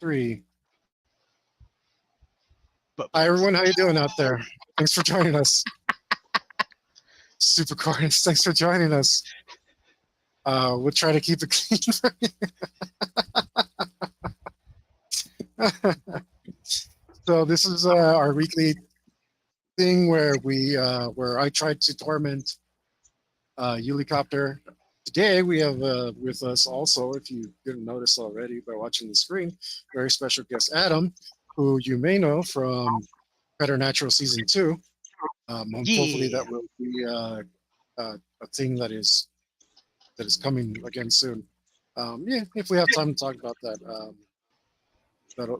3. But Hi everyone, how you doing out there? Thanks for joining us. Super Carnage, thanks for joining us. We'll try to keep it clean for you. So this is our weekly thing where where I tried to torment Helicopter. Today we have with us also, if you didn't notice already by watching the screen, very special guest Adam, who you may know from Preternatural Season 2. Hopefully that will be a thing that is coming again soon. Yeah, if we have time to talk about that,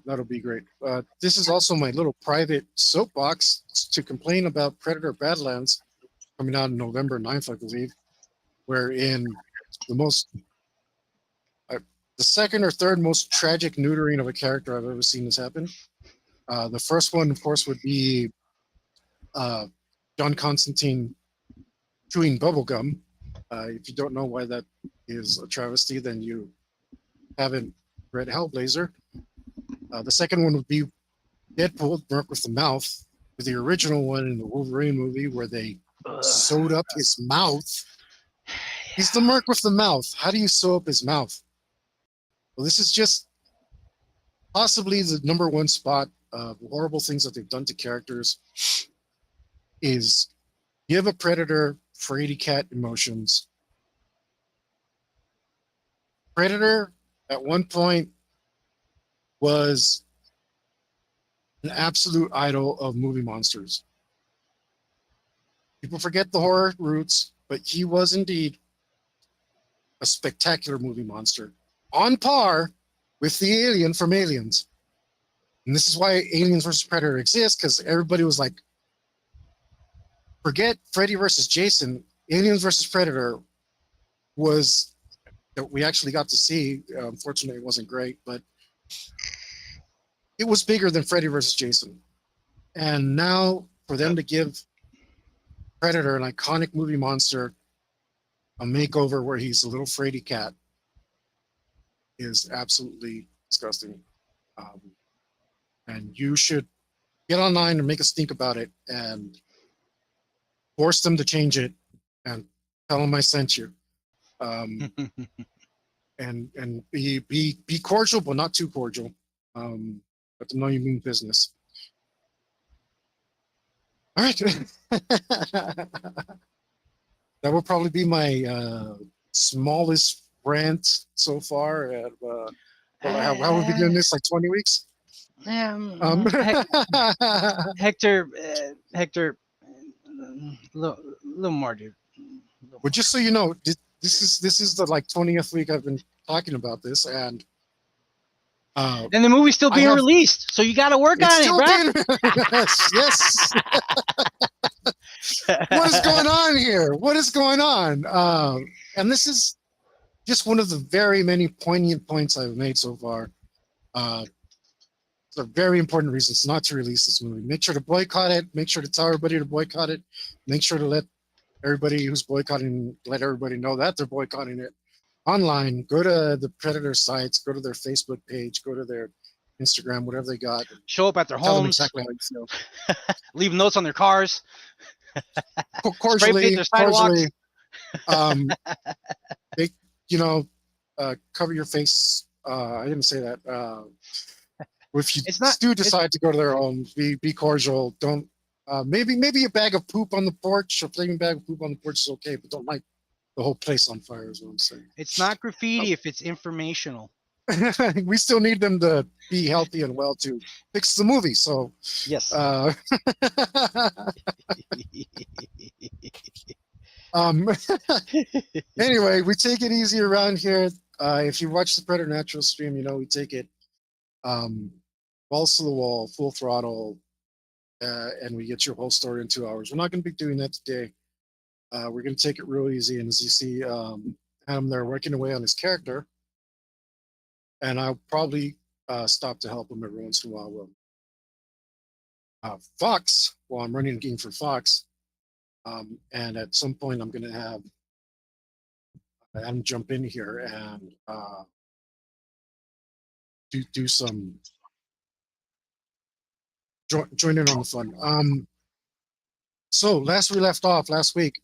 that'll be great. This is also my little private soapbox to complain about Predator Badlands coming out on November 9th, I believe, wherein the second or third most tragic neutering of a character I've ever seen this happen. The first one, of course, would be John Constantine chewing bubblegum. If you don't know why that is a travesty, then you haven't read Hellblazer. The second one would be Deadpool burnt with the mouth, with the original one in the Wolverine movie where they sewed up his mouth. He's the merc with the mouth. How do you sew up his mouth? Well, this is just possibly the number one spot of horrible things that they've done to characters is give a Predator fraidy cat emotions. Predator at one point was an absolute idol of movie monsters. People forget the horror roots, but he was indeed a spectacular movie monster, on par with the alien from Aliens. And this is why Aliens versus Predator exists, because everybody was like, forget Freddy versus Jason, Aliens versus Predator was that we actually got to see. Unfortunately, it wasn't great, but it was bigger than Freddy versus Jason. And now for them to give Predator, an iconic movie monster, a makeover where he's a little fraidy cat is absolutely disgusting. And you should get online and make a stink about it and force them to change it and tell them I sent you. And be cordial, but not too cordial. Let them know you mean business. All right. That will probably be my smallest rant so far. How have we been doing this? Like 20 weeks? Hector, little more, dude. Well, just so you know, this is the like 20th week I've been talking about this, and the movie's still being released, so you got to work on it, bro. Yes. What is going on here? What is going on? And this is just one of the very many poignant points I've made so far. It's a very important reasons not to release this movie. Make sure to boycott it. Make sure to tell everybody to boycott it. Make sure to let everybody who's boycotting, let everybody know that they're boycotting it. Online, go to the Predator sites, go to their Facebook page, go to their Instagram, whatever they got. Show up at their tell homes. Them exactly how you feel. Leave notes on their cars. Cordially. They, cover your face. I didn't say that. If you do decide to go to their home, be cordial. Don't. Maybe a bag of poop on the porch, a flaming bag of poop on the porch is okay, but don't light the whole place on fire is what I'm saying. It's not graffiti if it's informational. We still need them to be healthy and well to fix the movie. So yes. Anyway, we take it easy around here. If you watch the Preternatural stream, we take it balls to the wall, full throttle, and we get your whole story in 2 hours. We're not going to be doing that today. We're going to take it real easy, and as you see, Adam there working away on his character, and I'll probably stop to help him every once in a while. Fox, while I'm running a game for Fox, and at some point I'm going to have Adam jump in here and do some join in on the fun. So last we left off last week,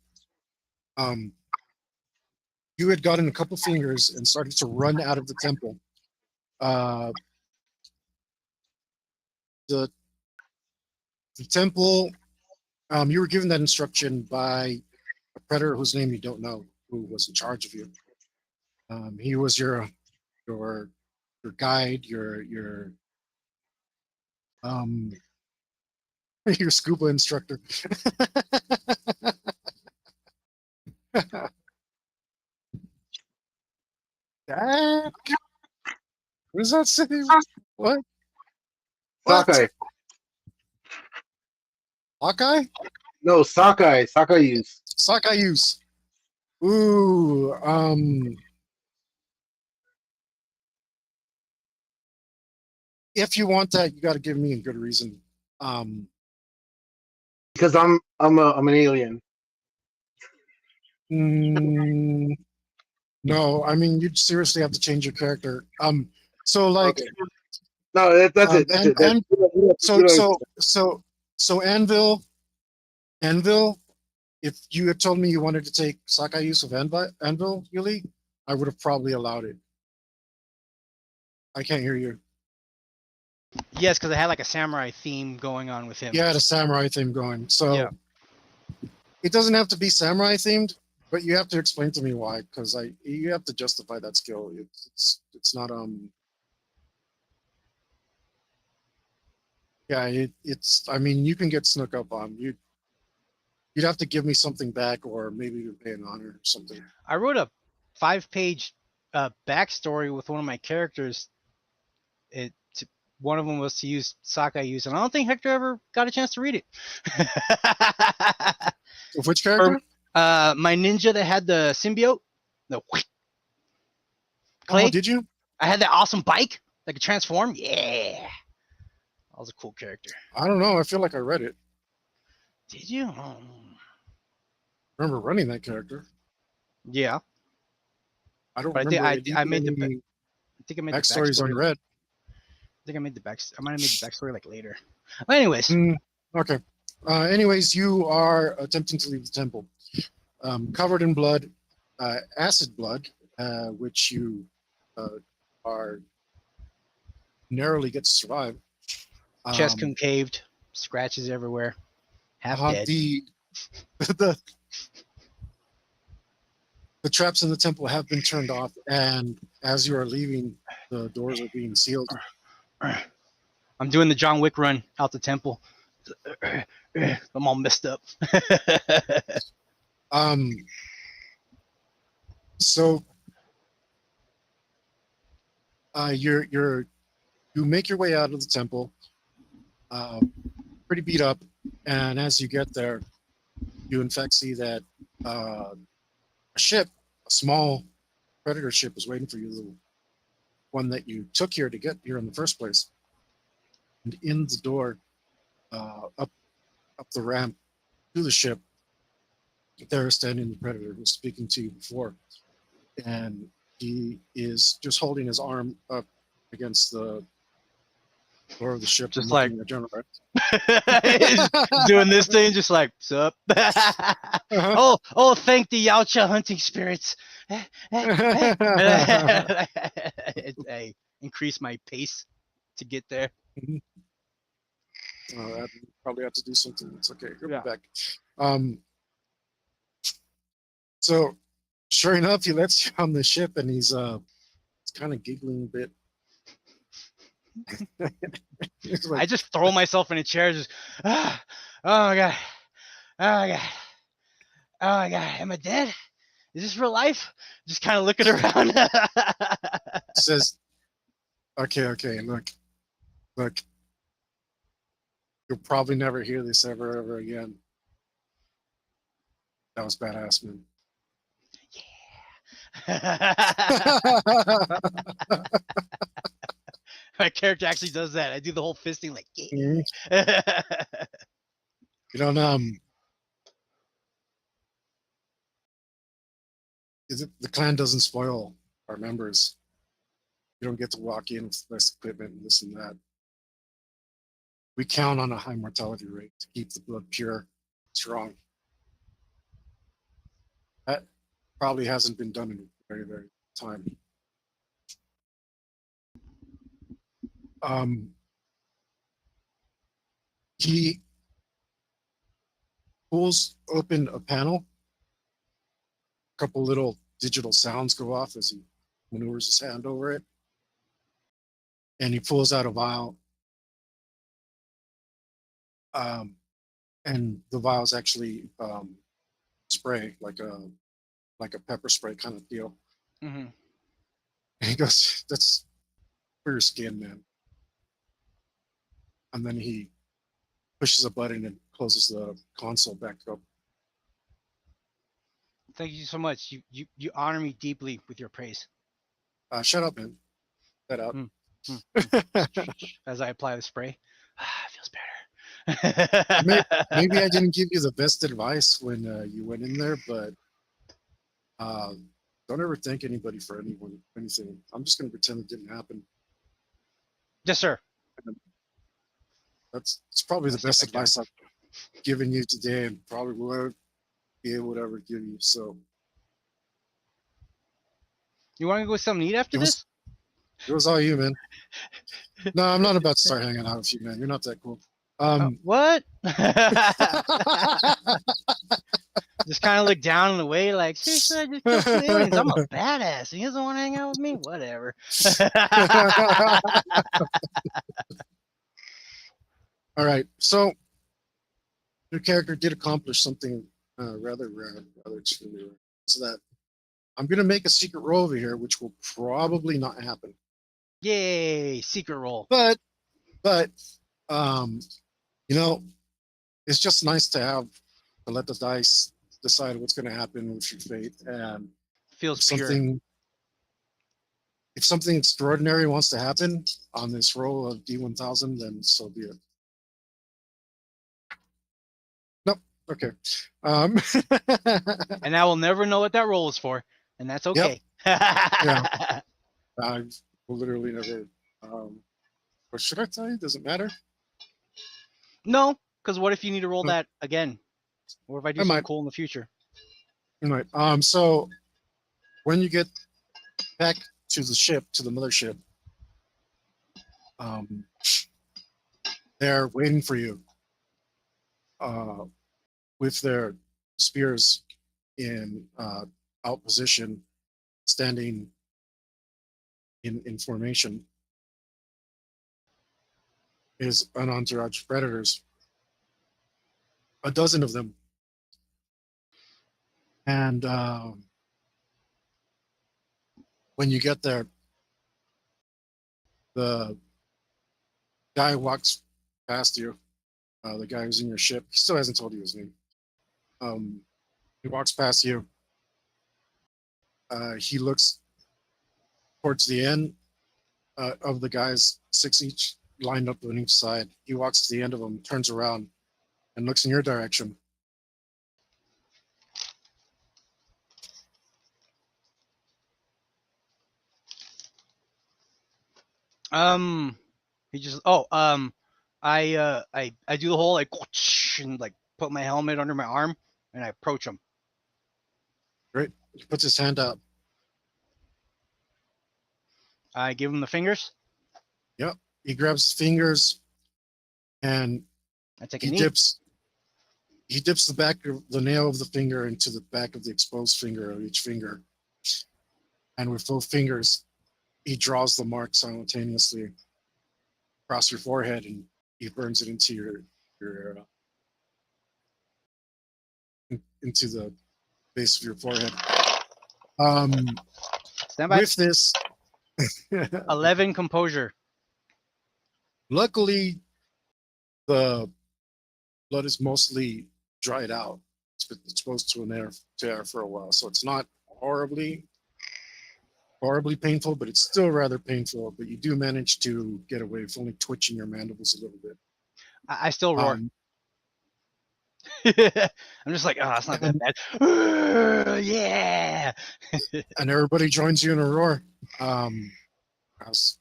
you had gotten a couple fingers and started to run out of the temple. The temple, you were given that instruction by a predator whose name you don't know, who was in charge of you. He was your guide, your your scuba instructor. What does that say? What? Sockeye. Hawkeye? No, sockeye. Sockeye use. Sockeye use. Ooh, if you want that, you got to give me a good reason. Because I'm an alien. No, I mean you'd seriously have to change your character. So like, Okay. No, that's it. That's it. So Anvil. If you had told me you wanted to take Sakai use of Anvil, Yuli, I would have probably allowed it. I can't hear you. Yes, because I had like a samurai theme going on with him. You had a samurai theme going, so Yeah. It doesn't have to be samurai themed, but you have to explain to me why, because you have to justify that skill. It's not yeah, it's I mean you can get snook up on you'd have to give me something back, or maybe you pay an honor or something. I wrote a 5-page backstory with one of my characters. One of them was to use Sakai use, and I don't think Hector ever got a chance to read it. Of which character? My ninja that had the symbiote. No. Clay. Oh, did you? I had that awesome bike that could transform. Yeah. That was a cool character. I don't know. I feel like I read it. Did you? Oh. I remember running that character. Yeah. I don't but remember. I made the. I think I made the backstories unread. I think I made the back. I might have made the backstory like later. But anyways. Okay. Anyways, you are attempting to leave the temple, covered in blood, acid blood, which you are narrowly get to survive. Chest concaved, scratches everywhere, half dead. The traps in the temple have been turned off, and as you are leaving, the doors are being sealed. I'm doing the John Wick run out the temple. I'm all messed up. So you make your way out of the temple, pretty beat up, and as you get there, you in fact see that a ship, a small predator ship, is waiting for you, the one that you took here to get here in the first place. And in the door, up the ramp to the ship, there is standing the predator who was speaking to you before, and he is just holding his arm up against the door of the ship, just like doing this thing, just like, sup? Oh, thank the Yautja hunting spirits. I increase my pace to get there. I probably have to do something. It's okay. He'll be back. So, sure enough, he lets you on the ship, and he's kind of giggling a bit. I just throw myself in a chair, just oh my god, am I dead? Is this real life? Just kind of looking around. Says, okay, look, you'll probably never hear this ever again. That was badass, man. Yeah. My character actually does that. I do the whole fisting like, yeah. You don't the clan doesn't spoil our members. You don't get to walk in with less equipment and this and that. We count on a high mortality rate to keep the blood pure, strong. That probably hasn't been done in a very, very long time. He pulls open a panel. A couple little digital sounds go off as he maneuvers his hand over it. And he pulls out a vial. And the vial's actually spray, like a pepper spray kind of deal. Mm-hmm. And he goes, "That's for your skin, man." And then he pushes a button and closes the console back up. Thank you so much. You honor me deeply with your praise. Shut up, man. That out. As I apply the spray, it feels better. Maybe I didn't give you the best advice when you went in there, but don't ever thank anybody for anything. I'm just going to pretend it didn't happen. Yes, sir. It's probably the best Step back advice I've given you today, and probably will be able to ever give you. So, you want to go with something to eat after this? It was all you, man. No, I'm not about to start hanging out with you, man. You're not that cool. What? Just kind of look down in the way, like, seriously, I just killed some aliens. I'm a badass. And he doesn't want to hang out with me? Whatever. All right. So, your character did accomplish something rather rare, rather extremely rare. So that I'm going to make a secret roll over here, which will probably not happen. Yay, secret roll. But you know, it's just nice to let the dice decide what's going to happen with your fate, and feels if something extraordinary wants to happen on this roll of D1000, then so be it. Nope. Okay. And I will never know what that roll is for, and that's okay. Yep. Yeah. I will literally never. What should I tell you? Does it matter? No, because what if you need to roll that again? Or if I do something cool in the future? Right. So when you get back to the ship, to the mothership, they're waiting for you with their spears in out position, standing in formation. Is an entourage of predators, a dozen of them. And when you get there, the guy walks past you, the guy who's in your ship. He still hasn't told you his name. He walks past you. He looks towards the end of the guys, 6 each, lined up on each side. He walks to the end of them, turns around, and looks in your direction. He just I do the whole like and like put my helmet under my arm and I approach him. Great. He puts his hand up. I give him the fingers. Yep. He grabs his fingers and I take he dips the back of the nail of the finger into the back of the exposed finger of each finger. And with both fingers, he draws the mark simultaneously across your forehead, and he burns it into your into the base of your forehead. Stand by. With this 11 composure. Luckily, the blood is mostly dried out. It's been exposed to air for a while, so it's not horribly painful, but it's still rather painful. But you do manage to get away with only twitching your mandibles a little bit. I still roar. I'm just like, oh, it's not that bad. Yeah. And everybody joins you in a roar. As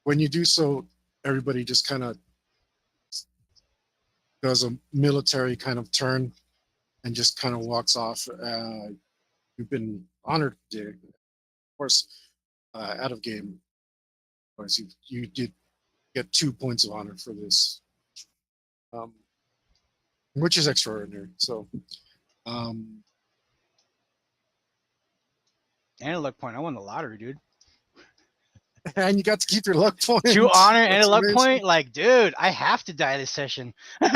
when you do so, everybody just kind of does a military kind of turn and just kind of walks off. You've been honored today. Of course, out of game, of course, you did get 2 points of honor for this, which is extraordinary. So, And a luck point. I won the lottery, dude. and you got to keep your luck points. 2 honor and a That's luck amazing. point. Like, dude, I have to die this session. Well,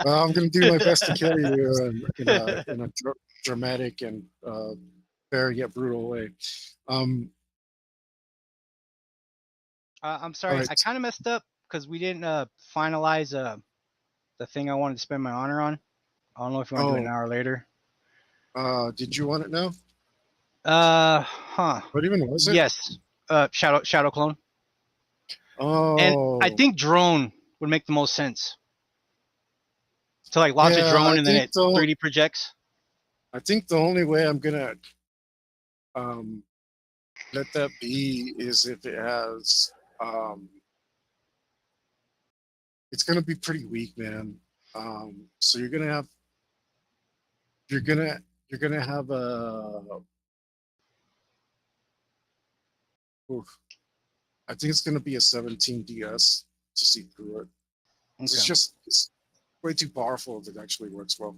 I'm going to do my best to kill you in a dramatic and fair yet brutal way. I'm sorry, Alright. I kind of messed up because we didn't finalize the thing I wanted to spend my honor on. I don't know if you want to do it an hour later. Did you want it now? Huh. What even was it? Yes. Shadow clone. Oh, And I think drone would make the most sense. To like launch a drone and then it 3D projects. I think the only way I'm gonna let that be is if it has it's gonna be pretty weak, man. So you're gonna have a oof. I think it's gonna be a 17 DS to see through it. Okay. It's way too powerful if it actually works well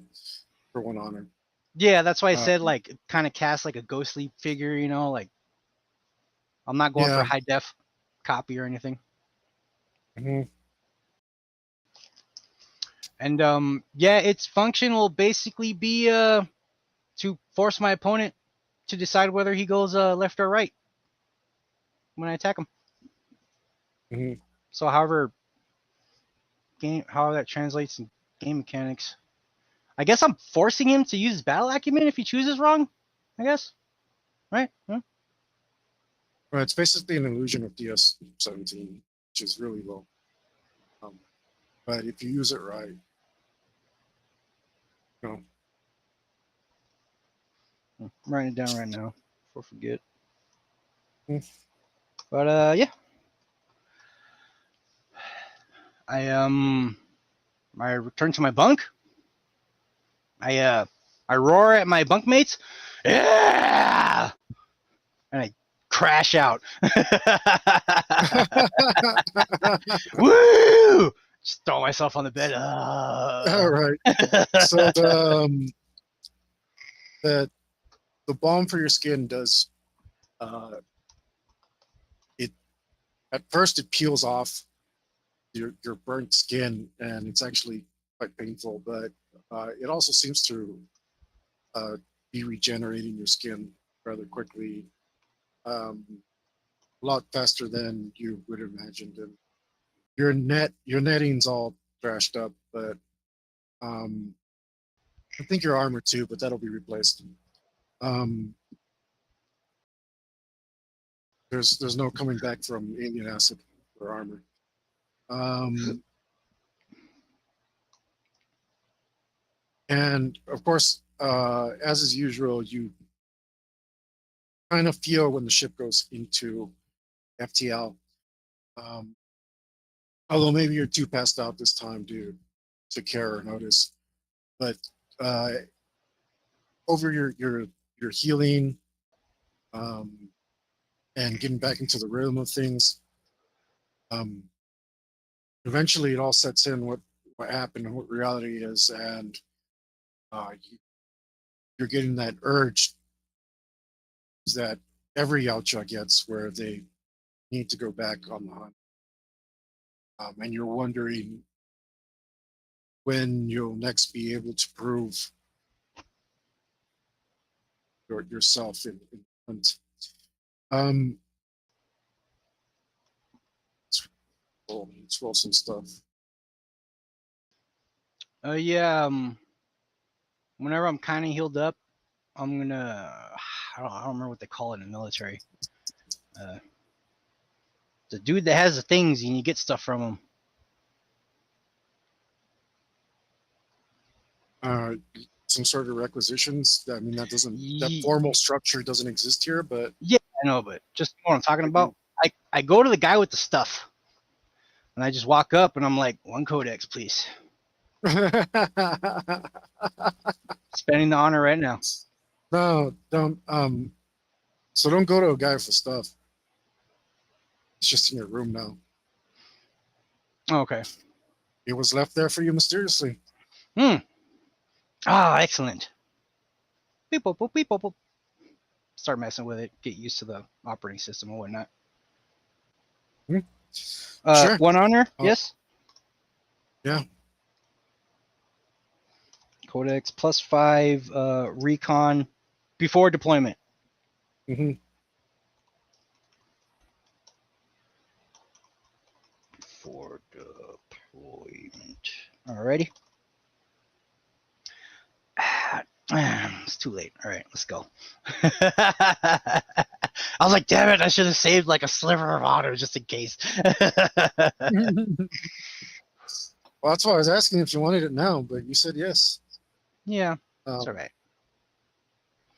for 1 honor. Yeah, that's why I said like kind of cast like a ghostly figure, you know, like I'm not going for high def copy or anything. Mm-hmm. And yeah, its function will basically be to force my opponent to decide whether he goes left or right when I attack him. Mm-hmm. So however that translates in game mechanics. I guess I'm forcing him to use battle acumen if he chooses wrong, I guess. Right? Huh? Well, it's basically an illusion of DS17, which is really low. But if you use it right, you know. I'm writing it down right now before I forget. Mm. But yeah. I return to my bunk. I roar at my bunkmates. Yeah! And I crash out. Woo! Just throw myself on the bed. All right. So the balm for your skin does it at first it peels off your burnt skin and it's actually quite painful, but it also seems to be regenerating your skin rather quickly, a lot faster than you would have imagined. And your netting's all thrashed up, but I think your armor too, but that'll be replaced. There's no coming back from alien acid or armor. And of course, as is usual, you kind of feel when the ship goes into FTL. Although maybe you're too passed out this time to care or notice, but over your healing and getting back into the rhythm of things, eventually it all sets in what happened and what reality is, and you're getting that urge that every Yautja gets where they need to go back on the hunt. And you're wondering when you'll next be able to prove yourself in hunt. It's Wilson stuff. Yeah. Whenever I'm kind of healed up, I'm gonna. I don't remember what they call it in the military. The dude that has the things and you get stuff from him. some sort of requisitions. I mean, that Ye- formal structure doesn't exist here, but Yeah, I know, but just what I'm talking about. I go to the guy with the stuff, and I just walk up, and I'm like, 1 codex, please. Spending the honor right now. no, don't. So don't go to a guy for stuff. It's just in your room now. Okay. It was left there for you mysteriously. Ah, excellent. Beep, boop, boop, beep, boop, boop. Start messing with it. Get used to the operating system and whatnot. Sure. 1 honor, Oh. yes. Yeah. Codex +5 recon before deployment. hmm Before deployment. Alrighty. It's too late. All right, let's go. I was like, damn it, I should have saved like a sliver of honor just in case. Well, that's why I was asking if you wanted it now, but you said yes. Yeah, Um, it's all right.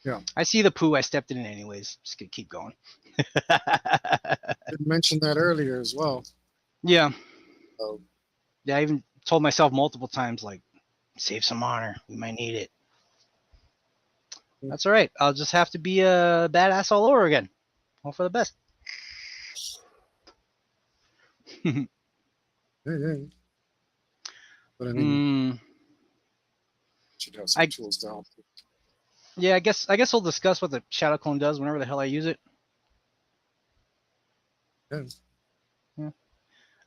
Yeah. I see the poo. I stepped in it anyways. Just gonna keep going. did mention that earlier as well. Yeah. So, Yeah, I even told myself multiple times, like, save some honor. We might need it. That's all right. I'll just have to be a badass all over again. Hope for the best. yeah. But I mean, should have some tools to help. Yeah, I guess we'll discuss what the shadow clone does whenever the hell I use it. Yeah.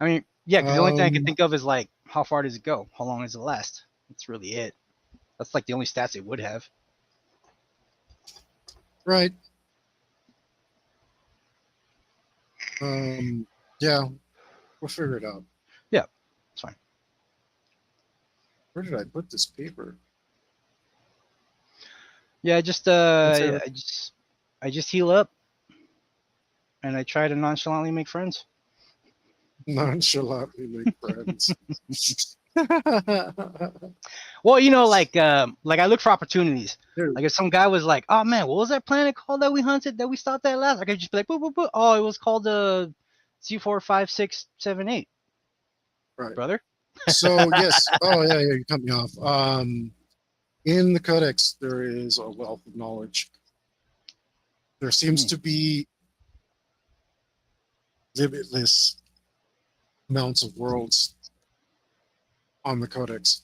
I mean, yeah, because the only thing I can think of is like, how far does it go? How long does it last? That's really it. That's like the only stats it would have. Right. Yeah, we'll figure it out. Yeah, it's fine. Where did I put this paper? Yeah, I just heal up, and I try to nonchalantly make friends. Nonchalantly make friends. Well, you know, like I look for opportunities. Dude. Like if some guy was like, "Oh man, what was that planet called that we hunted that we stopped at last?" I could just be like, "Boop boop boop." Oh, it was called C45678. Right. Brother. So yes. Oh yeah, you cut me off. In the Codex, there is a wealth of knowledge. There seems to be limitless amounts of worlds on the Codex.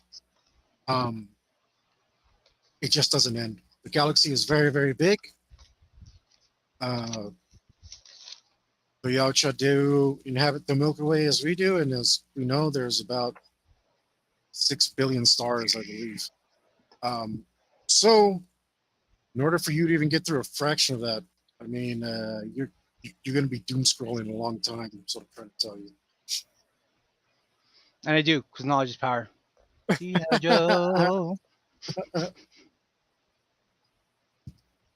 It just doesn't end. The galaxy is very, very big. The Yautja do inhabit the Milky Way as we do, and as we know, there's about 6 billion stars, I believe. So, in order for you to even get through a fraction of that, I mean, you're going to be doom scrolling a long time. That's what I'm trying to tell you. And I do, because knowledge is power. Joe.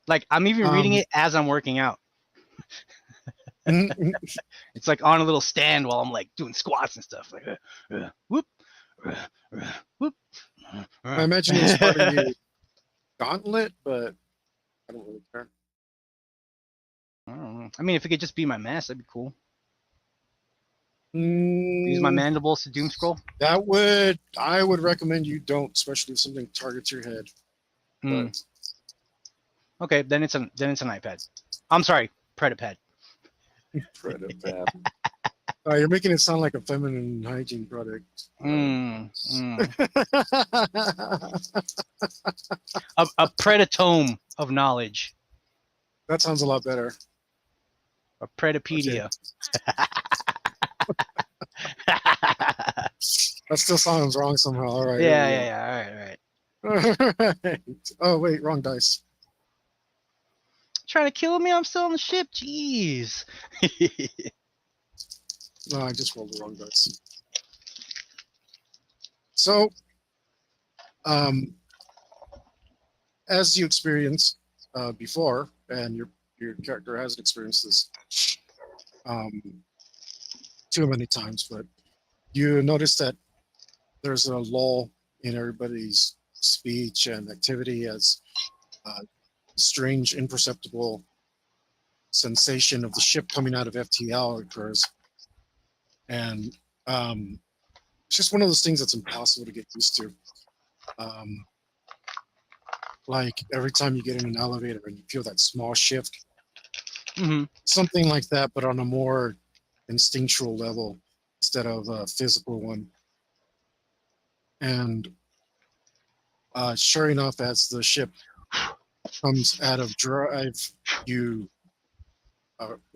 Like I'm even reading it as I'm working out. It's like on a little stand while I'm like doing squats and stuff. Like whoop, whoop. I imagine it's part of your gauntlet, but I don't really care. I don't know. I mean, if it could just be my mask, that'd be cool. Use my mandibles to doom scroll. I would recommend you don't, especially if something targets your head. But, okay, then it's an iPad. I'm sorry, Predapad. Predapad. You're making it sound like a feminine hygiene product. A predatome of knowledge. That sounds a lot better. A Predapedia. Okay. That still sounds wrong somehow. All right. Yeah. All right. Oh wait, wrong dice. Trying to kill me? I'm still on the ship. Jeez. No, I just rolled the wrong dice. So, as you experienced before, and your character hasn't experienced this too many times, but you notice that there's a lull in everybody's speech and activity as strange, imperceptible sensation of the ship coming out of FTL occurs. And it's just one of those things that's impossible to get used to. Like every time you get in an elevator and you feel that small shift, Hmm. something like that, but on a more instinctual level instead of a physical one. And sure enough, as the ship comes out of drive, you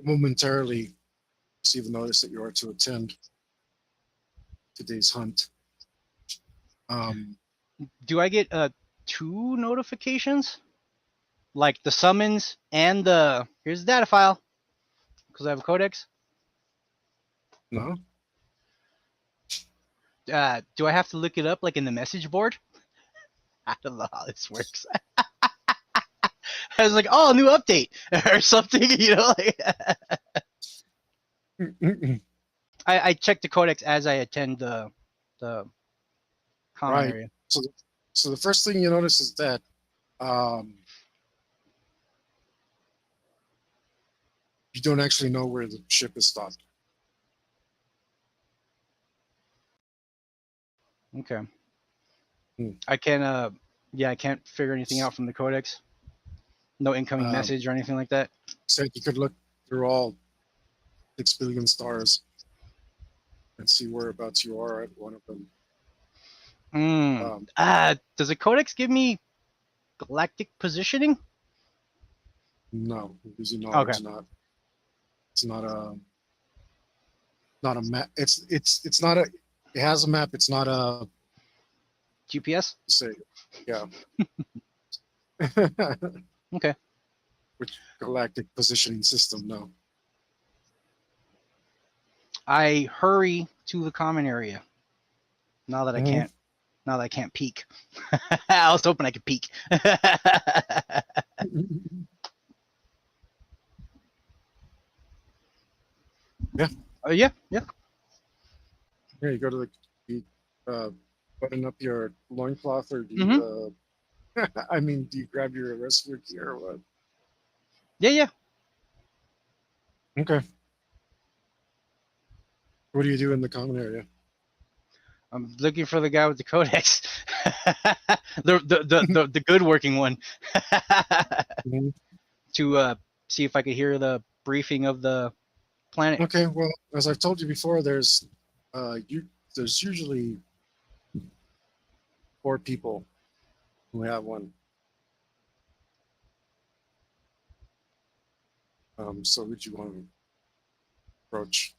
momentarily receive a notice that you are to attend today's hunt. Do I get 2 notifications? Like the summons and the here's the data file because I have a codex. No, Do I have to look it up like in the message board? I don't know how this works. I was like, oh, new update or something, you know. Like, I check the codex as I attend the common Right. area. So the first thing you notice is that you don't actually know where the ship is stopped. Okay. Hmm. I can yeah, I can't figure anything out from the codex. No incoming Um, message or anything like that. So you could look through all 6 billion stars and see whereabouts you are at one of them. Does the codex give me galactic positioning? No, because Okay. it's not a map. It's not a. It has a map. It's not a. GPS? Say, yeah. Okay. Which galactic positioning system? No. I hurry to the common area. Now that I Mhm. can't. Now that I can't peek. I was hoping I could peek. Yeah. Yeah. Yeah. Yeah, you go to you button up your loincloth, or do you, I mean, do you grab your rescue gear or what? Yeah. Yeah. Okay. What do you do in the common area? I'm looking for the guy with the codex. the good working one. Mhm. To see if I could hear the briefing of the planet. Okay, well, as I've told you before, there's usually 4 people who have one. So who'd you want to approach?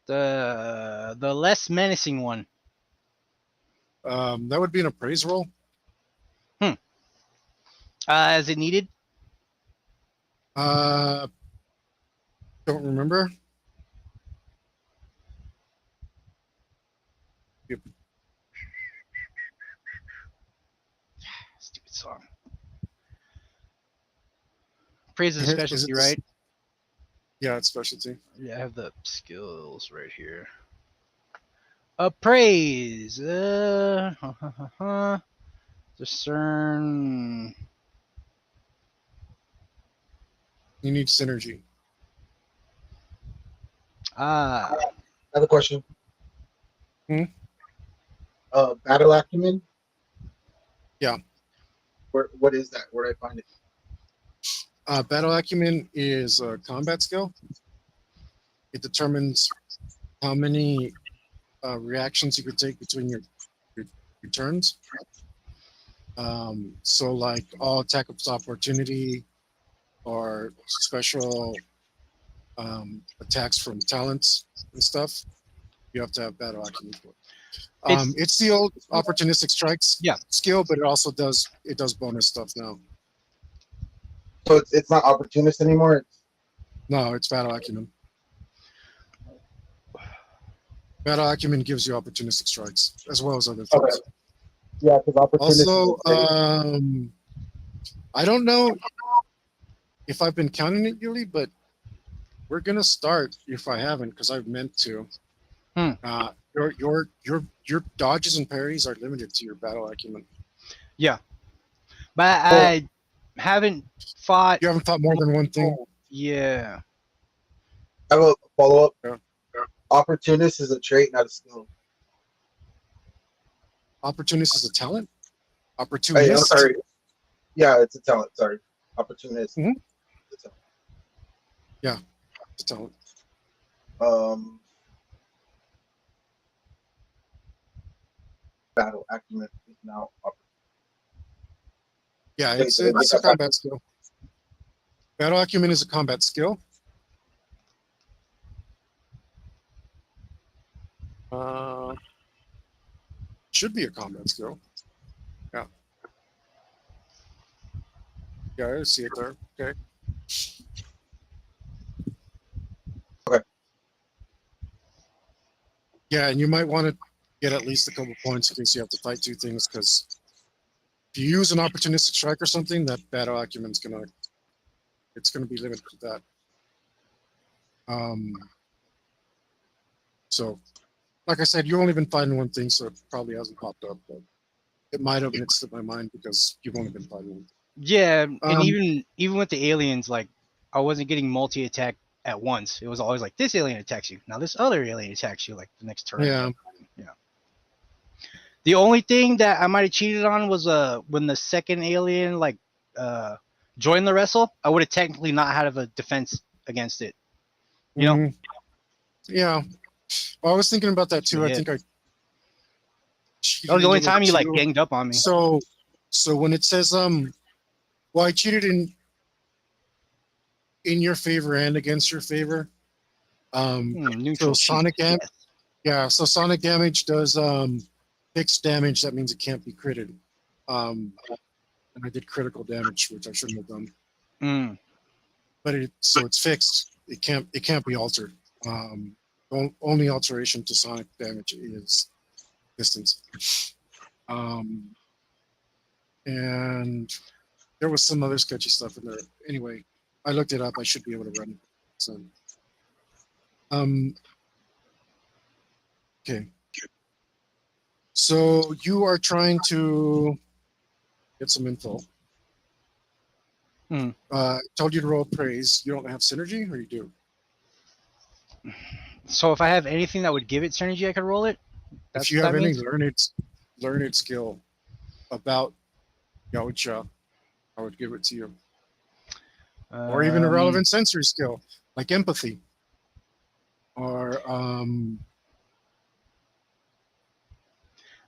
The less menacing one. That would be an appraise roll. Is it needed? Don't remember. Yep. Stupid song. Praise is a Is it specialty, this- right? Yeah, it's specialty. Yeah, I have the skills right here. Appraise. Discern. You need synergy. Ah, I have a question. Hmm? Battle acumen. Yeah. What is that? Where do I find it? Battle acumen is a combat skill. It determines how many reactions you could take between your turns. So like all attack of opportunity or special attacks from talents and stuff, you have to have battle acumen for. It's the old opportunistic strikes Yeah. skill, but it does bonus stuff now. So it's not opportunist anymore. No, it's battle acumen. Battle acumen gives you opportunistic strikes as well as other things. Okay. Yeah, because opportunist. Also, I don't know if I've been counting it, Yuli, but we're gonna start if I haven't, because I've meant to. Hmm. Your dodges and parries are limited to your battle acumen. But I haven't fought. You haven't fought more than one thing. Yeah. I have a follow up. Yeah. Opportunist is a trait, not a skill. Opportunist is a talent. Hey, I'm Opportunist. sorry. Yeah, it's a talent. Sorry, opportunist. Mhm. It's a It's a talent. talent. Battle acumen is now Yeah, Wait, it's did I make a that back? combat skill. Battle acumen is a combat skill. Should be a combat skill. Yeah. Yeah, I see it there. Okay. Okay. Yeah, and you might want to get at least a couple points in case you have to fight two things, because if you use an opportunistic strike or something, that battle acumen's gonna be limited to that. So like I said, you've only been fighting one thing, so it probably hasn't popped up, but it might have, and it slipped my mind because you've only been fighting one. Yeah, and Um, even with the aliens, like I wasn't getting multi-attack at once. It was always like this alien attacks you, now this other alien attacks you, like the next turn. Yeah. Yeah. The only thing that I might have cheated on was when the second alien like joined the wrestle, I would have technically not had a defense against it. You know? Mhm. Yeah. Well, I was thinking about that too. I Yeah. think I That cheated was the a only little time you like too. ganged up on me. So when it says well, I cheated in your favor and against your favor. So Neutral sonic cheat. damage. Yeah, so sonic damage does fixed damage. That means it can't be critted. And I did critical damage, which I shouldn't have done. Mm. But it's fixed. It can't be altered. Only alteration to sonic damage is distance. And there was some other sketchy stuff in there. Anyway, I looked it up. I should be able to run it. So, okay. So you are trying to get some info. Hmm. Told you to roll praise. You don't have synergy, or you do? So if I have anything that would give it synergy, I could roll it. If you have any learned skill about Yautja, I would give it to you. Or even a relevant sensory skill like empathy, or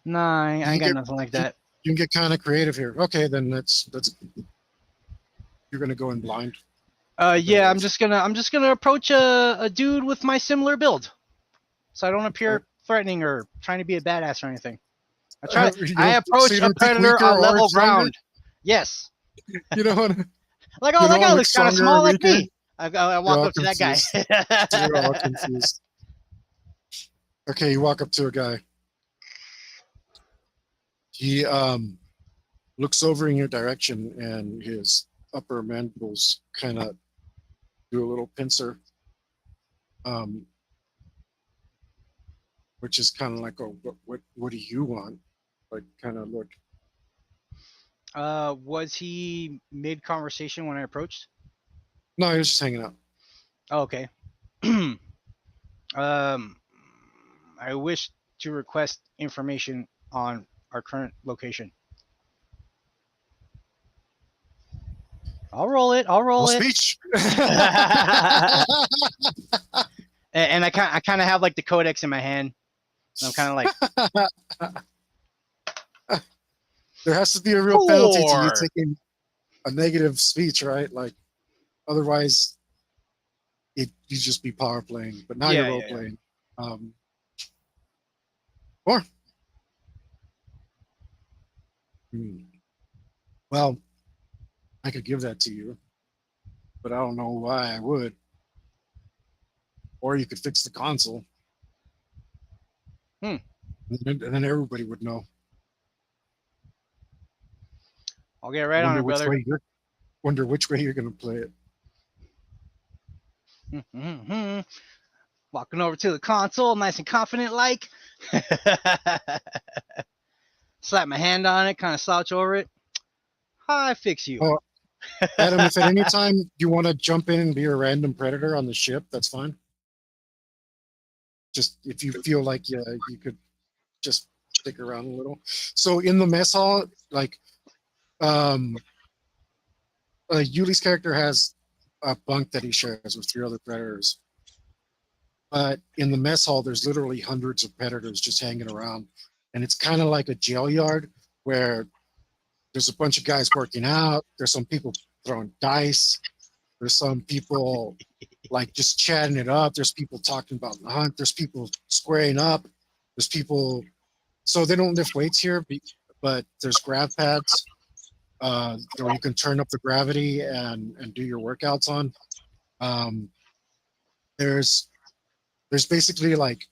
Nah, I ain't got get- nothing like that. you can get kind of creative here. Okay, then that's you're gonna go in blind. Yeah, I'm just gonna approach a dude with my similar build, so I don't appear threatening or trying to be a badass or anything. I approach a predator on level ground. Yes. You don't want to. Like, oh, that guy looks kind of small like me. I walk up to that guy. You're all confused. Okay, you walk up to a guy. He looks over in your direction, and his upper mandibles kind of do a little pincer, which is kind of like, oh, what do you want? Like, kind of look. Was he mid conversation when I approached? No, he was just hanging out. Oh, okay. I wish to request information on our current location. I'll roll it. No speech. And I kind of have like the codex in my hand. I'm kind of like, there has to be a real penalty to you 4. taking a negative speech, right? Like, otherwise, you just be power playing. But now you're role playing. Or, well, I could give that to you, but I don't know why I would. Or you could fix the console. And then everybody would know. I'll get right on it, brother. Wonder which way you're going to play it. Walking over to the console, nice and confident like. Slap my hand on it, kind of slouch over it. I fix you. Oh, Adam, if at any time you want to jump in and be a random predator on the ship, that's fine. Just if you feel like you could just stick around a little. So in the mess hall, like, Yuli's character has a bunk that he shares with 3 other predators. But in the mess hall, there's literally hundreds of predators just hanging around. And it's kind of like a jail yard where there's a bunch of guys working out. There's some people throwing dice. There's some people like just chatting it up. There's people talking about the hunt. There's people squaring up. There's people. So they don't lift weights here, but there's grab pads. Or you can turn up the gravity and do your workouts on. There's basically like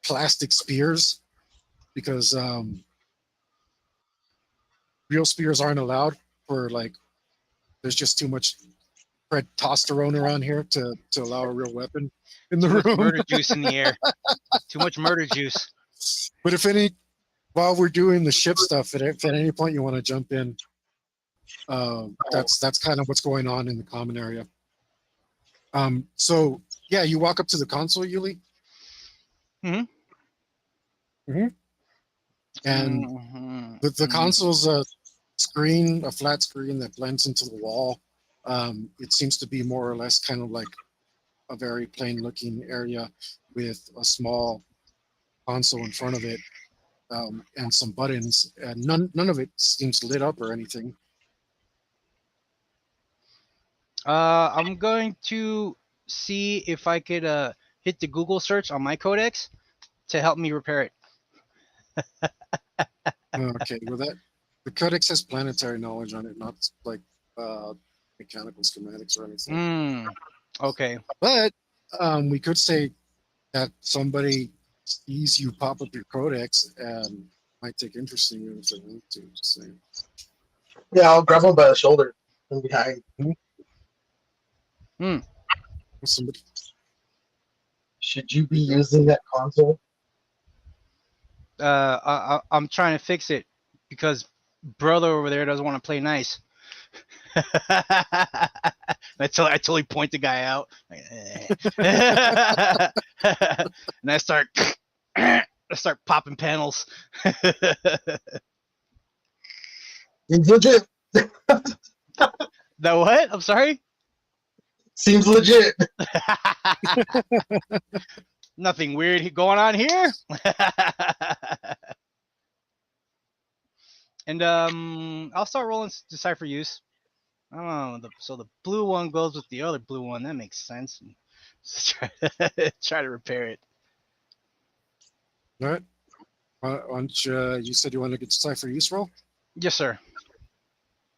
plastic spears because real spears aren't allowed for like there's just too much testosterone around here to allow a real weapon in the room. Murder juice in the air. Too much murder juice. But while we're doing the ship stuff, if at any point you want to jump in, that's kind of what's going on in the common area. So yeah, you walk up to the console, Yuli. And the console's a flat screen that blends into the wall. It seems to be more or less kind of like a very plain looking area with a small console in front of it, and some buttons, and none of it seems lit up or anything. I'm going to see if I could hit the Google search on my codex to help me repair it. Okay, well the codex has planetary knowledge on it, not like mechanical schematics or anything. Okay. But we could say that somebody sees you pop up your codex and might take interest in you if they want to. Just saying. Yeah, I'll grab him by the shoulder from behind. Somebody. Should you be using that console? I'm trying to fix it because brother over there doesn't want to play nice. I totally point the guy out, and I start popping panels. It's legit. The what? I'm sorry. Seems legit. Nothing weird going on here. And I'll start rolling Decipher Use. I don't know. So the blue one goes with the other blue one. That makes sense. Try to repair it. All right. Why don't you said you want to get Decipher Use roll? Yes, sir.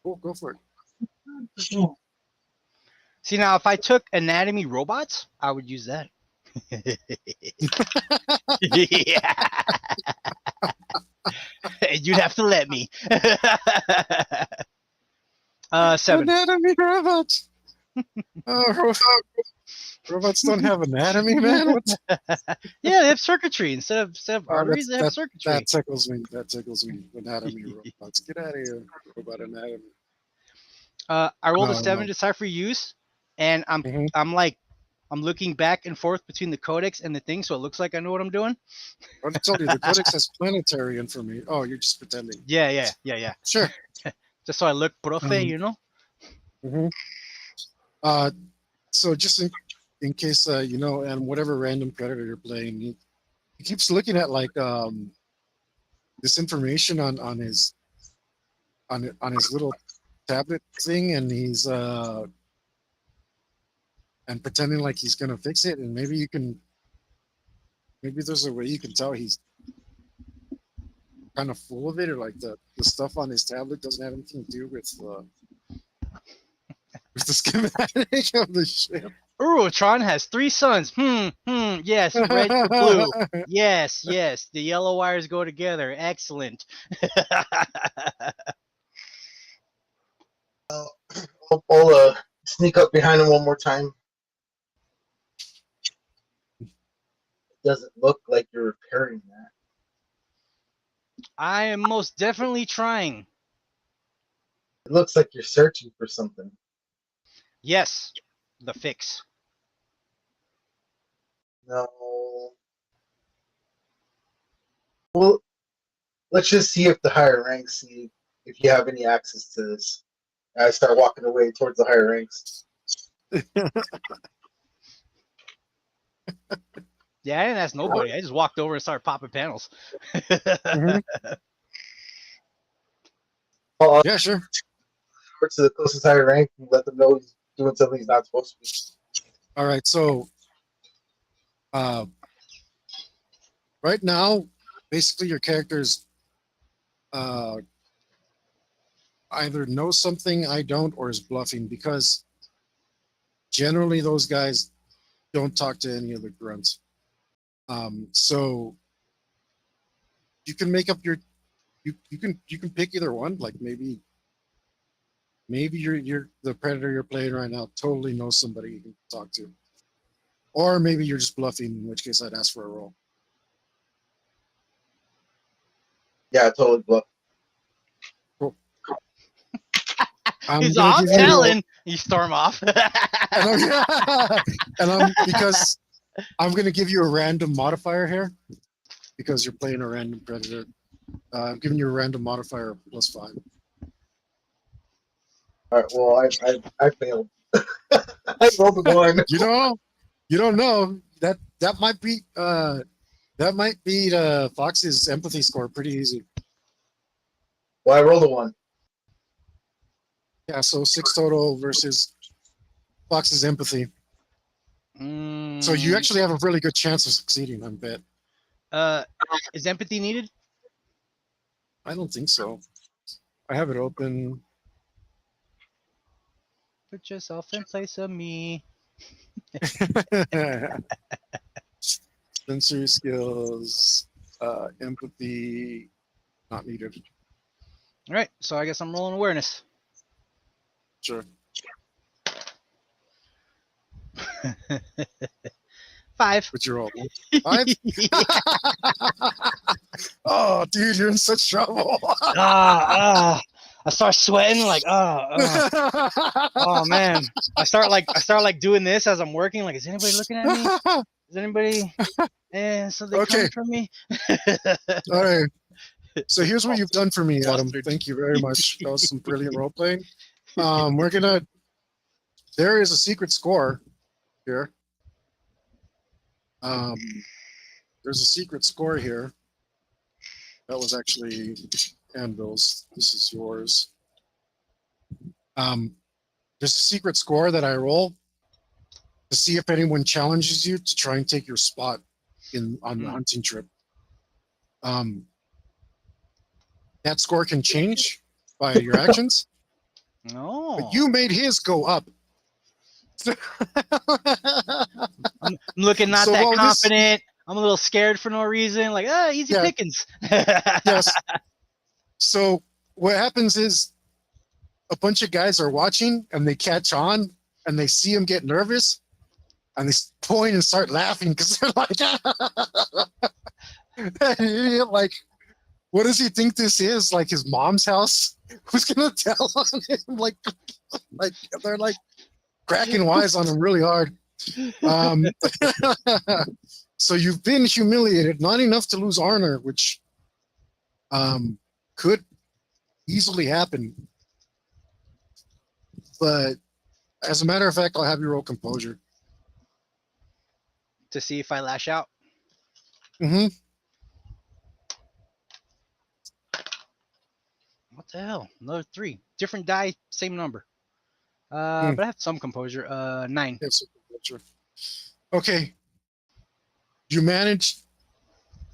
Cool, go for it. See, now if I took Anatomy Robots, I would use that. Yeah. You'd have to let me. 7. Anatomy robots. Robots don't have anatomy, man. Yeah, they have circuitry instead of arteries. They have circuitry. That tickles me. Anatomy robots. Get out of here, robot anatomy. I rolled a 7 Decipher Use, and I'm looking back and forth between the codex and the thing, so it looks like I know what I'm doing. I told you the codex has planetary information. Oh, you're just pretending. Yeah. Sure. Just so I look profe, you know. So just in case and whatever random predator you're playing, he keeps looking at like this information on his little tablet thing, and he's and pretending like he's gonna fix it, and maybe there's a way you can tell he's kind of full of it, or like the stuff on his tablet doesn't have anything to do with the schematic of the ship. Urotron has 3 suns. Yes, red to blue. Yes. The yellow wires go together. Excellent. I'll sneak up behind him one more time. It doesn't look like you're repairing that. I am most definitely trying. It looks like you're searching for something. Yes, the fix. No. Well, let's just see if the higher ranks see if you have any access to this. I start walking away towards the higher ranks. Yeah, I didn't ask nobody. I just walked over and started popping panels. Mhm. I'll Yeah, sure. over to the closest higher rank and let them know he's doing something he's not supposed to be. All right. So, right now, basically, your characters either knows something I don't or is bluffing because generally those guys don't talk to any of the grunts. So you can make up your you can pick either one. Like maybe you're the predator you're playing right now totally knows somebody you can talk to, or maybe you're just bluffing. In which case, I'd ask for a roll. Yeah, I totally bluff. Cool. I'm He's gonna all give you telling. You storm off. because I'm gonna give you a random modifier here because you're playing a random predator. I'm giving you a random modifier of +5. All right. Well, I failed. I rolled a 1. You don't know that might be Fox's empathy score pretty easy. Well, I rolled a 1. Yeah, so 6 total versus Fox's empathy. So you actually have a really good chance of succeeding, I bet. Is empathy needed? I don't think so. I have it open. Put yourself in place of me. Sensory skills, empathy, not needed. All right, so I guess I'm rolling awareness. Sure. 5. What's your roll? 5? Oh, dude, you're in such trouble. I start sweating like oh man. I start like doing this as I'm working. Like, is anybody looking at me? Is anybody? Something Okay. coming from me? All right. So here's what you've done for me, Adam. Thank you very much. That was some brilliant role playing. There is a secret score here. There's a secret score here. That was actually Anvil's. This is yours. There's a secret score that I roll to see if anyone challenges you to try and take your spot on the hunting trip. That score can change by your actions. No. But you made his go up. I'm looking not So that while this- confident. I'm a little scared for no reason. Like, easy Yeah. pickings. Yes. So what happens is a bunch of guys are watching and they catch on and they see him get nervous and they point and start laughing because they're like, that idiot, like, what does he think this is? Like his mom's house? Who's gonna tell on him? Like they're like cracking wise on him really hard. So you've been humiliated, not enough to lose honor, which could easily happen. But as a matter of fact, I'll have you roll composure. To see if I lash out. Mm-hmm. What the hell? Another 3. Different die, same number. But I have some composure. 9. Yes, composure. Okay. You managed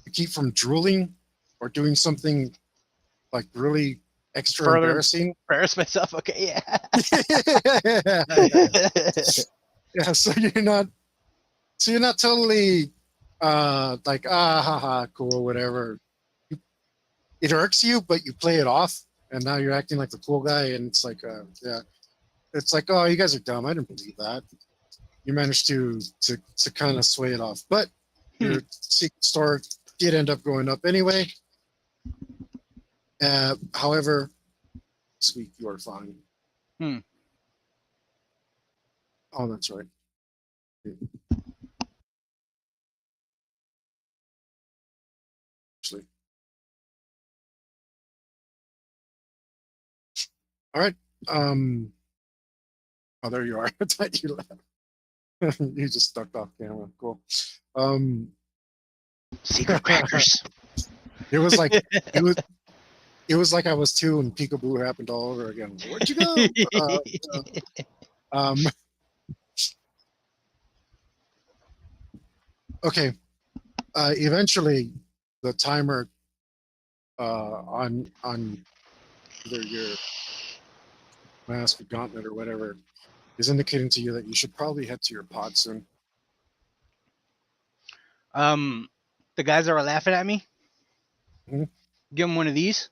to keep from drooling or doing something like really extra Further embarrassing. embarrass myself. Okay, yeah. Yeah, so you're not totally like haha cool whatever. It irks you, but you play it off, and now you're acting like the cool guy, and it's like yeah, it's like, oh, you guys are dumb. I didn't believe that. You managed to kind of sway it off, but your secret store did end up going up anyway. However, this week you are fine. Hmm. Oh, that's right. Actually. All right. Oh, there you are. I thought you left. You just stuck off camera. Cool. Secret crackers. It was like it was like I was two and Peekaboo happened all over again. Where'd you go? Um, okay. Eventually, the timer on either your mask or gauntlet or whatever is indicating to you that you should probably head to your pod soon. The guys that were laughing at me. Mhm. Give them one of these.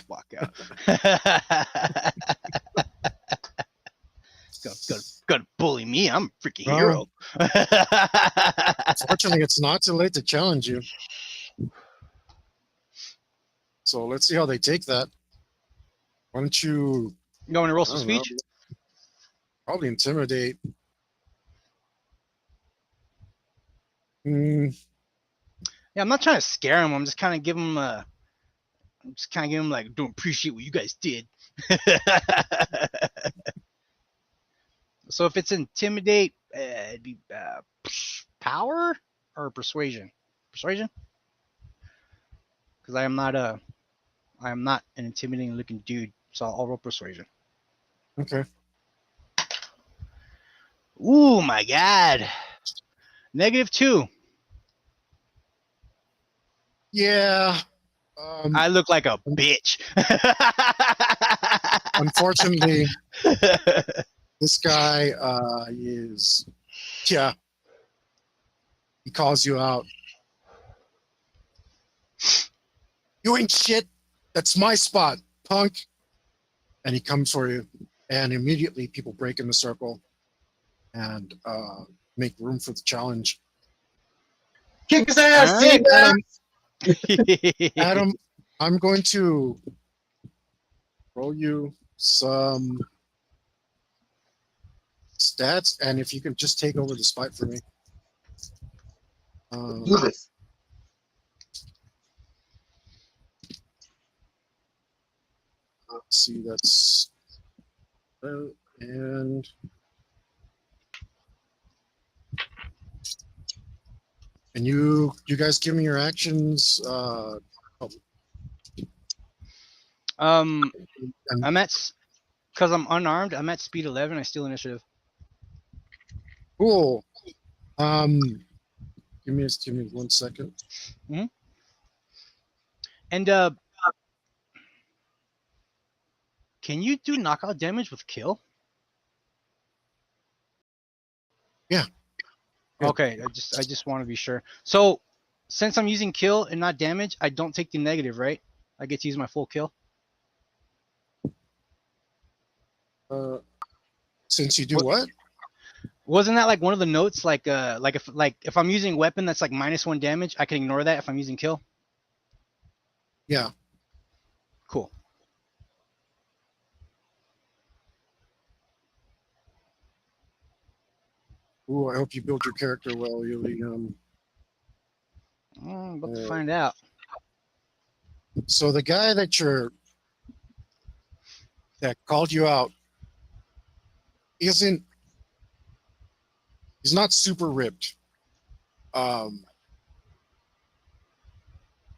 Walk out. Gotta bully me. I'm a freaking hero. Fortunately, it's not too late to challenge you. So let's see how they take that. Why don't you You want to roll some I don't know, speech? probably intimidate? Yeah, I'm not trying to scare them. I'm just kind of giving them like, don't appreciate what you guys did. So if it's intimidate, it'd be power or persuasion. Persuasion, because I am not an intimidating looking dude. So I'll roll persuasion. Okay. Ooh, my God. -2. Yeah. I look like a bitch. Unfortunately, this guy is, yeah, he calls you out. You ain't shit. That's my spot, punk. And he comes for you. And immediately people break in the circle and make room for the challenge. Kick his ass, All team. right. Adam, I'm going to roll you some stats, and if you can just take over the spot for me. Do this. Let's see, that's and you guys give me your actions. I'm And at, because I'm unarmed, I'm at speed 11. I steal initiative. cool. Give me 1 second. Mm-hmm. And can you do knockout damage with kill? Yeah. Okay, I just want to be sure. So since I'm using kill and not damage, I don't take the negative, right? I get to use my full kill. Since you do what? Wasn't that like one of the notes? Like if I'm using weapon that's like -1 damage, I can ignore that if I'm using kill. Yeah. Cool. Ooh, I hope you build your character well, Yuli. I'm about to find out. So the guy that called you out he's not super ripped,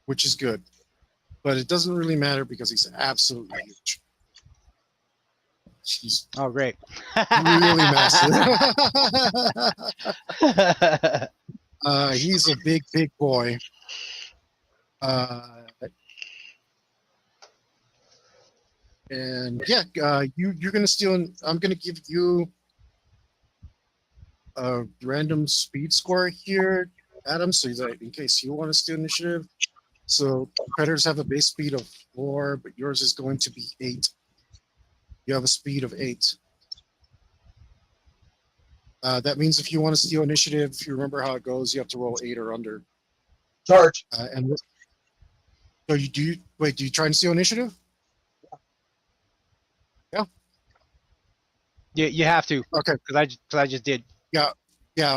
which is good, but it doesn't really matter because he's absolutely huge. He's Oh, great. really massive. He's a big boy. And yeah, you're gonna steal. I'm gonna give you a random speed score here, Adam, so that in case you want to steal initiative. So predators have a base speed of 4, but yours is going to be 8. You have a speed of 8. That means if you want to steal initiative, if you remember how it goes, you have to roll 8 or under. Charge. So wait, do you try and steal initiative? You have to. Okay. Because I just did. Yeah,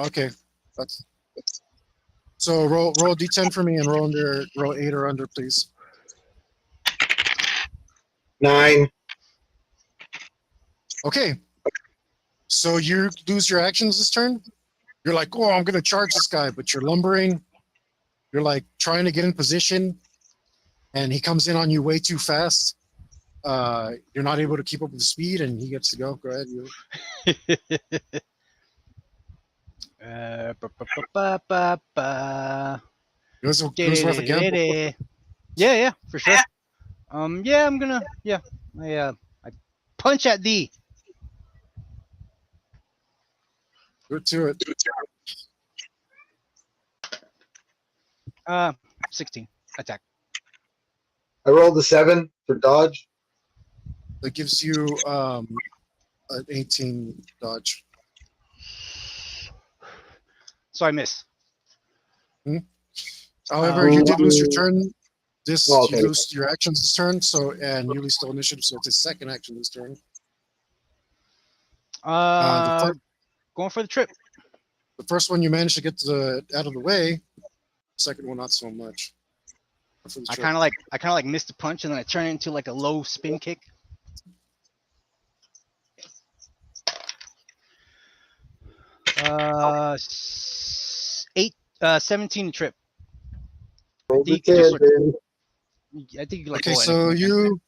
okay. That's so roll a d10 for me and roll 8 or under, please. 9. Okay. So you lose your actions this turn. You're like, oh, I'm gonna charge this guy, but you're lumbering. You're like trying to get in position, and he comes in on you way too fast. You're not able to keep up with the speed, and he gets to go. Go ahead. You. It was worth a gamble. Yeah, for sure. Yeah, I'm gonna. Yeah, I punch at D. Go to it. 16 attack. I rolled a 7 for dodge. That gives you an 18 dodge. So I miss. However, you did lose your turn. You lose your actions this turn, and you lose still initiative, so it's his second action this turn. Going for the trip. The first one you managed to get out of the way. Second one, not so much. I kind of like missed the punch, and then I turn it into like a low spin kick. Uh, 17 trip. I think you like. Okay, so you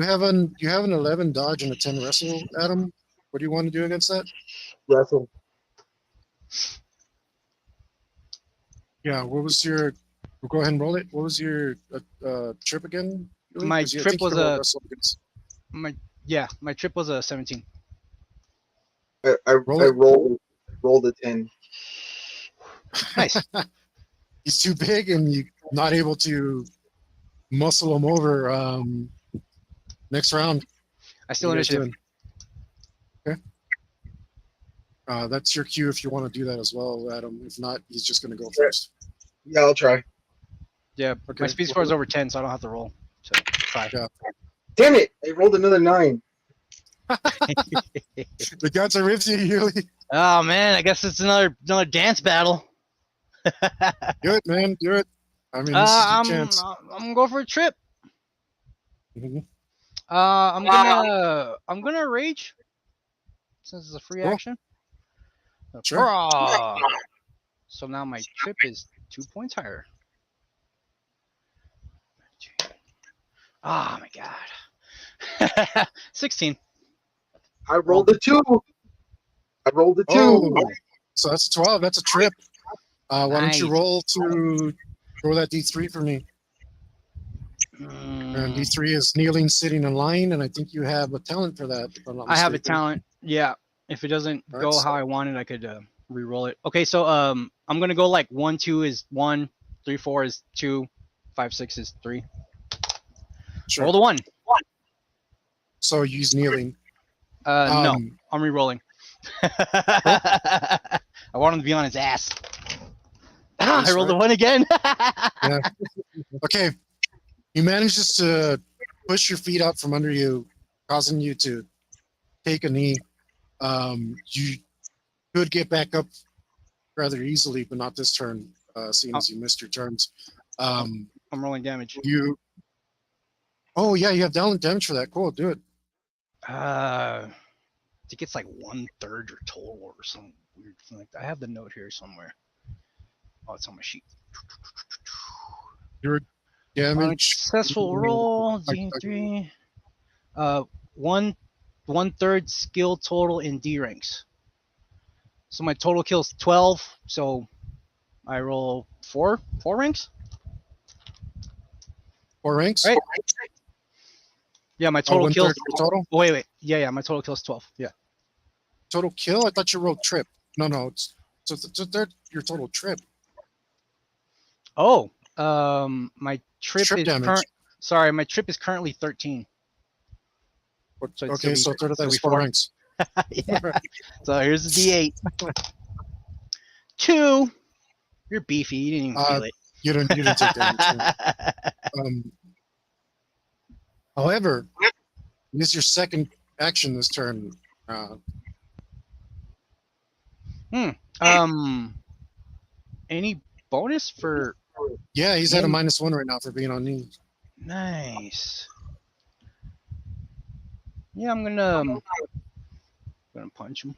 have an 11 dodge and a 10 wrestle, Adam. What do you want to do against that? Wrestle. Yeah. What was your? We'll go ahead and roll it. What was your trip again? Really? My trip was a. My trip was a 17. I rolled a 10. Nice. He's too big, and you're not able to muscle him over. Next round. I still initiative. Okay. That's your cue if you want to do that as well, Adam. If not, he's just going to go first. Yeah, I'll try. Yeah, okay. My speed score is over 10, so I don't have to roll. So try. Yeah. Damn it! I rolled another 9. The gods are with you, Yuli. Oh man, I guess it's another dance battle. Do it, man. Do it. I mean, this is your chance. I'm gonna go for a trip. Mm-hmm. I'm gonna rage since it's a free action. Sure. So now my trip is 2 points higher. Oh my god. 16. I rolled a 2. I rolled a 2. Oh, so that's a 12. That's a trip. Why Nice. don't you roll that D3 for me? And D3 is kneeling, sitting in line, and I think you have a talent for that. If I'm not I have a mistaken. talent. Yeah. If it doesn't All right, go so- how I wanted, I could re-roll it. Okay, so I'm gonna go like 1, 2 is 1, 3, 4 is 2, 5, 6 is 3. Sure. Roll the 1. So use kneeling. No, I'm re-rolling. I want him to be on his ass. I rolled the 1 again. Yeah. Okay. He manages to push your feet out from under you, causing you to take a knee. You could get back up rather easily, but not this turn, seeing as you missed your turns. I'm rolling damage. Oh yeah, you have damage for that. Cool, do it. I think it's like 1/3 your total or some weird thing like that. I have the note here somewhere. Oh, it's on my sheet. Your damage. Successful roll, D3. 1/3 skill total in D ranks. So my total kill's 12. So I roll 4 ranks. 4 ranks. Right. Yeah, my total kill. Total. Oh, wait. Yeah. My total kill's 12. Yeah. Total kill. I thought you rolled trip. No, it's your total trip. Oh, my trip is damage. Sorry, my trip is currently 13. So Okay, so third of that is 4 ranks. Yeah. So here's the D8. 2. You're beefy. You didn't even feel it. You didn't take damage. However, this is your second action this turn. Any bonus for? Yeah, he's at a -1 right now for being on knee. Nice. Yeah, I'm gonna punch him.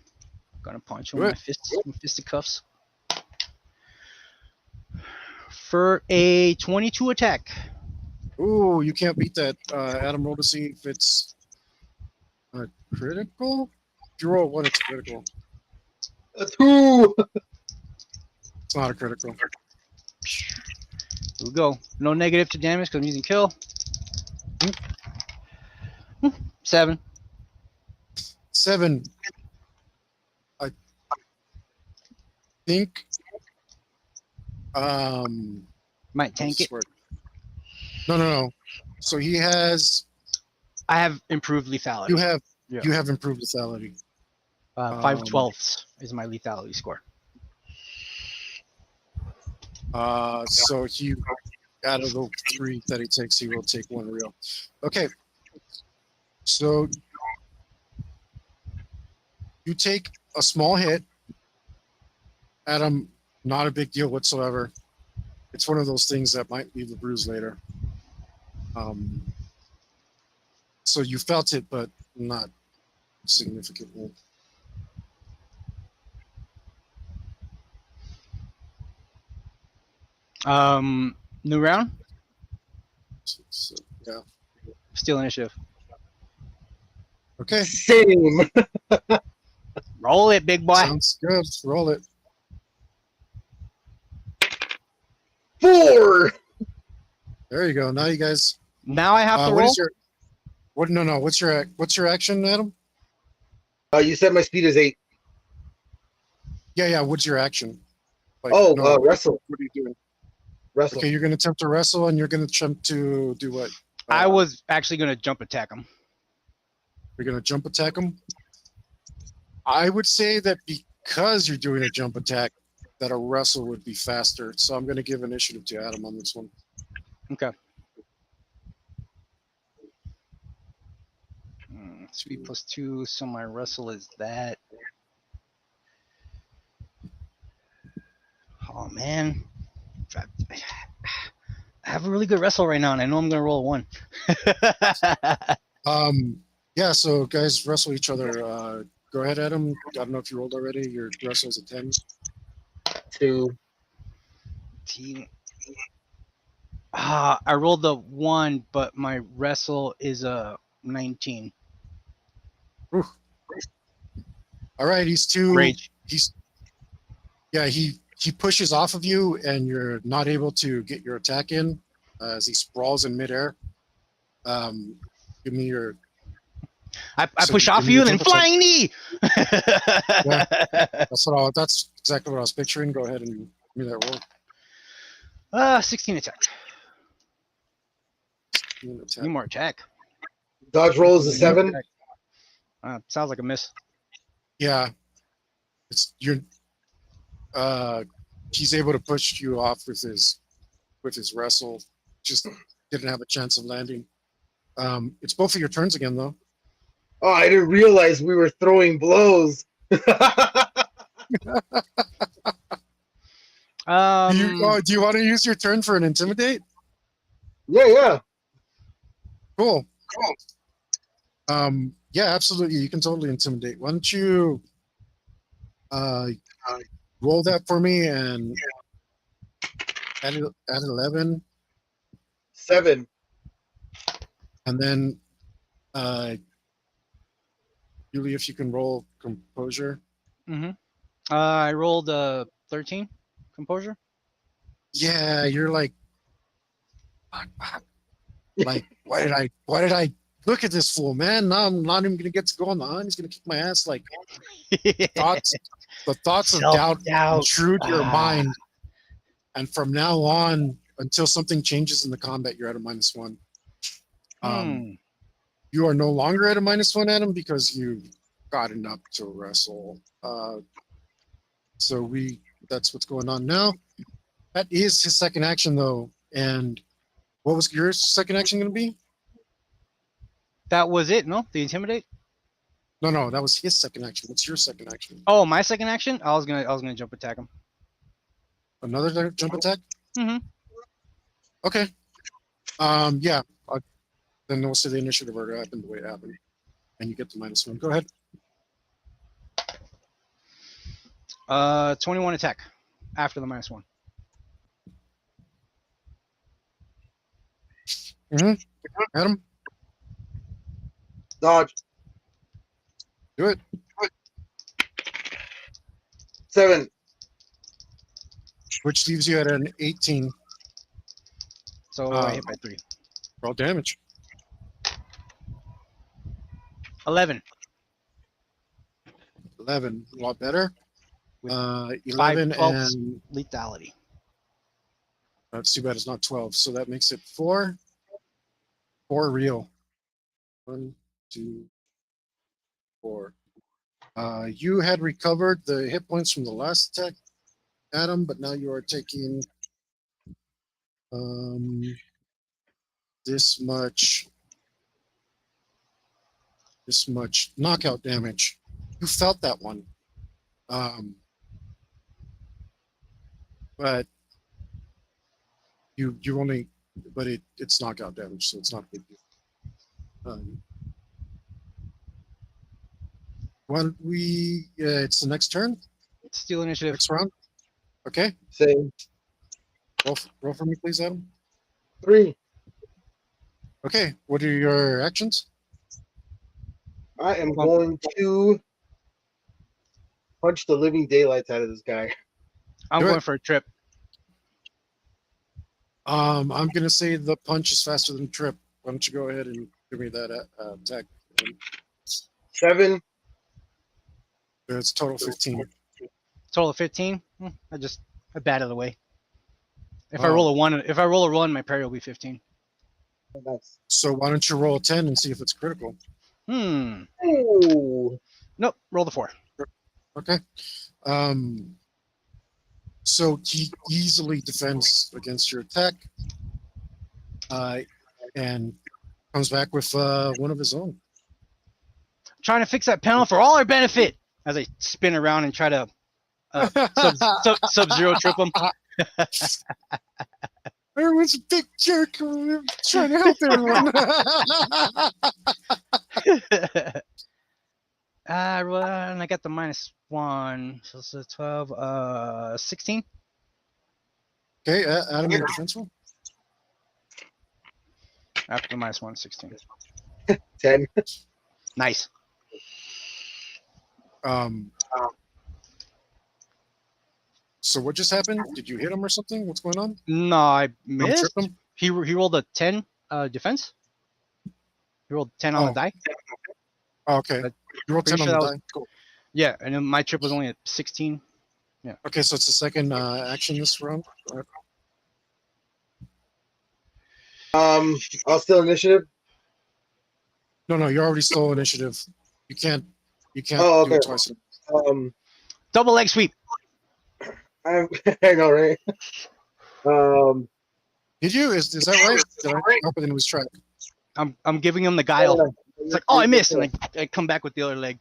Gonna punch him with my fisticuffs. For a 22 attack. Ooh, you can't beat that. Adam, roll to see if it's a critical. If you roll a 1, it's critical. A 2. It's not a critical. Here we go. No negative to damage because I'm using kill. 7. 7. I think. Might tank it. No. So he has. I have improved lethality. You have improved lethality. 5/12 is my lethality score. So he, out of the 3 that he takes, he will take 1 real. Okay. So you take a small hit. Adam, not a big deal whatsoever. It's one of those things that might leave a bruise later. So you felt it, but not significantly. New round. So, yeah. Still initiative. Okay. Same. Roll it, big boy. Sounds good. Roll it. 4. There you go. Now you guys. Now I have to roll. No. What's your action, Adam? You said my speed is 8. Yeah. What's your action? Like, wrestle. What are you doing? Wrestle. Okay, you're going to attempt to wrestle, and you're going to attempt to do what? I was actually going to jump attack him. You're going to jump attack him? I would say that because you're doing a jump attack, that a wrestle would be faster. So I'm going to give initiative to Adam on this one. Okay. Speed +2, so my wrestle is that. Oh, man. I have a really good wrestle right now, and I know I'm going to roll a 1. Yeah, so guys wrestle each other. Go ahead, Adam. I don't know if you rolled already. Your wrestle is a 10. 2. I rolled a 1, but my wrestle is a 19. Ooh. All right, he's too. Rage. He pushes off of you, and you're not able to get your attack in as he sprawls in midair. Give me your. I push off you and then flying knee. Yeah, that's exactly what I was picturing. Go ahead and give me that roll. 16 attack. Need more attack. Dodge roll is a 7. Sounds like a miss. Yeah, he's able to push you off with his wrestle. Just didn't have a chance of landing. It's both of your turns again, though. Oh, I didn't realize we were throwing blows. Do you want to use your turn for an intimidate? Yeah. Cool. Yeah, absolutely. You can totally intimidate. Why don't you roll that for me and add 11. 7. And then Julie, if you can roll composure. I rolled a 13 composure. Yeah, you're like why did I look at this fool, man? Now I'm not even gonna get to go on the hunt. He's gonna kick my ass. Like the thoughts of doubt intrude your mind, and from now on, until something changes in the combat, you're at a -1. You are no longer at a -1, Adam, because you've gotten up to wrestle. So that's what's going on now. That is his second action, though, and What was your second action going to be? That was it, no? The intimidate? No, that was his second action. What's your second action? Oh, my second action? I was gonna jump attack him. Another jump attack? Mm-hmm. Okay. Yeah. Then we'll see the initiative order happen the way it happened. And you get the -1. Go ahead. 21 attack after the -1. Adam, Dodge. do it. 7. Which leaves you at an 18. So I hit by 3. Roll damage. 11. 11. A lot better. With 11 12s. and Lethality. that's too bad it's not 12. So that makes it 4. 4 real. 1, 2, 4. You had recovered the hit points from the last attack, Adam, but now you are taking this much knockout damage. You felt that one. But you only, but it's knockout damage, so it's not a big deal. Well, it's the next turn, Steal initiative. next round. Okay, Same. roll for me, please, Adam. 3. Okay, what are your actions? I am going to punch the living daylights out of this guy. I'm Do it. going for a trip. I'm gonna say the punch is faster than trip. Why don't you go ahead and give me that attack? 7. It's total 15. Total of 15. I bat of the way. If I Oh. roll a 1, my parry will be 15. Nice. So why don't you roll a 10 and see if it's critical? Ooh. Nope. Roll the 4. Okay. So he easily defends against your attack, and comes back with one of his own. Trying to fix that panel for all our benefit. As I spin around and try to Sub-Zero trip him. Everyone's a big jerk trying to help everyone. And I got the -1, so it's a 12, 16. Okay, Adam, your defense roll. After the -1, 16. 10. Nice. So what just happened? Did you hit him or something? What's going on? No, I Don't missed. trip him? He rolled a 10 defense. He rolled 10 on the die. Oh, okay. But You rolled 10 pretty on sure the that was- die. Cool. Yeah, and then my trip was only at 16. Okay, so it's the second action this round. I'll still initiative. No, you already stole initiative. You can't Oh, do okay. it twice. Double leg sweep. I know, right? Did you? Is that right? Did I hope it was track? I'm giving him the guile. It's like, oh, I missed, and I come back with the other leg.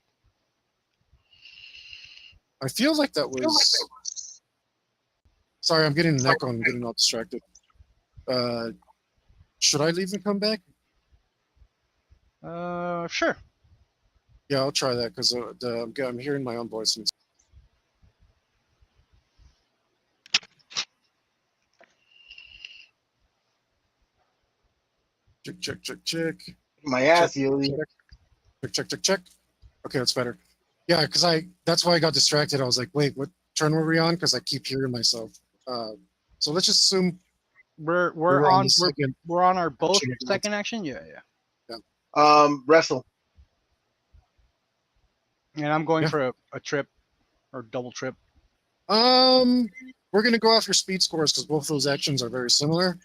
I feel like that was. Sorry, I'm getting an echo and getting all distracted. Should I leave and come back? Sure. Yeah, I'll try that because I'm hearing my own voice. And check. My ass, Yuli. Check. Okay, that's better. Yeah, because that's why I got distracted. I was like, wait, what turn were we on? Because I keep hearing myself. So let's just assume We're on on the second. we're on our both action. second action. Yeah. Wrestle. And I'm going Yeah. for a trip or double trip. We're gonna go off your speed scores because both those actions are very similar.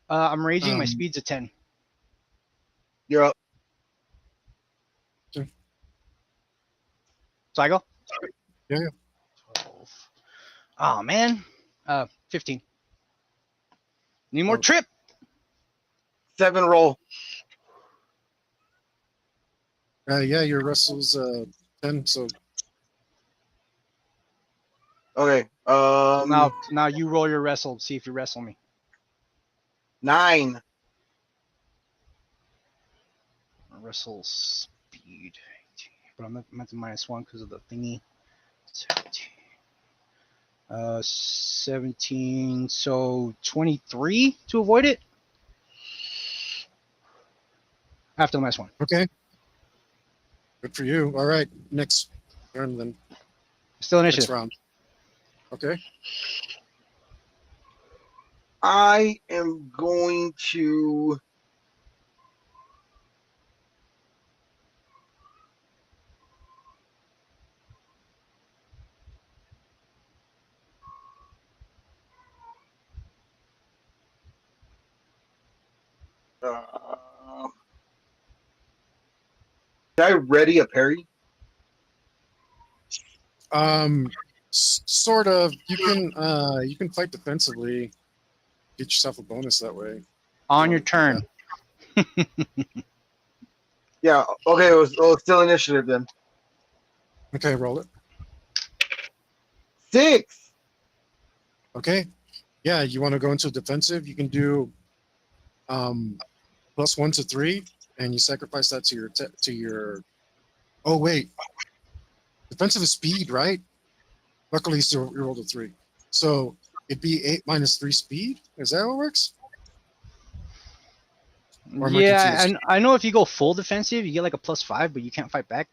I'm raging. My Um, speed's a 10. You're up. So I go. Yeah. 12. Oh man. 15. Need more Oh. trip. 7 roll. Yeah, your wrestle's 10. So Okay. Now you roll your wrestle. See if you wrestle me. 9. Wrestle speed. But I'm meant to -1 because of the thingy. 17. 17. So 23 to avoid it. After the -1. okay, good for you. All right, next turn then. Still Next initiative. round. Okay. I am going to. Did I ready a parry? Sort of. You can fight defensively. Get yourself a bonus that way. On your turn. Yeah. Okay. It was still initiative then. Okay, roll it. 6. Okay. Yeah, you want to go into defensive? You can do +1 to 3, and you sacrifice that to your. Oh wait, defensive is speed, right? Luckily, so you rolled a 3, so it'd be 8 minus 3 speed. Is that how it works? Or am I Yeah, confused? and I know if you go full defensive, you get like a +5, but you can't fight back.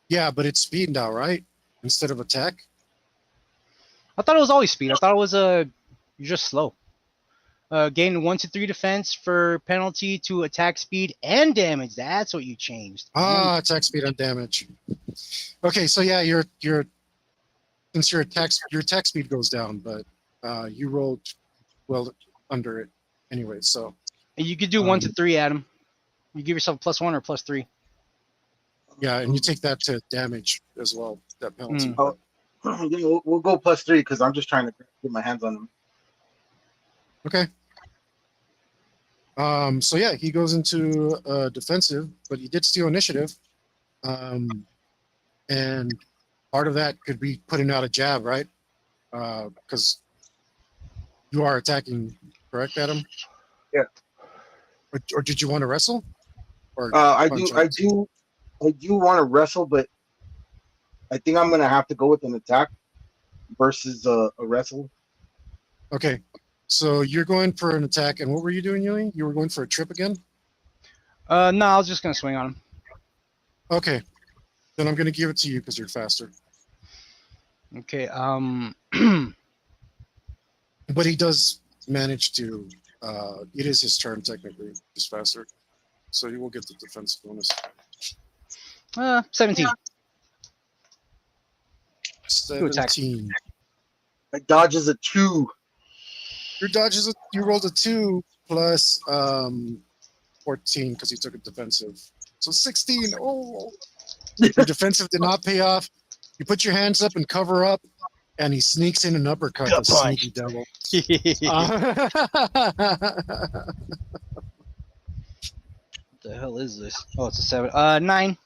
Yeah, but it's speed now, right? Instead of attack. I thought it was always speed. I thought it was you're just slow. Gain 1 to 3 defense for penalty to attack speed and damage. That's what you changed. Attack speed and damage. Okay, so yeah, since your attack speed goes down, but you rolled well under it anyway. So And you could do 1 to 3, Adam. You give yourself a +1 or +3. yeah, and you take that to damage as well. That penalty. Oh. We'll go +3 because I'm just trying to get my hands on them. Okay. So yeah, he goes into defensive, but he did steal initiative. And part of that could be putting out a jab, right? Because you are attacking, correct, Adam? Yeah. Or did you want to wrestle? Or I punch do out? want to wrestle, but I think I'm gonna have to go with an attack versus a wrestle. Okay. So you're going for an attack, and what were you doing, Yui? You were going for a trip again? No, I was just gonna swing on him. Okay. Then I'm gonna give it to you because you're faster. Okay. But he does manage to. It is his turn technically. He's faster, so he will get the defense bonus. 17. 17. My dodge is a 2. Your dodge is you rolled a 2 plus 14 because he took a defensive. So 16. Oh, your defensive did not pay off. You put your hands up and cover up, and he sneaks in an uppercut. Gut The punch. sneaky devil. What the hell is this? Oh, it's a 7. 9.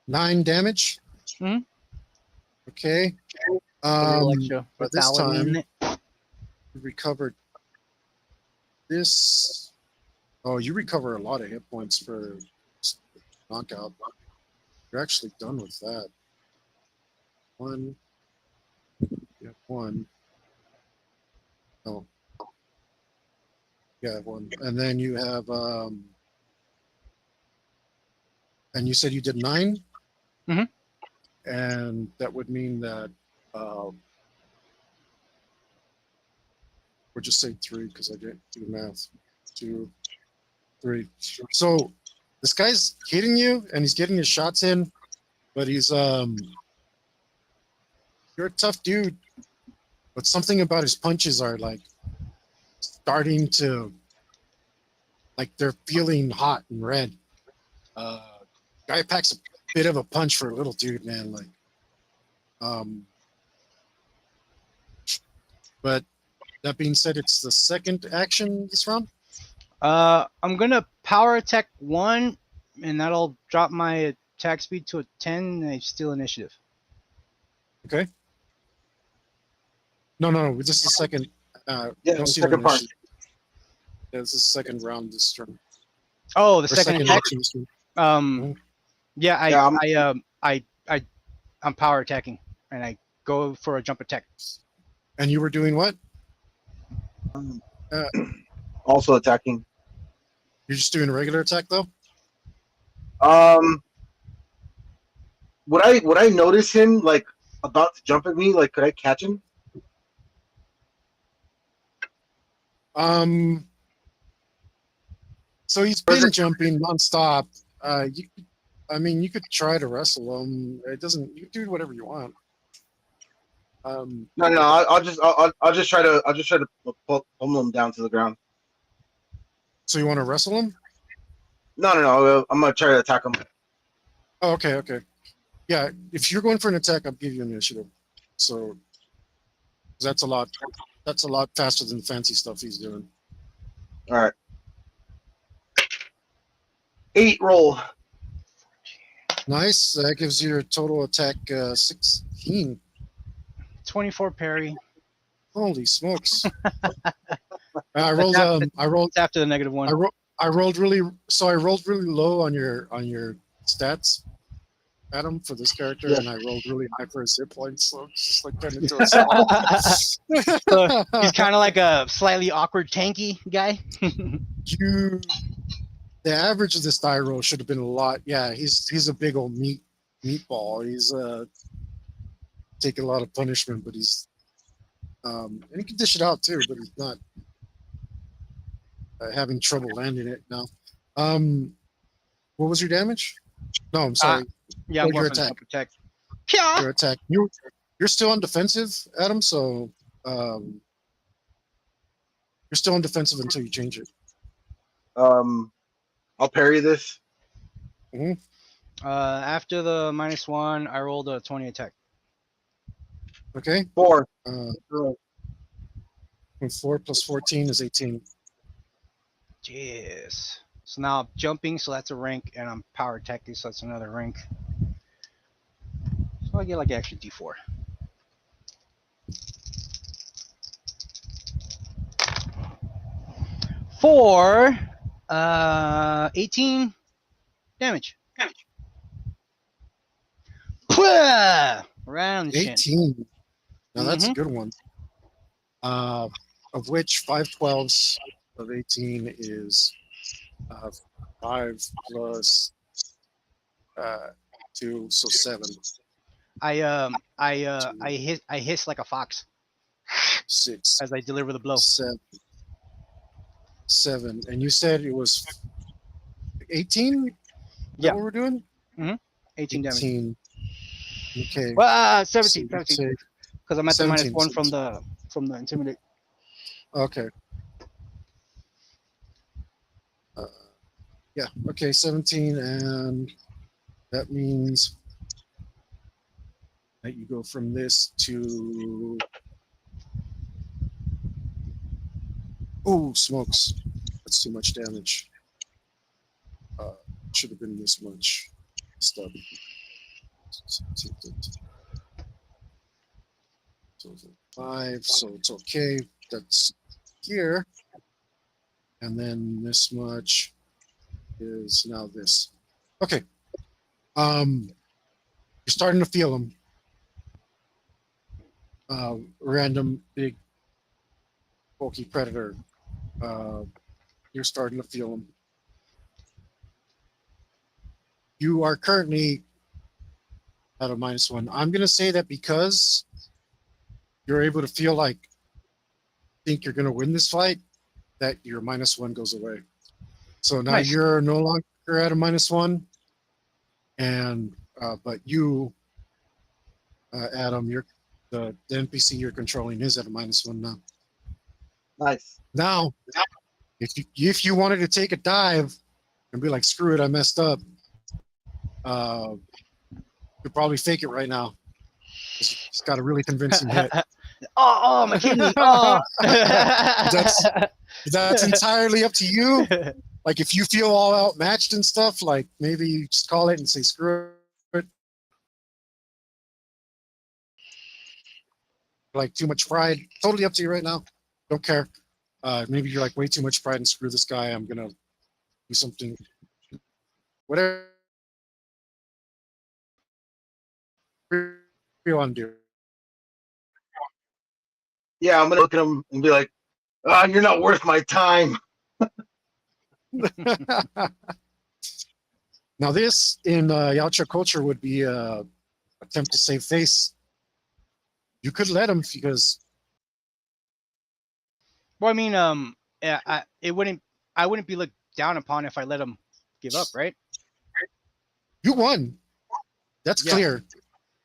9 damage. Mhm. Okay. But this time you recovered this. Oh, you recover a lot of hit points for knockout. You're actually done with that. 1. You have 1. Oh. Yeah, 1. And then you have and you said you did 9? Mhm. And that would mean that or just say 3 because I didn't do the math. 2, 3. So this guy's hitting you and he's getting his shots in, but he's you're a tough dude. But something about his punches are like starting to like they're feeling hot and red. Guy packs a bit of a punch for a little dude, man. Like but that being said, it's the second action this round. I'm gonna power attack 1, and that'll drop my attack speed to a 10, and I steal initiative. Okay. No. This is the second. Yeah, no the stealing second part. initiative. Yeah, this is the second round this turn. Oh, the Or second attack. action this turn. Yeah, Yeah, I'm- I'm power attacking, and I go for a jump attack. And you were doing what? Also attacking. You're just doing a regular attack though? Would I notice him like about to jump at me? Like, could I catch him? So he's been jumping nonstop. You could try to wrestle him. It doesn't. You can do whatever you want. No. I'll just try to pummel him down to the ground. So you want to wrestle him? No. I'm gonna try to attack him. Oh, okay. Yeah, if you're going for an attack, I'll give you initiative. So that's a lot. That's a lot faster than the fancy stuff he's doing. All right. 8 roll. Nice. That gives you your total attack 16. 24 parry. Holy smokes! I rolled. It's after the -1. I rolled really. So I rolled really low on your stats, Adam, for this character, and I rolled really high for his hit points. So it's just like turned into a So he's kind of like a slightly awkward tanky guy. The average of this die roll should have been a lot. Yeah, he's a big old meatball. He's taking a lot of punishment, but he's and he can dish it out too, but he's not having trouble landing it now. What was your damage? No, I'm sorry. Yeah, I'm your going for the attack. jump attack. Yeah. Your attack. You're still on defensive, Adam. So you're still on defensive until you change it. I'll parry this. After the -1, I rolled a 20 attack. Okay. 4. 4 plus 14 is 18. Jeez. So now I'm jumping, so that's a rank, and I'm power attacking, so that's another rank. So I get like extra D4. For 18 damage. Round 18. Now that's a good one. Of which 5 12s of 18 is 5 plus 2, so 7. I hiss like a fox 6, as I deliver the blow. 7. And you said it was 18? Yeah. What we're doing? 18 damage. 18. Okay. Well, 17. So 17. Because I'm at the 17, -1 from the intimidate. Okay. Yeah. Okay. 17, and that means that you go from this to. Oh, smokes! That's too much damage. Should have been this much stuff. So 5, so it's okay. That's here. And then this much is now this. Okay. You're starting to feel them. Random big bulky predator. You're starting to feel them. You are currently at a -1. I'm gonna say that because you're able to feel like think you're gonna win this fight, that your -1 goes away. So now Nice. you're no longer at a -1, and but you, Adam, you're the NPC you're controlling is at a -1 now. Nice. Now, if you wanted to take a dive and be like, screw it, I messed up, you'd probably fake it right now. It's got a really convincing hit. Oh, my kidney. Oh. That's entirely up to you. Like if you feel all outmatched and stuff, like maybe you just call it and say screw it. Like too much pride. Totally up to you right now. Don't care. Maybe you're like way too much pride and screw this guy. I'm gonna do something. Whatever you want to do. Yeah, I'm gonna look at him and be like, "Ah, you're not worth my time." Now this in Yautja culture would be attempt to save face. You could let him because Well, I mean, yeah, I wouldn't be looked down upon if I let him give up, right? you won. That's Yeah. clear.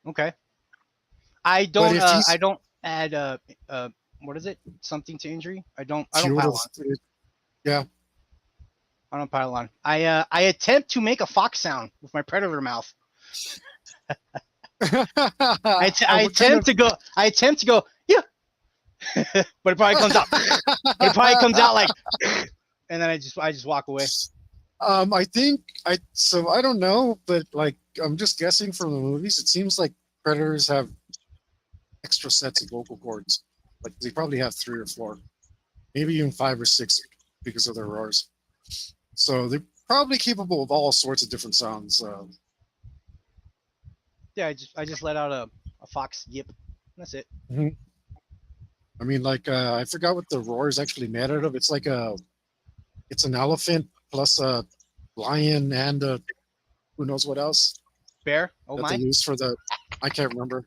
Okay. I don't. if he's- I don't add. What is it? Something to injury. I don't Fuel pile to- on. Yeah. I don't pile on. I attempt to make a fox sound with my predator mouth. I attempt to go. Yeah. But it probably comes out. Like, and then I just walk away. I think I don't know, but like I'm just guessing from the movies. It seems like predators have extra sets of vocal cords. Like they probably have 3 or 4, maybe even 5 or 6 because of their roars. So they're probably capable of all sorts of different sounds. Yeah, I just let out a fox yip. That's it. I mean, like I forgot what the roar is actually made out of. It's like it's an elephant plus a lion and a who knows what else Bear. Oh that my. they use for the. I can't remember.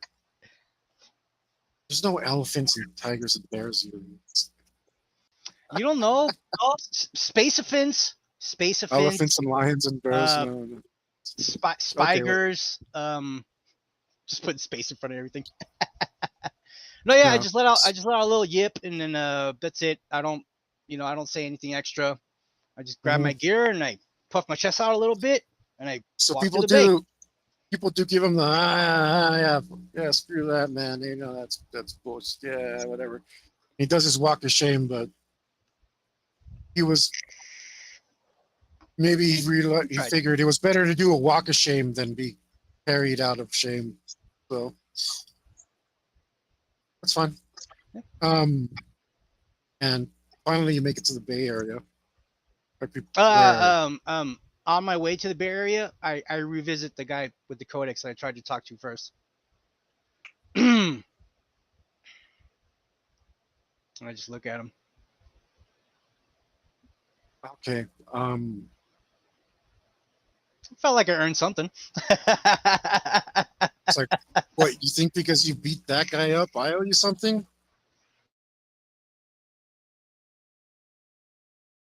There's no elephants and tigers and bears. You don't know? Space offense. Elephants and lions and bears. No. Spiders. Just putting space in front of everything. No, yeah, Yeah. I just let out a little yip, and then that's it. I don't say anything extra. I just grab my gear and I puff my chest out a little bit, and I So walk people to the bank. do give him the yeah, screw that, man. You know that's bullshit. Yeah, whatever. He does his walk of shame, but he was maybe he figured it was better to do a walk of shame than be carried out of shame. So that's fine. And finally you make it to the Bay Area. On my way to the Bay Area, I revisit the guy with the codex that I tried to talk to first. And I just look at him. Okay. Felt like I earned something. It's like, what, you think because you beat that guy up, I owe you something?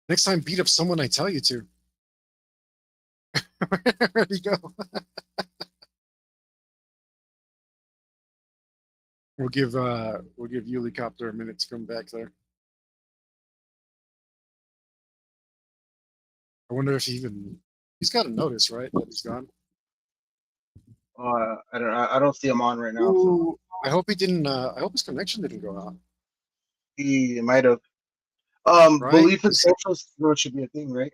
Next time, beat up someone I tell you to. Where'd he go? We'll give Ulicopter a minute to come back there. I wonder if he's got a notice, right, that he's gone. I don't see him on right now. So Ooh, I hope he didn't. I hope his connection didn't go out. he might have. Right? Belief in social should be a thing, right?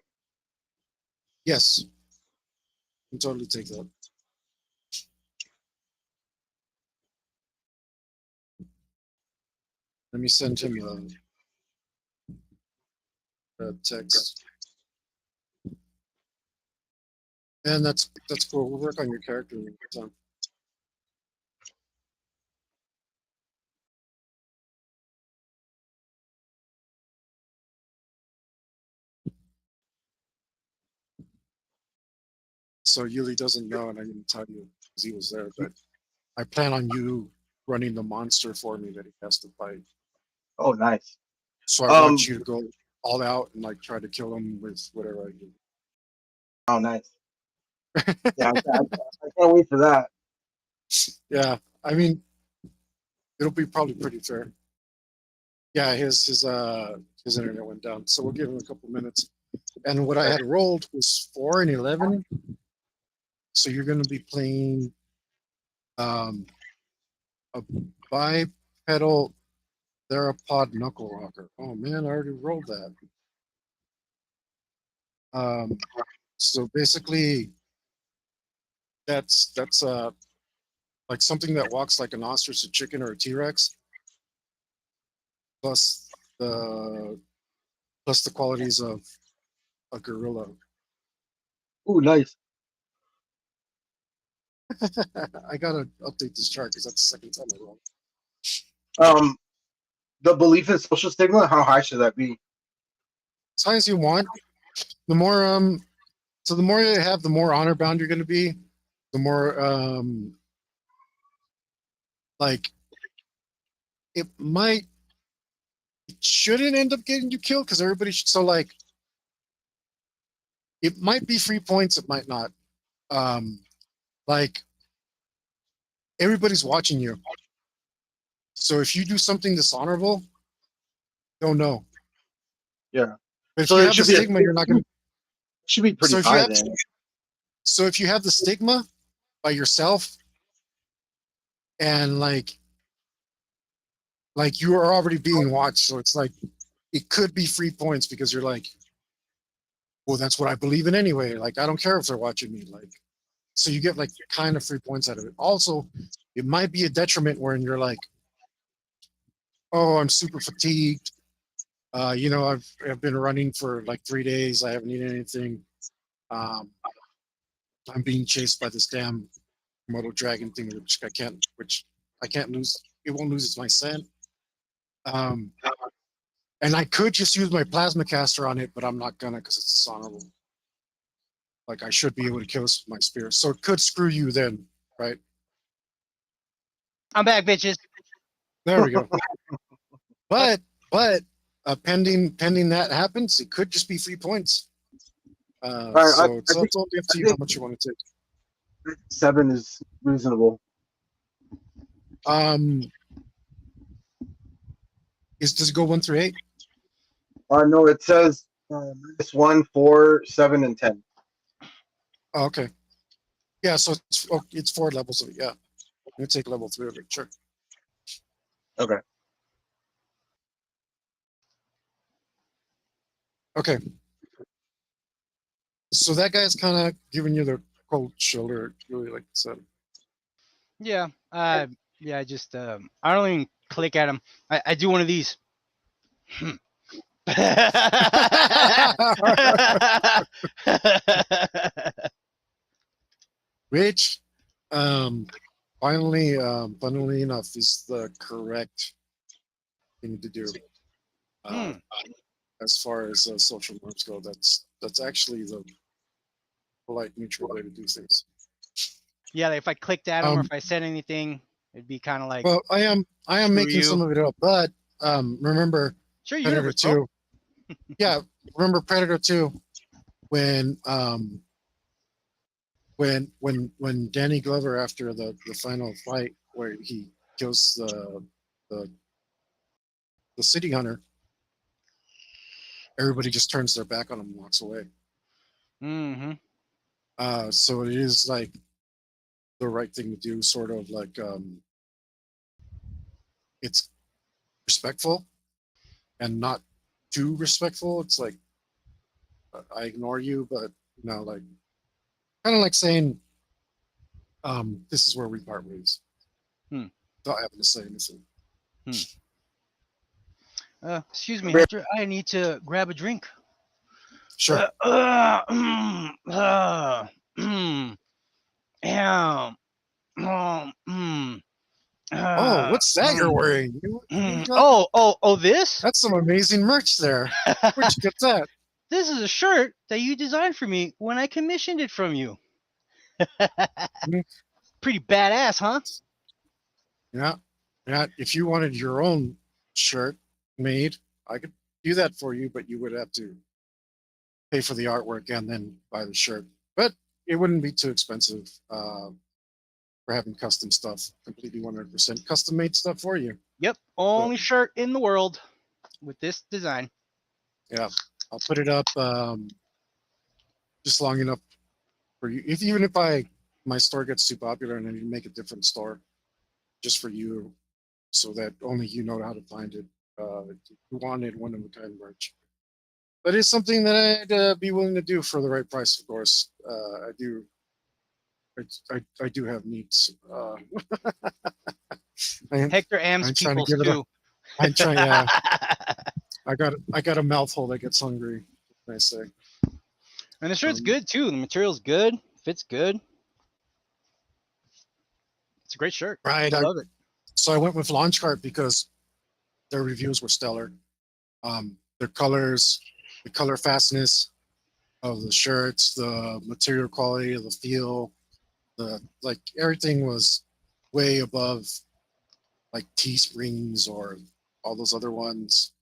Yes, I can totally take that. Let me send him a text. And that's cool. We'll work on your character in the meantime. So Yuli doesn't know, and I didn't tell you because he was there. But I plan on you running the monster for me that he has to fight. Oh, nice. So I want you to go all out and like try to kill him with whatever I do. Oh, nice. Yeah, I can't wait for that. Yeah, I mean, it'll be probably pretty fair. Yeah, his internet went down, so we'll give him a couple minutes. And what I had rolled was 4 and 11. So you're going to be playing a bipedal Theropod knuckle rocker. Oh man, I already rolled that. So basically, that's like something that walks like an ostrich, a chicken, or a T-Rex, plus the qualities of a gorilla. Ooh, nice. I gotta update this chart because that's the second time I rolled. The belief in social stigma, how high should that be? As high as you want. The more so the more you have, the more honor bound you're gonna be. The more like it shouldn't end up getting you killed because everybody should. So like it might be free points, it might not. Like everybody's watching you. So if you do something dishonorable, don't know. Yeah. But if So you it have the should be stigma, you're not gonna. should be pretty So if you high have, then. so if you have the stigma by yourself, and like you are already being watched, so it's like it could be free points because you're like, well, that's what I believe in anyway. Like I don't care if they're watching me. Like, so you get like kind of free points out of it. Also, it might be a detriment wherein you're like, oh, I'm super fatigued. You know, I've been running for like 3 days. I haven't eaten anything. I'm being chased by this damn Komodo dragon thing, which I can't lose. It won't lose its my scent. And I could just use my plasma caster on it, but I'm not gonna because it's dishonorable. Like I should be able to kill this with my spear, so it could screw you then, right? I'm back, bitches. There we go. but pending that happens, it could just be 3 points. All right, So it's I think, totally up to you I how think much you want to take. 7 is reasonable. Does it go 1 through 8? No, it says -1, 4, 7, and 10. Oh, okay. Yeah, so it's 4 levels of it. Yeah, you take level 3 of it. Sure. Okay. Hmm. Okay. So that guy's kind of giving you the cold shoulder, really, like I said. Yeah. Yeah. I just I don't even click at him. I do one of these. Which, funnily enough, is the correct thing to do. As far as social norms go, that's actually the polite, neutral way to do things. Yeah, like if I clicked at him or if I said anything, it'd be kind of like. Well, I am screw making you. some of it up, but remember Sure, Predator universe, bro. 2. Yeah, remember Predator 2 when Danny Glover, after the final fight where he kills the city hunter, everybody just turns their back on him and walks away. Mm-hmm. So it is like the right thing to do, sort of like it's respectful and not too respectful. It's like I ignore you, but like kind of like saying, this is where we part ways. Without having to say anything. Excuse me, Hector. I need to grab a drink. Sure. Oh, what's that you're wearing? This? That's some amazing merch there. Where'd you get that? This is a shirt that you designed for me when I commissioned it from you. Pretty badass, huh? Yeah. If you wanted your own shirt made, I could do that for you, but you would have to pay for the artwork and then buy the shirt. But it wouldn't be too expensive for having custom stuff, completely 100% custom made stuff for you. Yep, only shirt in the world with this design. Yeah, I'll put it up just long enough for you. Even if my store gets too popular and I need to make a different store just for you, so that only you know how to find it. you wanted one of a kind merch. But it's something that I'd be willing to do for the right price, of course. I do have needs. Hector Am's I'm trying to peoples give it a. too. I'm trying. Yeah, I got a mouthful that gets hungry. I say. And the shirt's good too. The material's good. Fits good. It's a great shirt. Right. I love it. So I went with Launch Cart because their reviews were stellar. Their colors, the color fastness of the shirts, the material quality of the feel, everything was way above like Teesprings or all those other ones.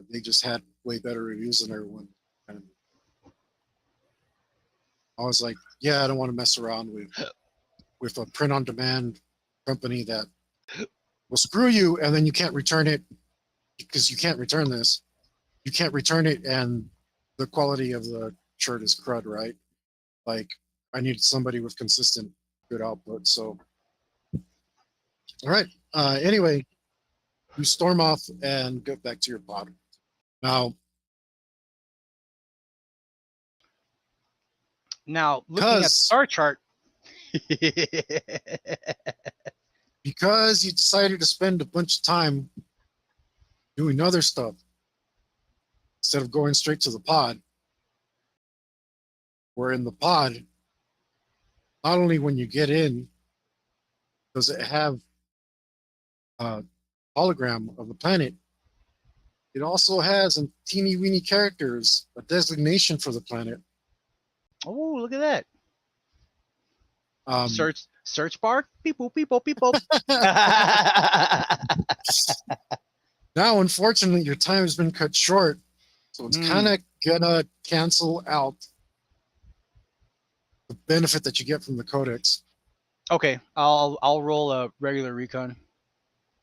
They just had way better reviews than everyone. And I was like, yeah, I don't want to mess around with a print on demand company that will screw you and then you can't return it because you can't return this. You can't return it and the quality of the shirt is crud, right? Like I needed somebody with consistent good output. So all right. Anyway, you storm off and go back to your pod. Now looking at the star chart. because you decided to spend a bunch of time doing other stuff instead of going straight to the pod, where in the pod, not only when you get in does it have a hologram of the planet, it also has in teeny weeny characters a designation for the planet. Oh, look at that. Um, Search bar. Beep boop, beep boop, beep boop. Now, unfortunately, your time has been cut short, so it's kind of gonna cancel out the benefit that you get from the codex. Okay, I'll roll a regular recon.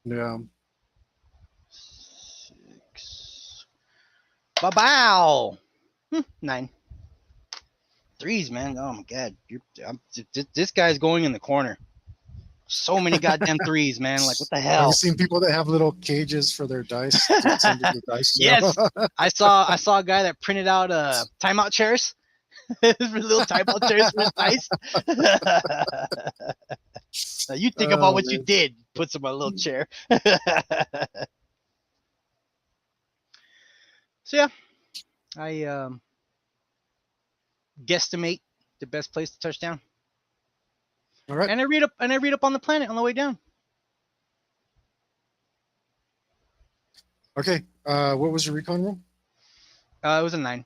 Yeah. 6. Bow. 9. 3s, man. Oh my god, this guy's going in the corner. So many goddamn 3s, man. Like what the hell? Have you seen people that have little cages for their dice? To send their dice? Yes, I saw a guy that printed out timeout chairs. Little timeout chairs for his dice. Now you think about what you did. Put some on a little chair. So yeah, I guesstimate the best place to touch down. All right. And I read up on the planet on the way down. Okay. What was your recon roll? It was a 9.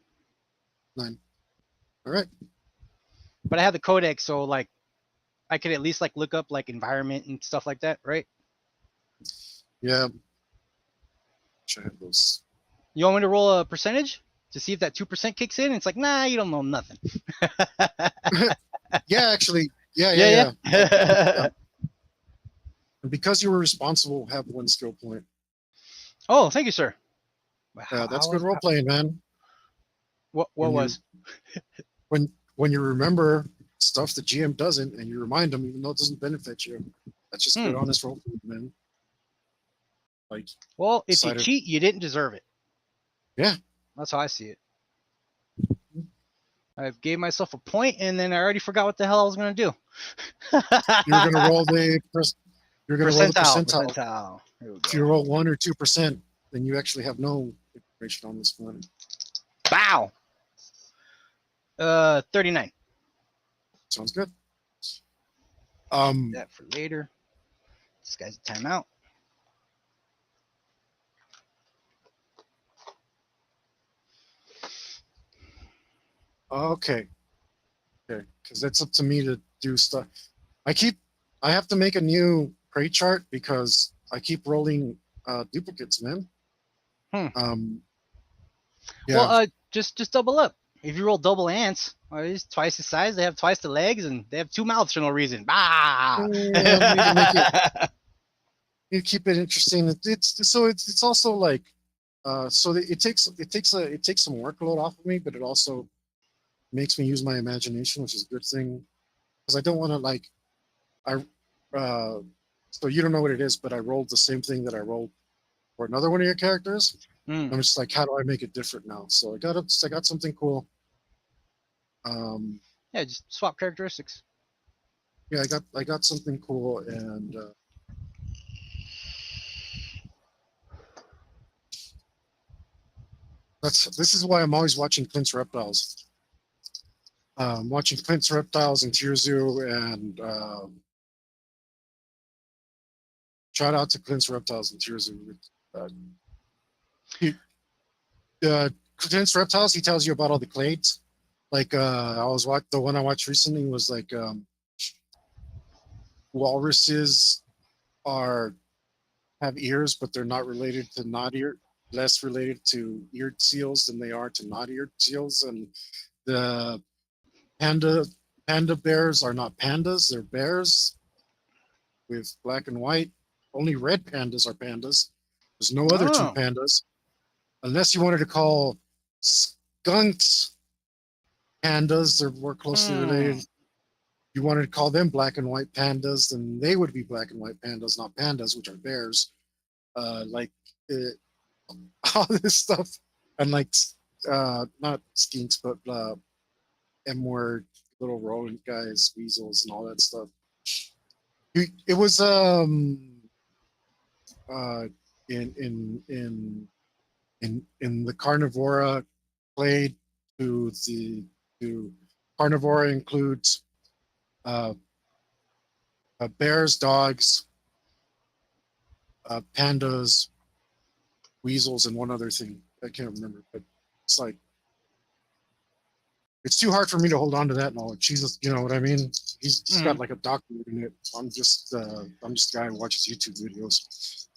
9. All right. But I had the codex, so like I could at least like look up like environment and stuff like that, right? Yeah. Should have those. You want me to roll a percentage to see if that 2% kicks in? It's like, nah, you don't know nothing. Yeah, actually. Yeah. Yeah. And because you were responsible, have 1 skill point. Oh, thank you, sir. That's good role playing, man. What was? When you remember stuff the GM doesn't, and you remind them, even though it doesn't benefit you, that's just good, honest role playing, man. Like, well, if you cheat, you didn't deserve it. Yeah, that's how I see it. I gave myself a point, and then I already forgot what the hell I was going to do. You're going to roll the percentile. If you roll 1 or 2%, then you actually have no information on this planet. Wow. 39. Sounds good. That for later. This guy's a timeout. Okay, because it's up to me to do stuff. I have to make a new prey chart because I keep rolling duplicates, man. Yeah. Well, just double up. If you roll double ants, it's twice the size. They have twice the legs, and they have 2 mouths for no reason. Bah! You keep it interesting. It's also like so it takes some workload off of me, but it also makes me use my imagination, which is a good thing, because I don't want to so you don't know what it is, but I rolled the same thing that I rolled for another one of your characters. Mm. I'm just like, how do I make it different now? So I got something cool. Yeah, just swap characteristics. Yeah, I got something cool, and this is why I'm always watching Clint's Reptiles. Watching Clint's Reptiles and Tirzu, and shout out to Clint's Reptiles and Tirzu. Clint's Reptiles, he tells you about all the clades. Like the one I watched recently was like walruses have ears, but they're not related to less related to eared seals than they are to not eared seals. And the panda bears are not pandas, they're bears with black and white. Only red pandas are pandas. There's no other two Oh. pandas. Unless you wanted to call skunks pandas, they're more closely related. You wanted to call them black and white pandas, then they would be black and white pandas, not pandas, which are bears. All this stuff, and like not skinks, but M-word, little rodent guys, weasels, and all that stuff. It was in the Carnivora clade to Carnivora includes bears, dogs, pandas, weasels, and one other thing I can't remember, but it's like it's too hard for me to hold on to that knowledge. Jesus, you know what I mean? He's got like a doctorate in it. I'm just a guy who watches YouTube videos.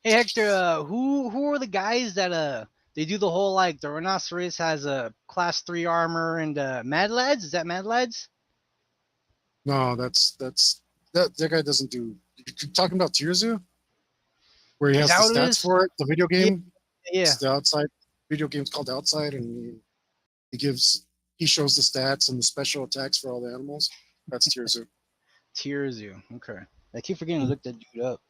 Hey Hector, who are the guys that they do the whole like the rhinoceros has a class 3 armor and Mad Lads? Is that Mad Lads? No, that guy doesn't do. You're talking about Tirzu, where he has the that what it stats is? for it, the video game. Yeah. It's the Outside video game's called Outside, and he shows the stats and the special attacks for all the animals. That's Tirzu. Tirzu. Okay. I keep forgetting to look that dude up.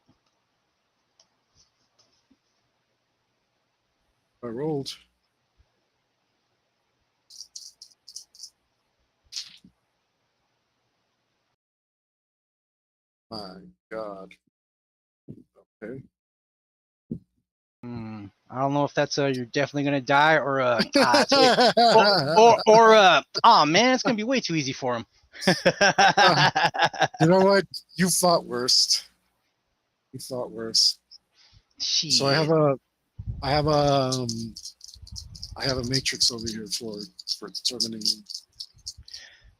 I rolled. My God. Okay. I don't know if that's you're definitely gonna die or oh man, it's gonna be way too easy for him. You know what? You thought worst. You thought worse. Shit. So I have a matrix over here for determining.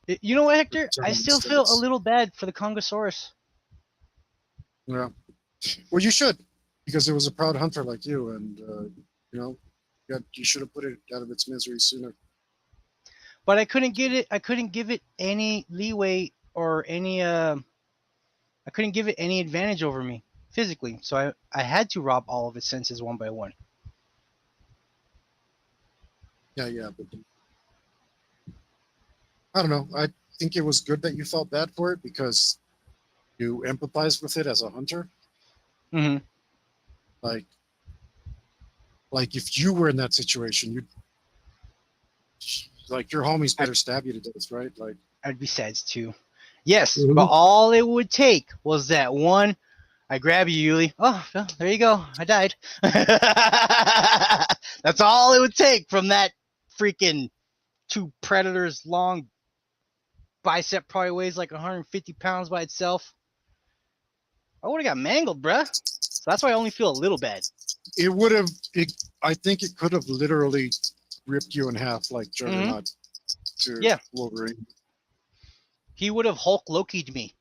You know what, Hector? I still feel a little bad for the Congosaurus. Yeah. Well, you should, because it was a proud hunter like you, and you know, you should have put it out of its misery sooner. But I couldn't get it. I couldn't give it any leeway or any. I couldn't give it any advantage over me physically, so I had to rob all of its senses one by one. Yeah, but I don't know. I think it was good that you felt bad for it because you empathized with it as a hunter. Mm-hmm. Like if you were in that situation, you'd like your homies better stab you to death, right? Like I'd be sad too. Yes, but all it would take was that one. I grab you, Yuli. Oh, well, there you go. I died. That's all it would take from that freaking 2 predators long bicep. Probably weighs like 150 pounds by itself. I would have got mangled, bruh. So that's why I only feel a little bad. it would have. I think it could have literally ripped you in half like Juggernaut to Wolverine. He would have Hulk Loki'd me.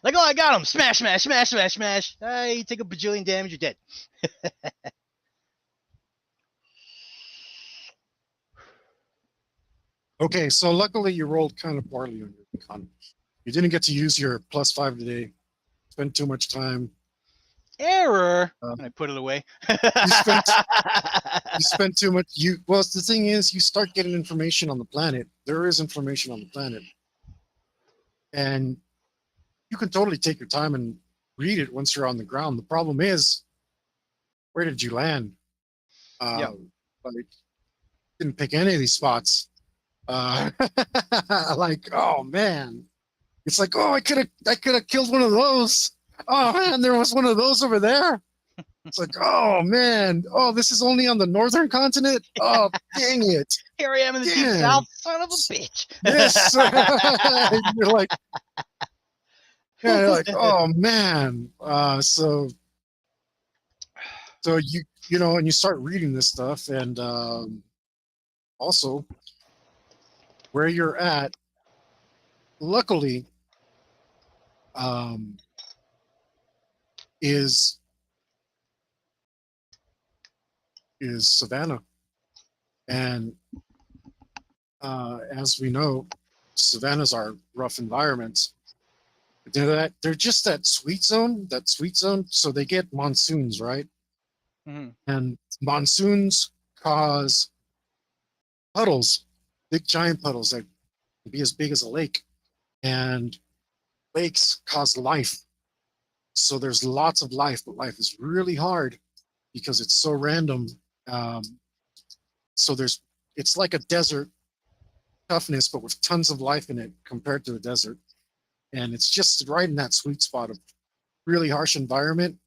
Like, oh, I got him. Smash, smash, smash, smash, smash. You take a bajillion damage, you're dead. Okay, so luckily you rolled kind of poorly on your con. You didn't get to use your +5 today. Spent too much time. Error. And I put it away. You spent too much. Well, the thing is, you start getting information on the planet. There is information on the planet, and you can totally take your time and read it once you're on the ground. The problem is, where did you land? Yep. Like, didn't pick any of these spots. Like, oh man, it's like, oh, I could have killed one of those. Oh man, there was one of those over there. It's like, oh man, oh, this is only on the northern continent. Oh, dang it! Here I am in the deep Damn. south, son of a bitch. Yes, you're like, yeah, you're like, oh man. So you know, and you start reading this stuff, and also where you're at. Luckily, is Savannah, and as we know, savannas are rough environments. They're just that sweet zone, so they get monsoons, right? Mhm. And monsoons cause puddles, big giant puddles that can be as big as a lake, and lakes cause life. So there's lots of life, but life is really hard because it's so random. So it's like a desert toughness, but with tons of life in it compared to the desert. And it's just right in that sweet spot of really harsh environment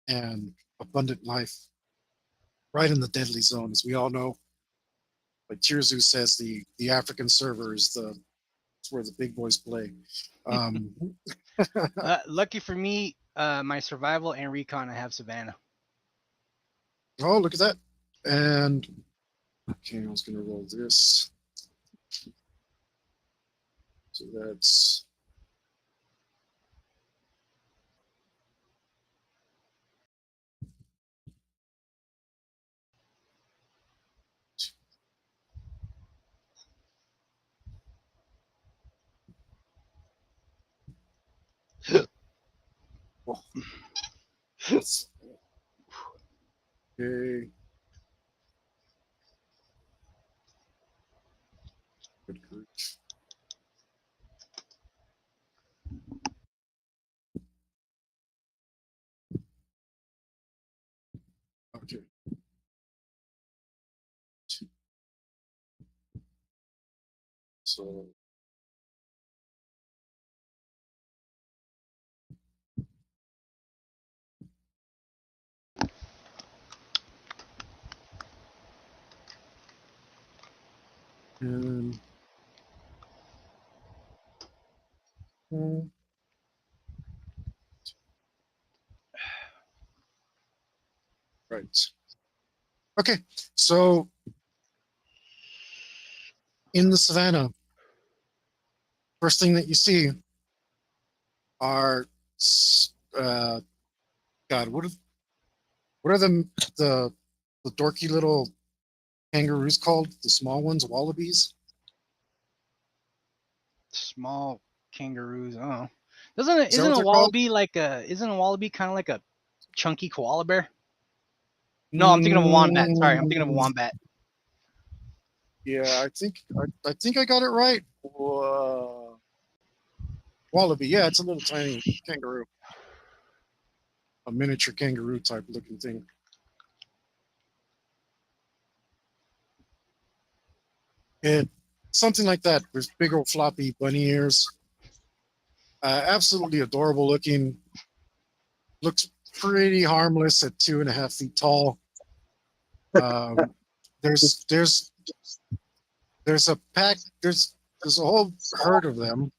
and abundant life, right in the deadly zone, as we all know. Like Tirzu says, the African server is it's where the big boys play. Lucky for me, my survival and recon, I have Savannah. Oh, look at that. And okay, I was gonna roll this. So that's oh. Okay. Good grief. Okay. So and right. Okay. So in the savannah, first thing that you see are God, what are the dorky little kangaroos called? The small ones, wallabies? Small kangaroos. Oh, doesn't it? Is that Isn't what a they're called? wallaby like a? Isn't a wallaby kind of like a chunky koala bear? No, I'm thinking of a wombat. Sorry, I'm thinking of a wombat. Yeah, I think I got it right. Wallaby, yeah, it's a little tiny kangaroo, a miniature kangaroo type looking thing. It something like that with big old floppy bunny ears. Absolutely adorable looking. Looks pretty harmless at 2.5 feet tall. There's a pack. There's a whole herd of them.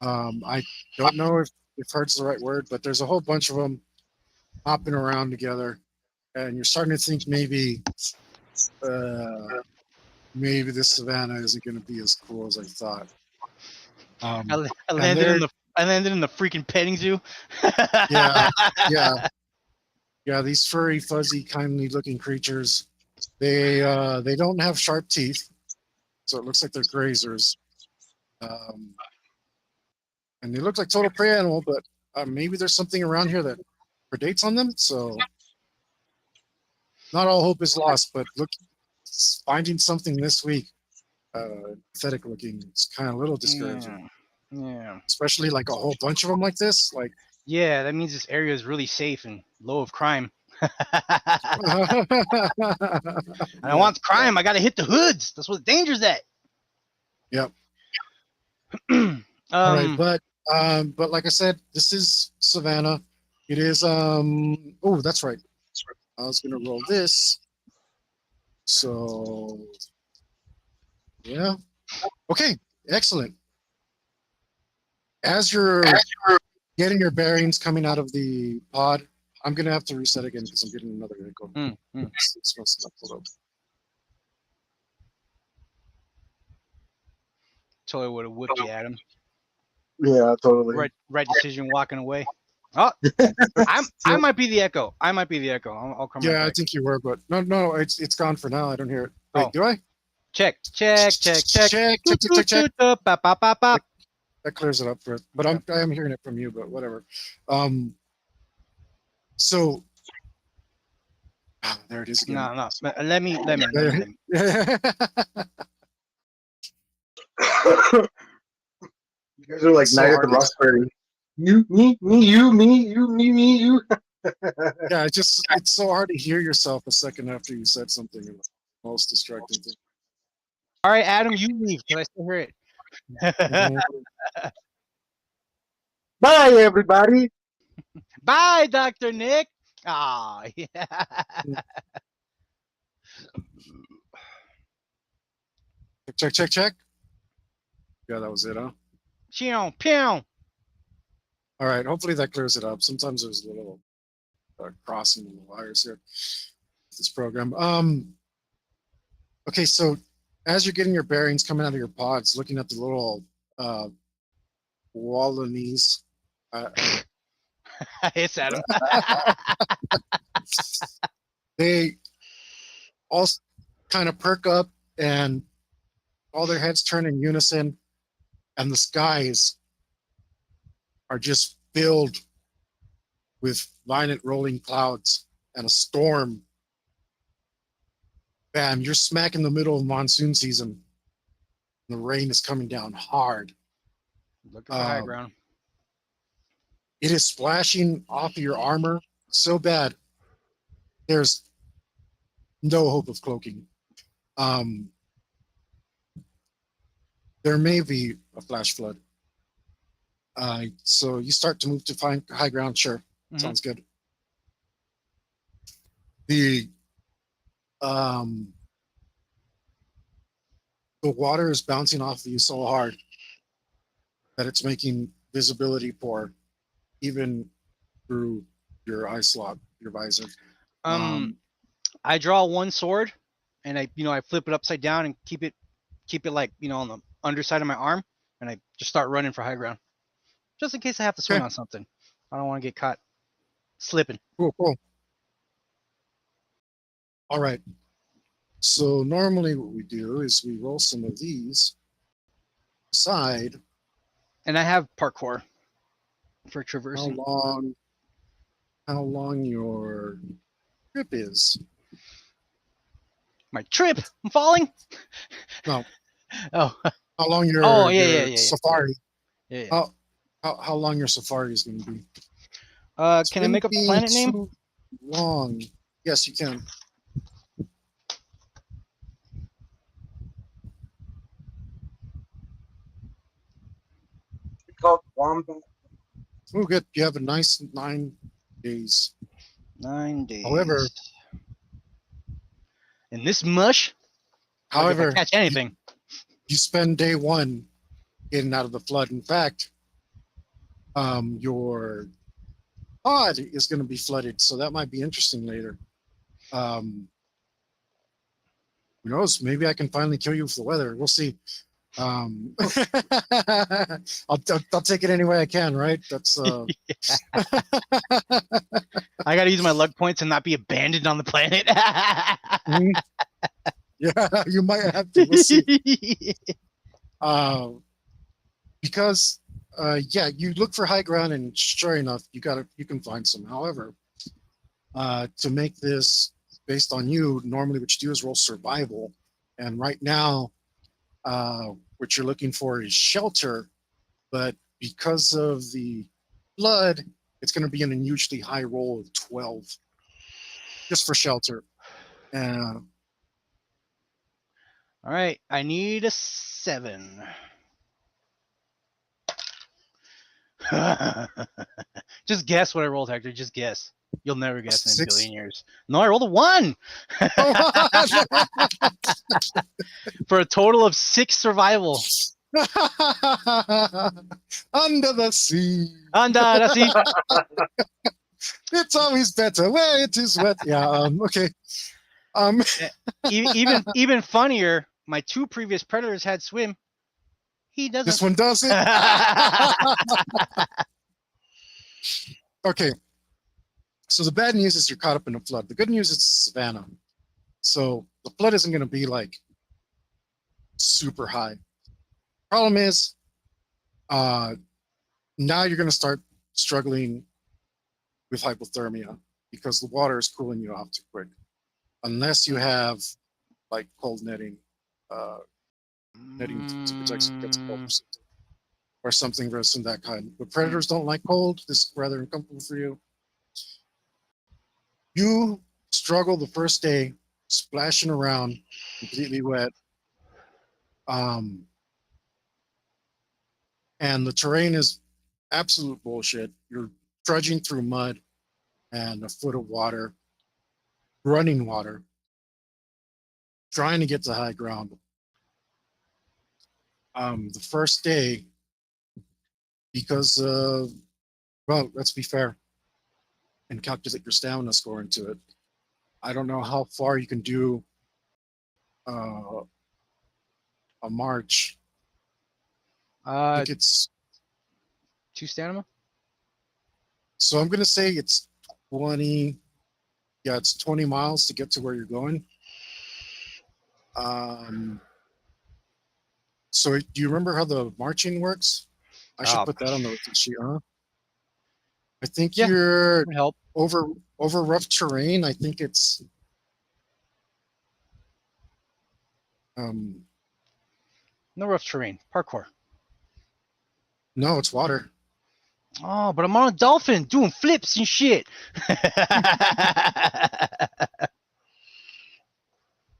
I don't know if herd's the right word, but there's a whole bunch of them hopping around together, and you're starting to think maybe this savannah isn't going to be as cool as I thought. I landed in the. I landed in the freaking petting zoo. Yeah. These furry, fuzzy, kindly-looking creatures. They don't have sharp teeth, so it looks like they're grazers. And they look like total prey animal, but maybe there's something around here that predates on them. So not all hope is lost, but look, finding something this week, pathetic looking, it's kind of a little discouraging. Yeah. especially like a whole bunch of them like this. Like, Yeah, that means this area is really safe and low of crime. yeah. I want crime. I gotta hit the hoods. That's what the danger's at. Yep. um, All right, but like I said, this is Savannah. It is oh, that's right. I was gonna roll this. So yeah. Okay, excellent. As you're getting your bearings coming out of the pod, I'm gonna have to reset again because I'm getting another echo. It's supposed to pull up. Totally would have whipped you, Adam. Yeah, totally. Right decision walking away. Oh, I might be the echo. I'll come right Yeah, I back. think you were, but no, it's gone for now. I don't hear it. Wait, Oh. do I? Check. Check. Bop, bop, bop, bop. That clears it up for it. But I am hearing it from you, but whatever. So there it is again. No. Let me. You guys are like So Night at the hard. Roxbury. You, me, you, me, you, me, you. Yeah, it's so hard to hear yourself a second after you said something. It's the most distracting thing. All right, Adam, you leave because I still hear it. Mhm. Bye, everybody. Bye, Dr. Nick. Ah, yeah. Check. Yeah, that was it, huh? Pew, pew. All right. Hopefully that clears it up. Sometimes there's a little crossing of the wires here with this program. Okay, so as you're getting your bearings coming out of your pods, looking at the little Wallonis, It's Adam. they all kind of perk up and all their heads turn in unison, and the skies are just filled with violent rolling clouds and a storm. Bam, you're smack in the middle of monsoon season. The rain is coming down hard. Looking for high ground. It is splashing off of your armor so bad. There's no hope of cloaking. There may be a flash flood. So you start to move to find high ground. Sure, sounds good. The water is bouncing off of you so hard that it's making visibility poor, even through your eye slot, your visor. I draw one sword, and I flip it upside down and keep it like on the underside of my arm, and I just start running for high ground, just in case I have to swing on something. I don't want to get caught slipping. Cool. All right. So normally what we do is we roll some of these aside. And I have parkour for traversing. How long your trip is? My trip? I'm falling? No. Oh. How long your safari? Yeah. How long your safari is going to be? Can I make up a planet name? Long. Yes, you can. It's called Wombat. Oh, good. You have a nice 9 days. 9 days. However, in this mush, if I catch anything. You spend day 1 getting out of the flood. In fact, your pod is going to be flooded, so that might be interesting later. Who knows? Maybe I can finally kill you with the weather. We'll see. I'll take it any way I can, right? That's I gotta use my luck points and not be abandoned on the planet. Yeah, you might have to. We'll see. Because you look for high ground, and sure enough, you can find some. However, to make this based on you, normally what you do is roll survival, and right now, what you're looking for is shelter, but because of the flood, it's going to be an unusually high roll of 12 just for shelter. All right, I need a 7. Just guess what I rolled, Hector. Just guess. You'll never guess in a 6. billion years. No, I rolled a 1 for a total of 6 survival. Under the sea. See, It's always better where it is wet. Yeah. Okay. even funnier. My 2 previous predators had swim. He doesn't. This one does it. Okay. So the bad news is you're caught up in a flood. The good news is savannah. So the flood isn't going to be like super high. Problem is, now you're going to start struggling with hypothermia because the water is cooling you off too quick. Unless you have like cold netting, netting to protect against cold or something worse than that kind. But predators don't like cold. This is rather uncomfortable for you. You struggle the first day, splashing around, completely wet. And the terrain is absolute bullshit. You're trudging through mud and a foot of water, running water, trying to get to high ground. The first day, because well, let's be fair and calculate your stamina score into it. I don't know how far you can do a march. I think it's 2 stamina. So I'm gonna say it's 20. Yeah, it's 20 miles to get to where you're going. So do you remember how the marching works? I should put that on the sheet, huh? I think you're help over rough terrain. I think it's no rough terrain. Parkour. No, it's water. Oh, but I'm on a dolphin doing flips and shit.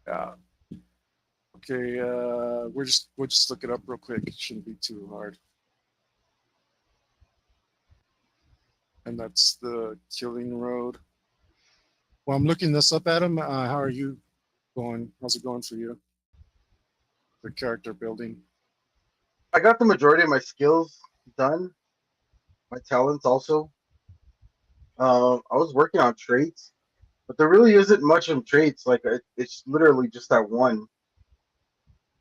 Yeah. Okay, we'll just look it up real quick. It shouldn't be too hard. And that's the Killing Road. Well, I'm looking this up, Adam. How are you going? How's it going for you? The character building. I got the majority of my skills done. My talents also. I was working on traits, but there really isn't much in traits. Like it's literally just that one.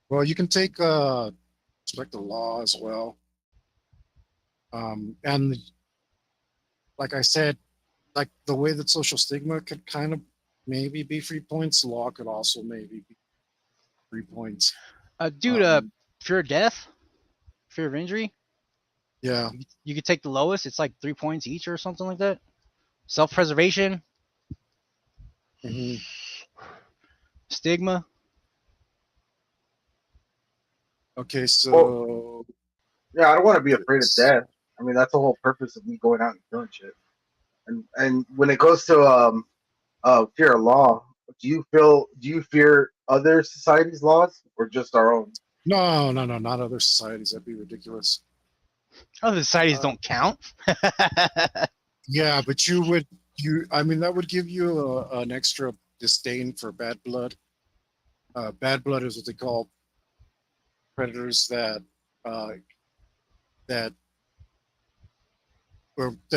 Well, you can take respect the law as well. And like I said, like the way that social stigma could kind of maybe be 3 points, law could also maybe be 3 points. Dude, fear of death, fear of injury. Yeah. You could take the lowest. It's like 3 points each or something like that. Self-preservation. Mm-hmm. Stigma. Okay, so Well, yeah, I don't want to be afraid of death. I mean, that's the whole purpose of me going out and killing shit. And when it goes to fear of law, do you fear other societies' laws or just our own? no, not other societies. That'd be ridiculous. Other societies don't count. Yeah, but I mean, that would give you an extra disdain for bad blood. Bad blood is what they call predators that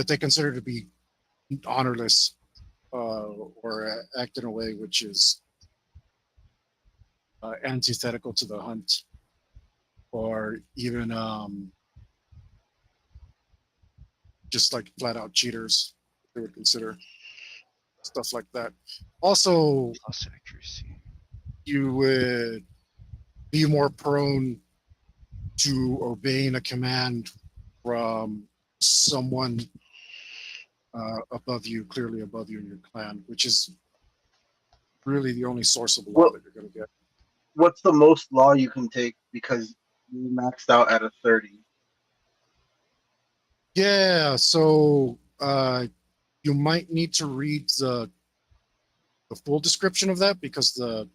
they consider to be honorless or act in a way which is antithetical to the hunt, or even just like flat out cheaters. They would consider stuff like that. Also, Plus accuracy. you would be more prone to obeying a command from someone above you, clearly above you in your clan, which is really the only source of law that you're going to get. What's the most law you can take because you maxed out at a 30? Yeah, so you might need to read the full description of that because the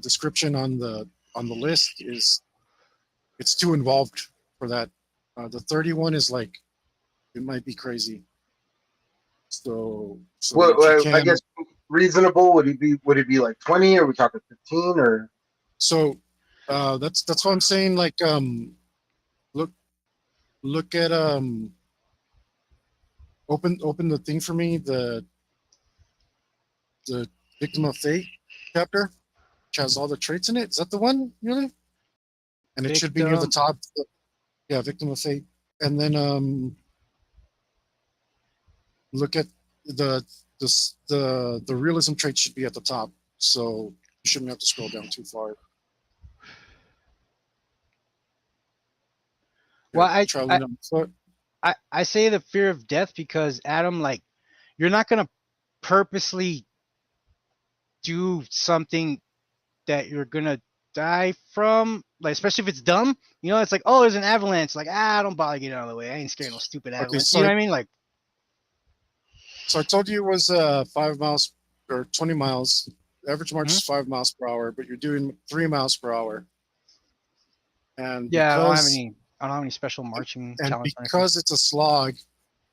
description on the list is it's too involved for that. The 31 is like it might be crazy. So What, what you I can guess reasonable would it be like 20? Or are we talking 15? Or so that's what I'm saying. Like look at open the thing for me, the Victim of Fate chapter, which has all the traits in it. Is that the one, really? And it should be near the Victim. top. Yeah, Victim of Fate. And then look at the realism trait should be at the top. So you shouldn't have to scroll down too far. Well, Yeah, traveling on foot. I say the fear of death because Adam, like, you're not gonna purposely do something that you're gonna die from, like, especially if it's dumb. You know, it's like, oh, there's an avalanche. Like, don't bother getting out of the way. I ain't scared of no stupid Okay, avalanche. You know what I mean? Like, so I told you it was 5 miles or 20 miles. Average march is 5 miles per hour, but you're doing 3 miles per hour. And yeah, because I don't have any special marching and talents or anything. because it's a slog,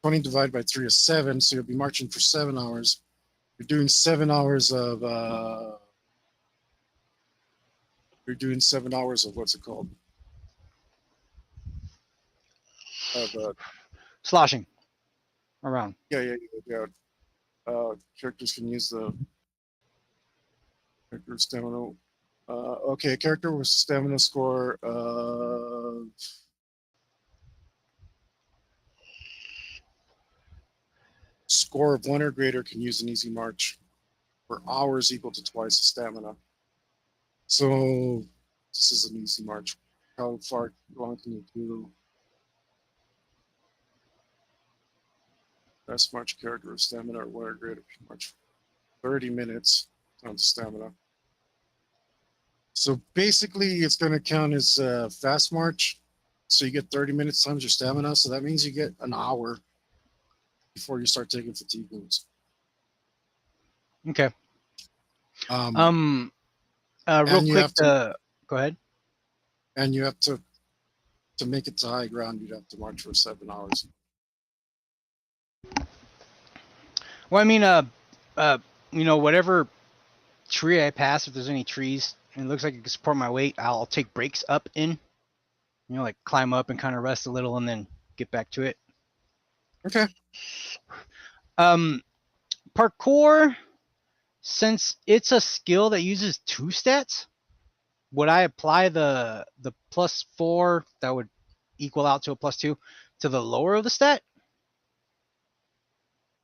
20 divided by 3 is 7, so you'll be marching for 7 hours. You're doing 7 hours of what's it called? Of Sloshing around. yeah. Characters can use the character stamina. Okay, a character with stamina score of score of 1 or greater can use an easy march for hours equal to twice the stamina. So this is an easy march. How far long can you do? Best march character of stamina or 1 or greater can march 30 minutes on stamina. So basically, it's going to count as fast march. So you get 30 minutes times your stamina. So that means you get an hour before you start taking fatigue wounds. Okay. Um, Real and you quick. have to, Go ahead. and you have to make it to high ground. You'd have to march for 7 hours. Well, I mean, you know, whatever tree I pass, if there's any trees, and it looks like it can support my weight, I'll take breaks up in. You know, like climb up and kind of rest a little, and then get back to it. Okay. Parkour, since it's a skill that uses 2 stats, would I apply the +4 that would equal out to a +2 to the lower of the stat?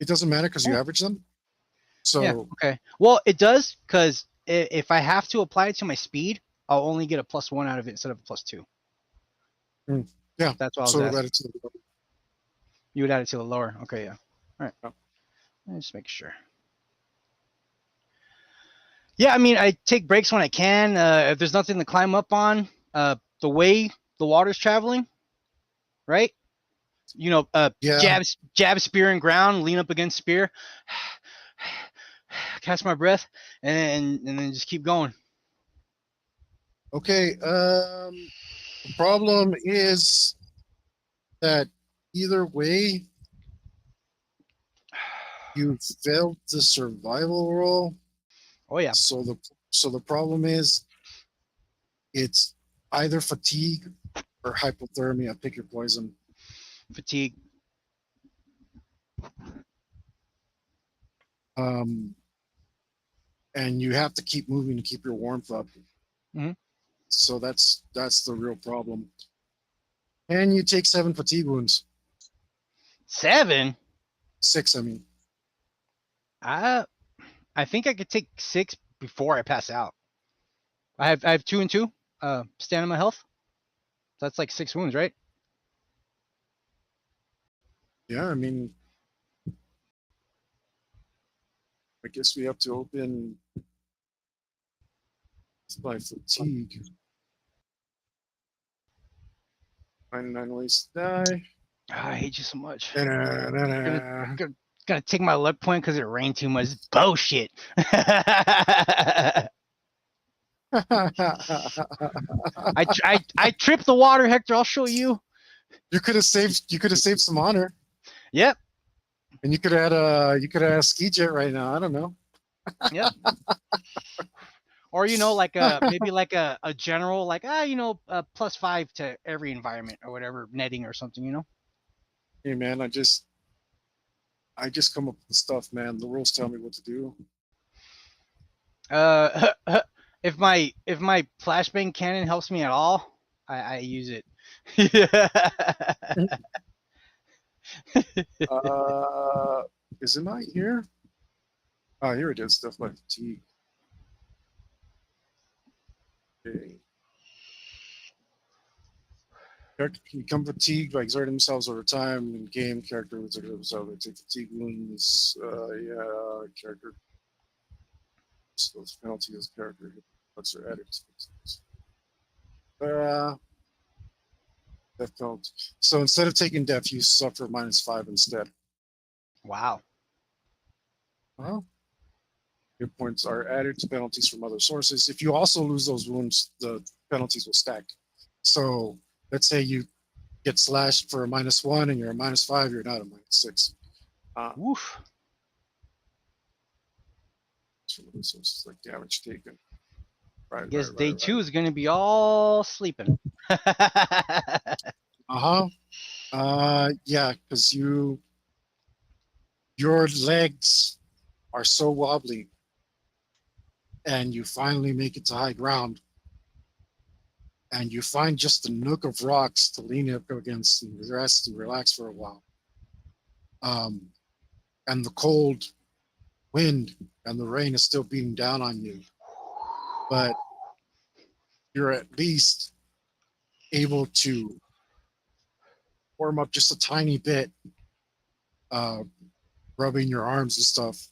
It doesn't matter because you average them. So yeah, okay. Well, it does because if I have to apply it to my speed, I'll only get a +1 out of it instead of a +2. yeah, That's what I was so asking. that it's You would add it to the lower. Okay, yeah. All right. Yeah. Just make sure. Yeah, I mean, I take breaks when I can. If there's nothing to climb up on, the way the water's traveling, right? You know, yeah. jab, spear, and ground. Lean up against spear. Catch my breath, and then just keep going. Okay. The problem is that either way, you failed the survival roll. Oh yeah. So the problem is it's either fatigue or hypothermia. Pick your poison. Fatigue. And you have to keep moving to keep your warmth up. Mm-hmm. So that's the real problem. And you take 7 fatigue wounds. 7? 6, I mean. I think I could take 6 before I pass out. I have 2 and 2. Stamina health. That's like 6 wounds, right? Yeah, I mean, I guess we have to open by fatigue. 99 ways to die. I hate you so much. Da-da-da-da. Gonna take my luck point because it rained too much. Bullshit. I tripped the water, Hector. I'll show you. You could have saved some honor, Yep. and you could have had a ski jet right now. I don't know. Yep. Or like maybe like a general +5 to every environment or whatever netting or something. Hey man, I just come up with stuff, man. The rules tell me what to do. If my flashbang cannon helps me at all, I use it. Is it not here? Oh, here it is. Stuff like fatigue. Okay. Character can become fatigued by exerting themselves over time. In game, character will exert themselves. They take fatigue wounds. Yeah, character. So those penalty as character. What's their added? Death penalty. So instead of taking death, you suffer -5 instead. Wow. Well, hit points are added to penalties from other sources. If you also lose those wounds, the penalties will stack. So let's say you get slashed for a -1 and you're a -5, you're not a -6. Woof. From other sources like damage taken. Right. I guess day 2 is going to be all sleeping. Yeah, because your legs are so wobbly, and you finally make it to high ground, and you find just a nook of rocks to lean up against and rest and relax for a while. And the cold wind and the rain is still beating down on you, but you're at least able to warm up just a tiny bit, rubbing your arms and stuff,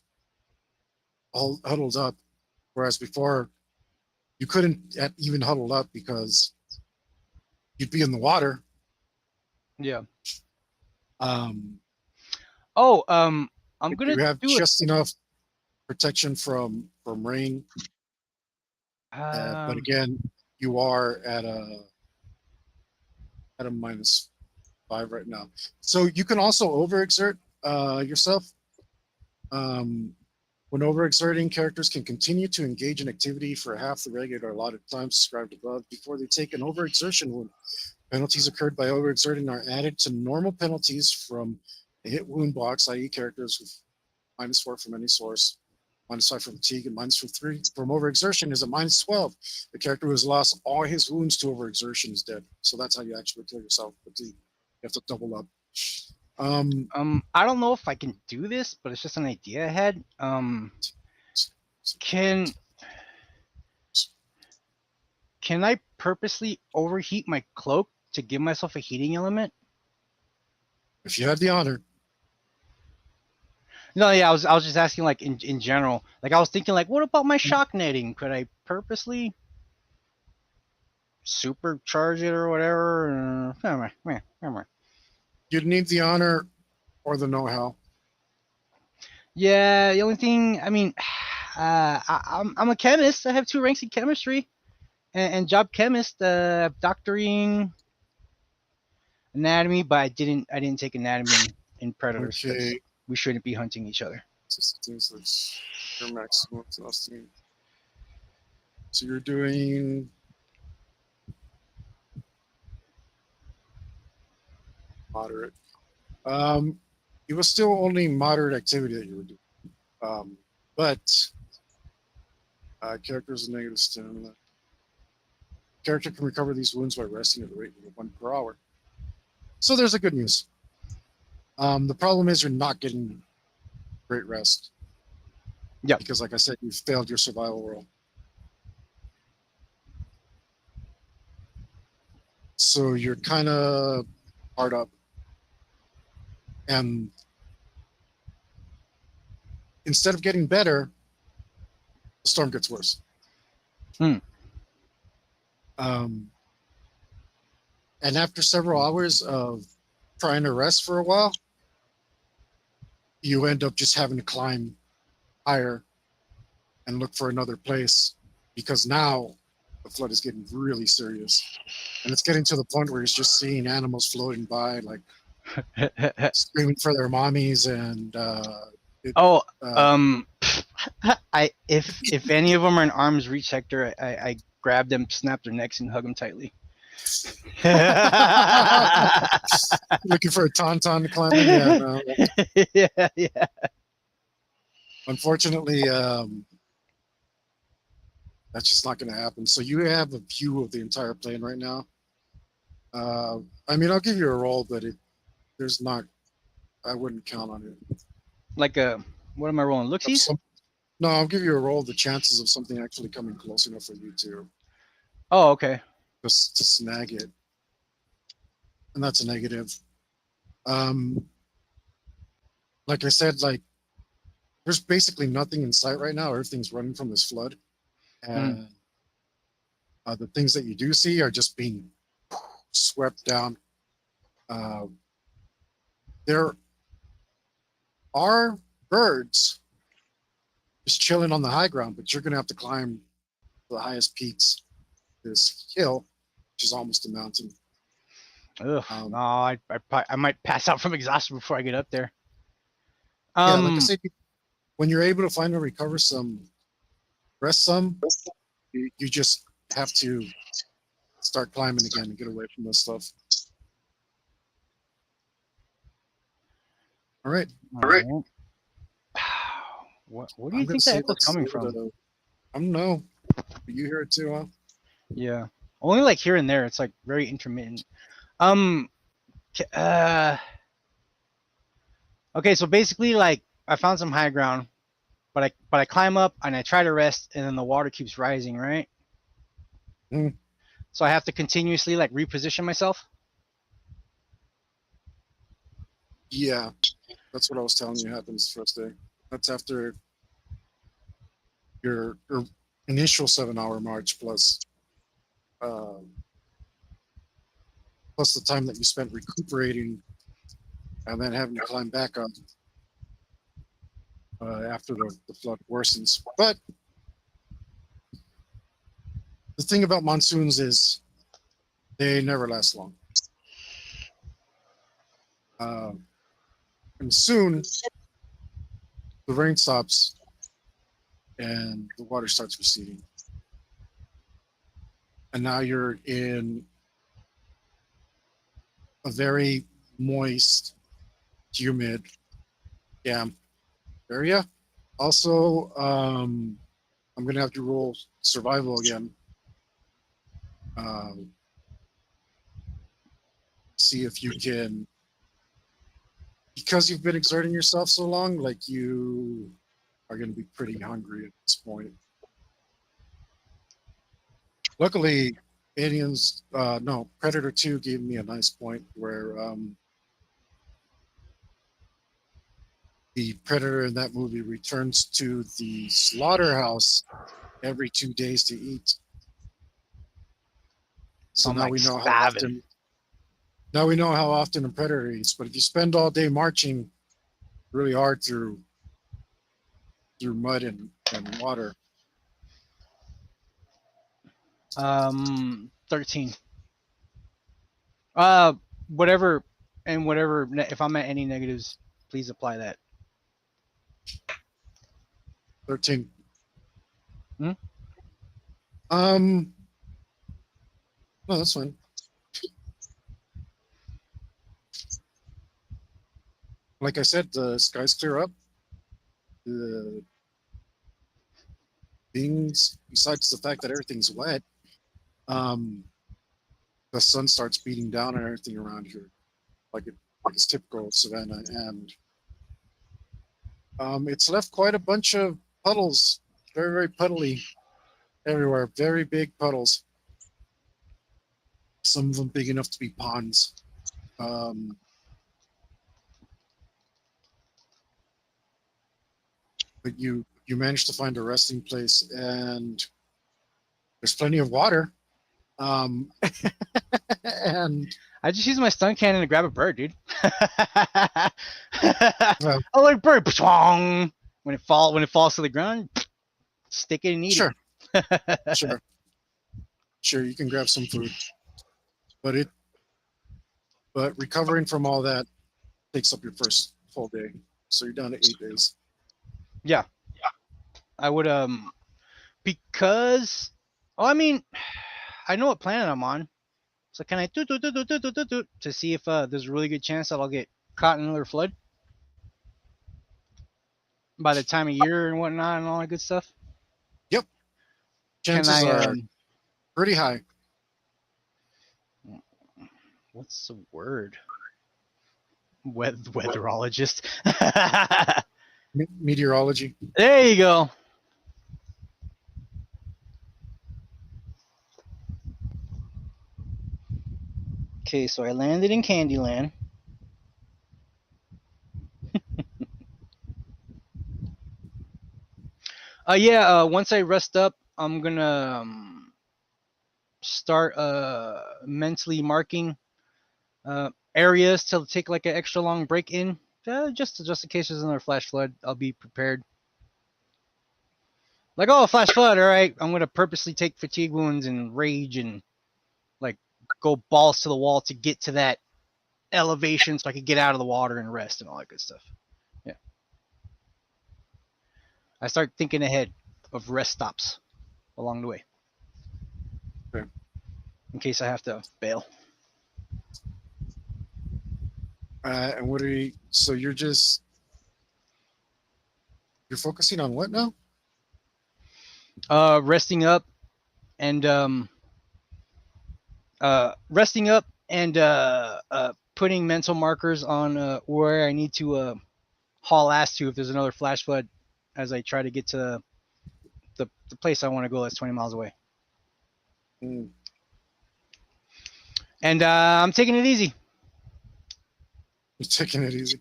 all huddled up. Whereas before, you couldn't even huddle up because you'd be in the water. Yeah. I'm gonna you have do just enough protection from rain, but again, you are at a -5 right now. So you can also overexert yourself. When overexerting, characters can continue to engage in activity for half the regular allotted time described above before they take an overexertion wound. Penalties occurred by overexerting are added to normal penalties from a hit wound box, i.e. characters with -4 from any source, -5 from fatigue, and -3 from overexertion is a -12. The character who has lost all his wounds to overexertion is dead. So that's how you actually kill yourself. Fatigue. You have to double up. I don't know if I can do this, but it's just an idea I had. Can I purposely overheat my cloak to give myself a heating element? If you had the honor. No, yeah, I was just asking, like, in general. Like, I was thinking, like, what about my shock netting? Could I purposely supercharge it or whatever? You'd need the honor or the know-how. Yeah, the only thing, I mean, I'm a chemist. I have 2 ranks in chemistry and job chemist, doctoring, anatomy, but I didn't take anatomy in Predators because Okay. we shouldn't be hunting each other. Your maximum exhausting. So you're doing moderate. It was still only moderate activity that you were doing. But characters with negative stamina. Character can recover these wounds by resting at the rate of 1 per hour. So there's a good news. The problem is you're not getting great rest. Yeah. Because like I said, you've failed your survival roll. So you're kind of hard up. And instead of getting better, the storm gets worse. And after several hours of trying to rest for a while, you end up just having to climb higher and look for another place, because now the flood is getting really serious, and it's getting to the point where it's just seeing animals floating by, like screaming for their mommies, and Oh, uh, if any of them are in arm's reach sector, I grab them, snap their necks, and hug them tightly. looking for a tauntaun to climb in. Yeah, no. Yeah. Unfortunately, that's just not going to happen. So you have a view of the entire plane right now. I mean, I'll give you a roll, but there's not. I wouldn't count on it. Like what am I rolling? Looksies? No, I'll give you a roll. The chances of something actually coming close enough for you to Oh, okay. just to snag it, and that's a negative. Like I said, like there's basically nothing in sight right now. Everything's running from this flood, and the things that you do see are just being swept down. There are birds just chilling on the high ground, but you're going to have to climb the highest peaks, this hill, which is almost a mountain. Ugh, no, I might pass out from exhaustion before I get up there. Yeah, like I said, when you're able to finally recover some, rest some, you just have to start climbing again and get away from this stuff. All right. All right. What do you think that echo's coming from? I don't know. You hear it too, huh? Yeah, only like here and there. It's like very intermittent. Okay, so basically, like I found some high ground, but I climb up and I try to rest, and then the water keeps rising, right? Mm. So I have to continuously like reposition myself. Yeah, that's what I was telling you happens first day. That's after your initial 7-hour march plus the time that you spent recuperating and then having to climb back up after the flood worsens. But the thing about monsoons is they never last long. And soon the rain stops and the water starts receding. And now you're in a very moist, humid, damp area. Also, I'm going to have to roll survival again. See if you can, because you've been exerting yourself so long, like you are going to be pretty hungry at this point. Luckily, Predator 2 gave me a nice point where the Predator in that movie returns to the slaughterhouse every 2 days to eat. So now we know how often. Now we know how often a predator eats. But if you spend all day marching really hard through mud and water. 13. Whatever, if I'm at any negatives, please apply that. 13. Hmm? No, that's fine. Like I said, the skies clear up. The things, besides the fact that everything's wet, the sun starts beating down on everything around here, like it's typical of Savannah, and it's left quite a bunch of puddles, very, very puddly everywhere, very big puddles. Some of them big enough to be ponds. But you managed to find a resting place, and there's plenty of water. And I just use my stun cannon to grab a bird, dude. Well- I like bird. Pshwong! When it falls to the ground, stick it and eat sure, it. sure, you can grab some food, but recovering from all that takes up your first full day, so you're down to 8 days. Yeah. I would because I mean I know what planet I'm on. So can I do to see if there's a really good chance that I'll get caught in another flood by the time of year and whatnot and all that good stuff? Can Chances I are pretty high. what's the word? Weatherologist. Meteorology. There you go. Okay, so I landed in Candyland. Once I rest up, I'm gonna start mentally marking areas to take like an extra long break in. Just in case there's another flash flood, I'll be prepared. Like, oh, flash flood, all right. I'm gonna purposely take fatigue wounds and rage and like go balls to the wall to get to that elevation so I could get out of the water and rest and all that good stuff. Yeah. I start thinking ahead of rest stops along the way. Okay. In case I have to bail. And what are you? So you're focusing on what now? Resting up and putting mental markers on where I need to haul ass to if there's another flash flood as I try to get to the place I want to go that's 20 miles away. Mm, And I'm taking it easy. you're taking it easy.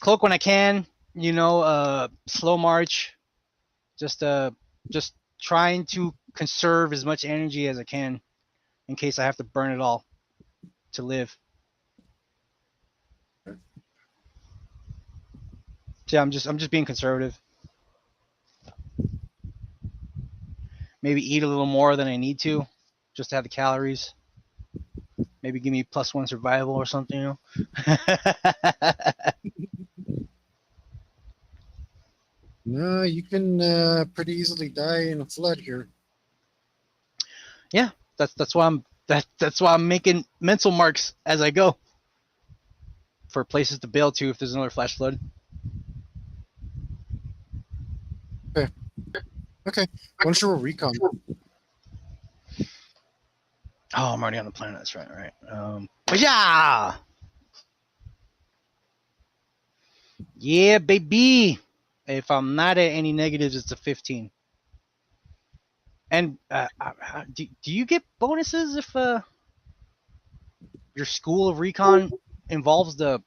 Cloak when I can, slow march. Just trying to conserve as much energy as I can in case I have to burn it all to live. Okay. So yeah, I'm just being conservative. Maybe eat a little more than I need to, just to have the calories. Maybe give me +1 survival or something, you know. No, you can pretty easily die in a flood here. Yeah, that's why I'm making mental marks as I go for places to bail to if there's another flash flood. Okay, once you're a recon, Oh, I'm already on the planet. That's right. But yeah, baby. If I'm not at any negatives, it's a 15. And do you get bonuses if your school of recon involves the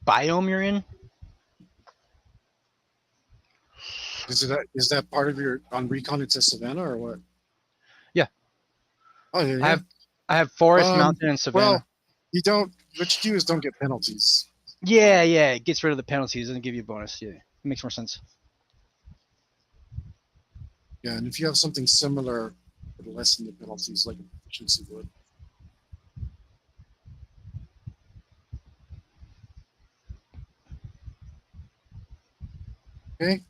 biome you're in? is that part of your on recon? It's a savannah or what? Yeah. Oh yeah. I have forest, mountain, and savanna. Well, you don't. What you do is don't get penalties. Yeah, it gets rid of the penalties. It doesn't give you a bonus. Yeah, it makes more sense. Yeah, and if you have something similar, it'll lessen the penalties like a proficiency would. Okay.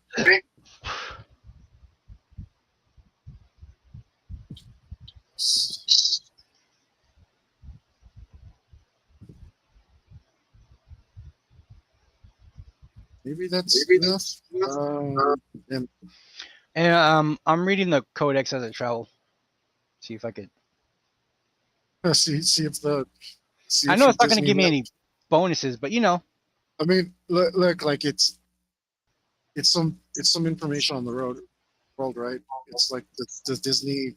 Maybe that's enough. And And I'm reading the codex as I travel. See if I could. see if the. See I if know your it's not going to Disney give me map- any bonuses, but I mean, look, like it's some information on the world, right? It's like the Disney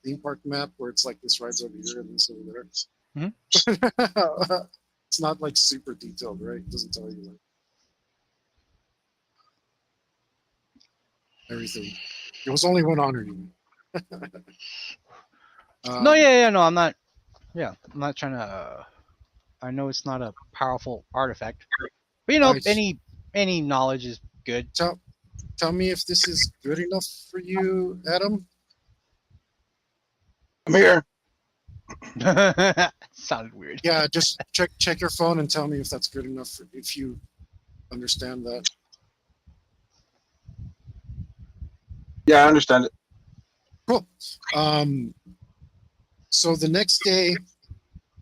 theme park map where it's like this rides over here and this over there. It's not like super detailed, right? It doesn't tell you like everything. There was only one honor unit. No, yeah, no, I'm not. Yeah, I'm not trying to. I know it's not a powerful artifact, but you know, I- any knowledge is good. Tell me if this is good enough for you, Adam. I'm here. Sounded weird. Yeah, just check your phone and tell me if that's good enough if you understand that. Yeah, I understand it. Cool. So the next day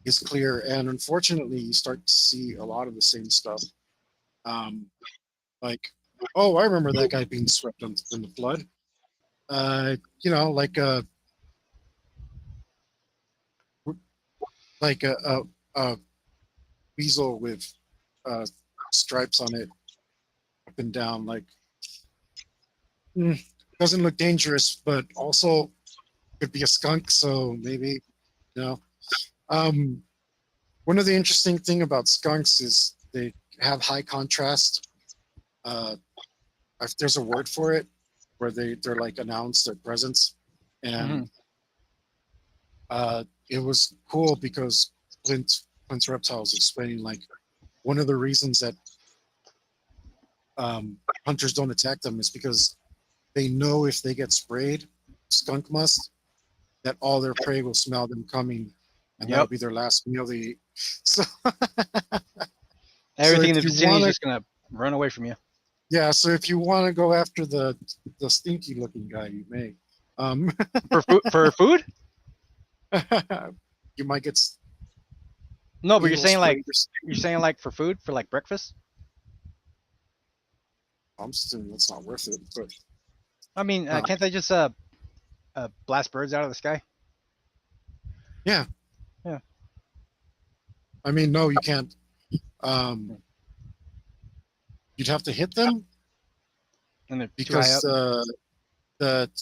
is clear, and unfortunately, you start to see a lot of the same stuff. Like, oh, I remember that guy being swept in the flood. You know, like a weasel with uh, stripes on it up and down. Like, doesn't look dangerous, but also could be a skunk. So maybe, you know. One of the interesting thing about skunks is they have high contrast. If there's a word for it, where they're like announce their presence, and it was cool because Clint's Reptiles explaining like one of the reasons that hunters don't attack them is because they know if they get sprayed skunk musk, that all their prey will smell them coming, and that'll be their last meal they eat. So Everything in the if you vicinity is wanna- just gonna run away from you. yeah, so if you want to go after the stinky looking guy, you may. For food? You might get. No, but you're needle saying like for food for like breakfast. I'm assuming that's not worth it, but I mean, can't they just blast birds out of the sky? I mean, no, you can't. You'd have to hit them And they're because too high up.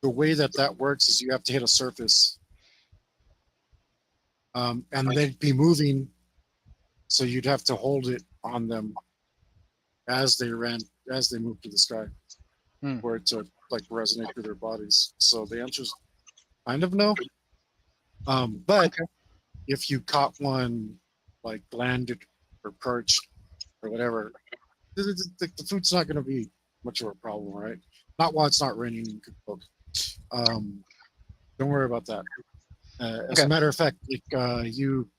the way that works is you have to hit a surface, and they'd be moving, so you'd have to hold it on them as they moved through the sky, for it to like resonate through their bodies. So the answer's kind of no. But if you caught one like landed or perched or whatever, the food's not going to be much of a problem, right? Not while it's not raining and could cook. Don't worry about that. As a matter of fact, like, you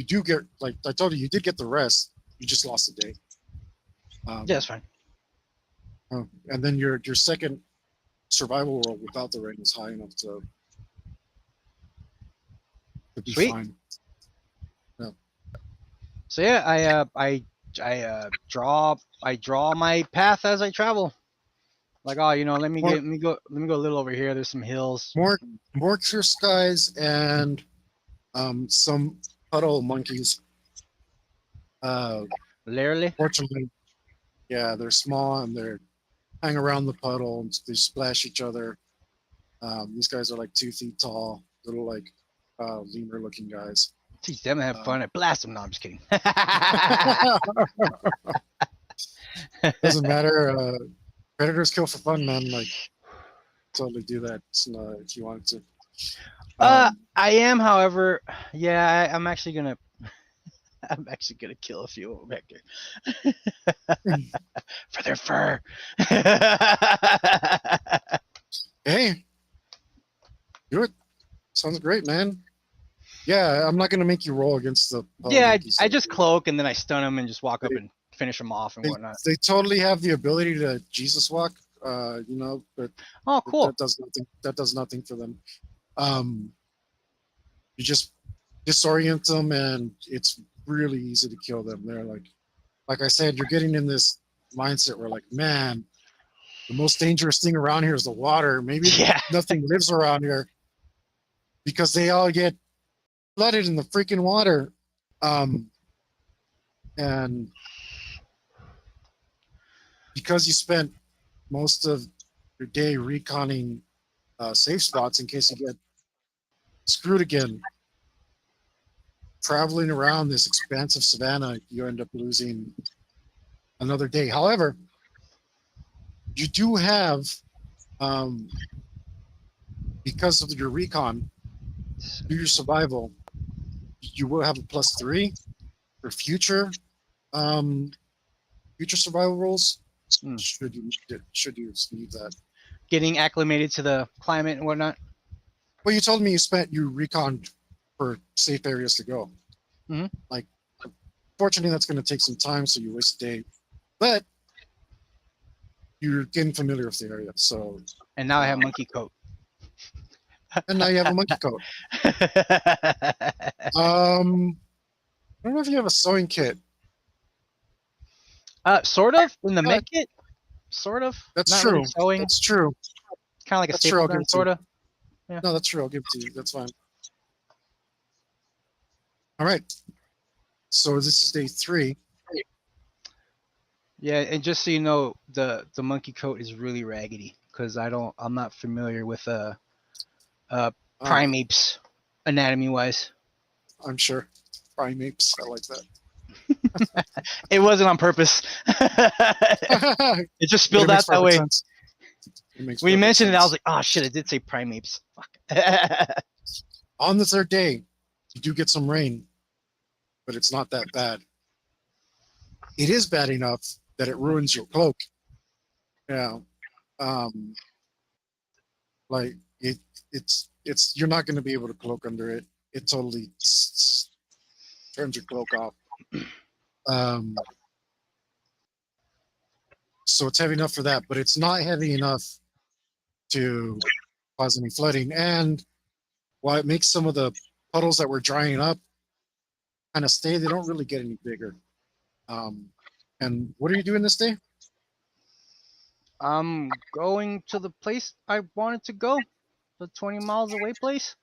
do get, like I told you, you did get the rest. You just lost a day. Yeah, that's fine. And then your second survival roll without the rain is high enough to be Sweet. fine. So yeah, I draw my path as I travel. Like, oh, you know, let me go a little over here. There's some hills. More clear skies and some puddle monkeys. Literally. Fortunately, yeah, they're small and they're hang around the puddle and they splash each other. These guys are like 2 feet tall, little like lemur looking guys. Teach them to have fun. I blast them. No, I'm just kidding. Doesn't matter. Predators kill for fun, man. Like, totally do that if you wanted to. I am, however, yeah, I'm actually gonna kill a few of them back there for their fur. Hey, do it. Sounds great, man. Yeah, I'm not gonna make you roll against the. Yeah, I just cloak and then I stun them and just walk up and finish them off and whatnot. They totally have the ability to Jesus walk, you know, but oh, cool. That does nothing for them. You just disorient them, and it's really easy to kill them. They're like I said, you're getting in this mindset where, like, man, the most dangerous thing around here is the water. Maybe nothing lives around here because they all get flooded in the freaking water. And because you spent most of your day reconning safe spots in case you get screwed again, traveling around this expansive savanna, you end up losing another day. However, you do have um, because of your recon, through your survival, you will have a +3 for future survival rolls. Hmm. Should you need that? Getting acclimated to the climate and whatnot. Well, you told me you reconned for safe areas to go. Mhm. Like, fortunately, that's going to take some time, so you waste a day. But you're getting familiar with the area, so. And now I have monkey coat. And now you have a monkey coat. I don't know if you have a sewing kit. Sort of in the med kit. Sort of. That's Not true. really sewing. That's true. Kind of like a That's true, staple I'll give gun, it to you. sort of. Yeah. No, that's true. I'll give it to you. That's fine. All right. So this is day 3. Yeah, and just so you know, the monkey coat is really raggedy because I'm not familiar with primates anatomy wise. I'm sure. Primates. I like that. It wasn't on purpose. It just spilled out that way. When you mentioned it, I was like, oh shit, it did say primates. Fuck. On the 3rd day, you do get some rain, but it's not that bad. It is bad enough that it ruins your cloak. Yeah. Like it's you're not going to be able to cloak under it. It totally turns your cloak off. So it's heavy enough for that, but it's not heavy enough to cause any flooding. And while it makes some of the puddles that were drying up kind of stay, they don't really get any bigger. And what are you doing this day? I'm going to the place I wanted to go, the 20 miles away place.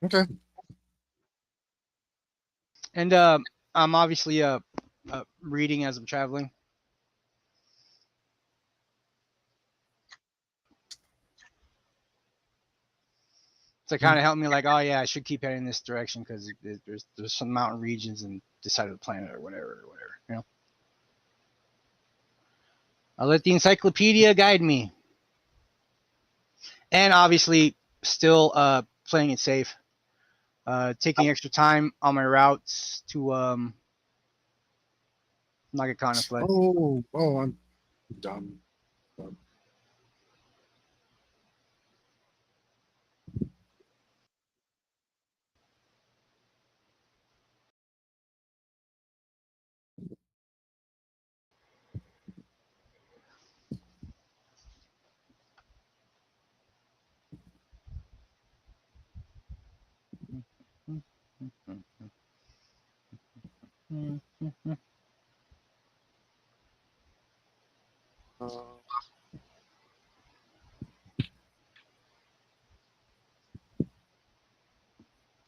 Okay. And I'm obviously reading as I'm traveling. To kind of help me, like, oh yeah, I should keep heading this direction because there's some mountain regions and this side of the planet or whatever, you know. I'll let the encyclopedia guide me. And obviously, still playing it safe. Taking extra time on my routes to not get caught in a flood. Oh, I'm dumb.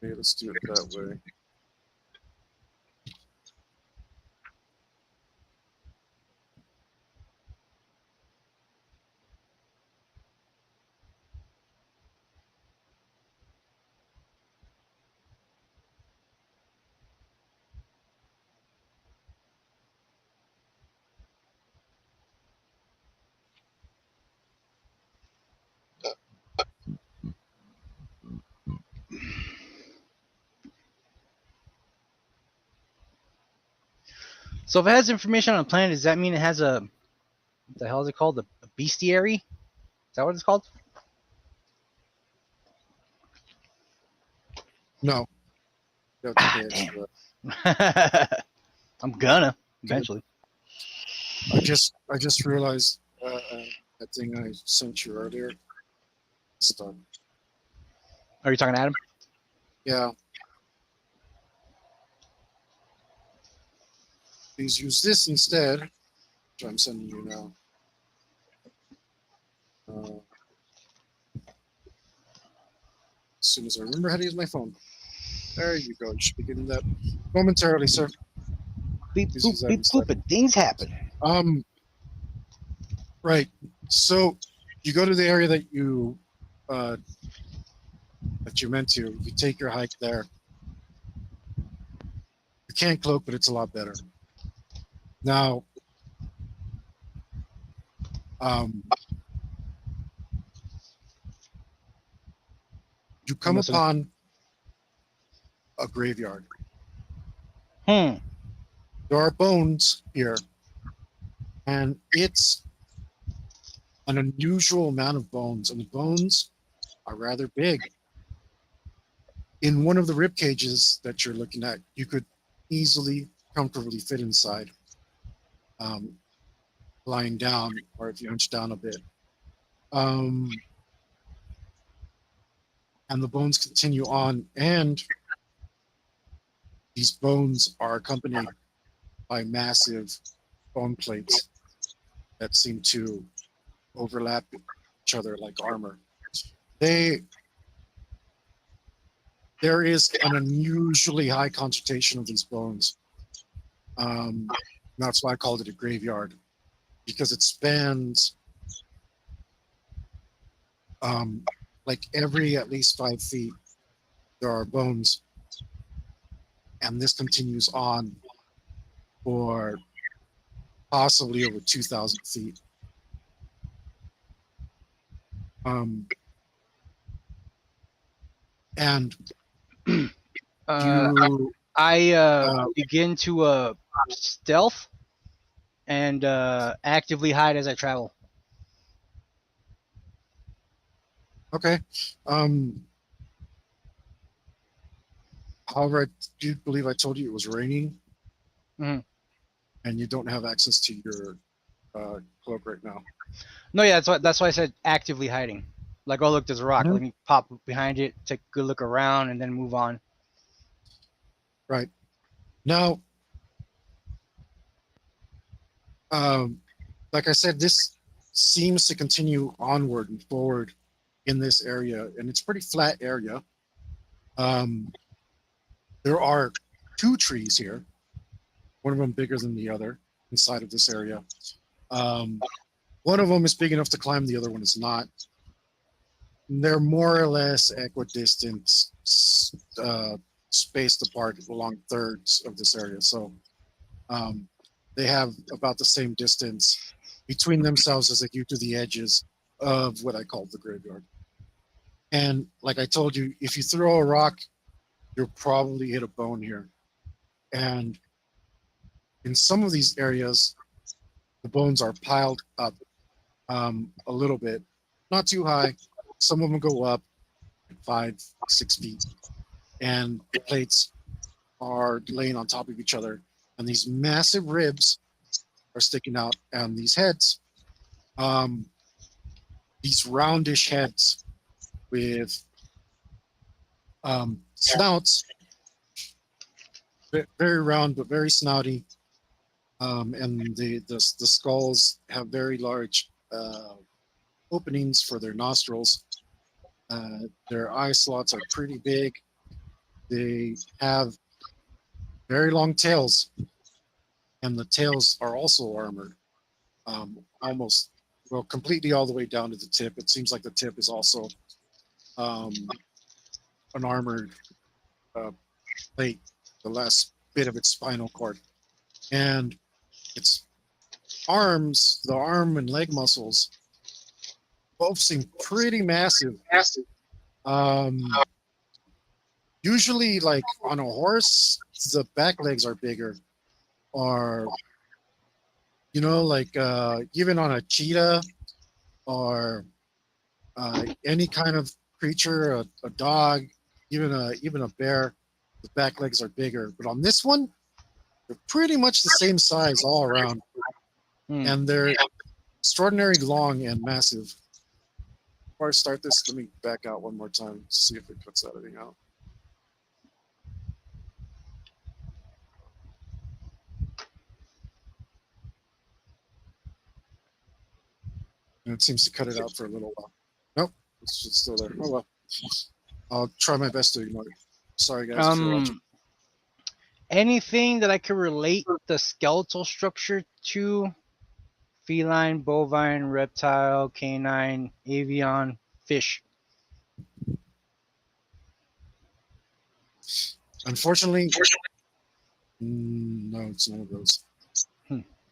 Okay, let's do it that way. So if it has information on a planet, does that mean it has what the hell is it called? A bestiary? Is that what it's called? No. Damn. I'm gonna eventually. I just realized that thing I sent you earlier. It's done. Are you talking to Adam? Yeah. Please use this instead, which I'm sending you now. As soon as I remember how to use my phone. There you go. You should be getting that momentarily, sir. Beep, Please boop, use that beep, instead. boop, and things happen. Right. So you go to the area that you meant to. You take your hike there. You can't cloak, but it's a lot better. Now, You come listening. upon a graveyard. Hmm. There are bones here, and it's an unusual amount of bones, and the bones are rather big. In one of the rib cages that you're looking at, you could easily, comfortably fit inside, lying down, or if you hunch down a bit. And the bones continue on, and these bones are accompanied by massive bone plates that seem to overlap each other like armor. There is an unusually high concentration of these bones. That's why I called it a graveyard, because it spans like every at least 5 feet, there are bones. And this continues on for possibly over 2,000 feet. And I begin to stealth and actively hide as I travel. okay. However, I do believe I told you it was raining, Mhm. and you don't have access to your cloak right now. No, yeah, that's why I said actively hiding. Like, oh look, there's a rock. Mhm. Let me pop behind it, take a good look around, and then move on. Right. Now, like I said, this seems to continue onward and forward in this area, and it's a pretty flat area. There are 2 trees here, one of them bigger than the other inside of this area. One of them is big enough to climb, the other one is not. They're more or less equidistant, spaced apart along thirds of this area. So they have about the same distance between themselves as they do to the edges of what I call the graveyard. And like I told you, if you throw a rock, you'll probably hit a bone here. And in some of these areas, the bones are piled up a little bit, not too high. Some of them go up 5, 6 feet, and the plates are laying on top of each other, and these massive ribs are sticking out, and these heads, these roundish heads with snouts, very round but very snouty, and the skulls have very large openings for their nostrils. Their eye slots are pretty big. They have very long tails, and the tails are also armored, almost, well, completely all the way down to the tip. It seems like the tip is also an armored plate, the last bit of its spinal cord. And its arms, the arm and leg muscles, both seem pretty massive. Usually, like on a horse, the back legs are bigger, or like even on a cheetah, or any kind of creature, a dog, even a bear, the back legs are bigger. But on this one, they're pretty much the same size all around, and they're extraordinarily long and massive. Before I start this, let me back out one more time to see if it cuts anything out. And it seems to cut it out for a little while. Nope, it's just still there. Oh well. I'll try my best to ignore it. Sorry guys if you're watching. Anything that I could relate the skeletal structure to? Feline, bovine, reptile, canine, avian, fish. Unfortunately, no, it's none of those.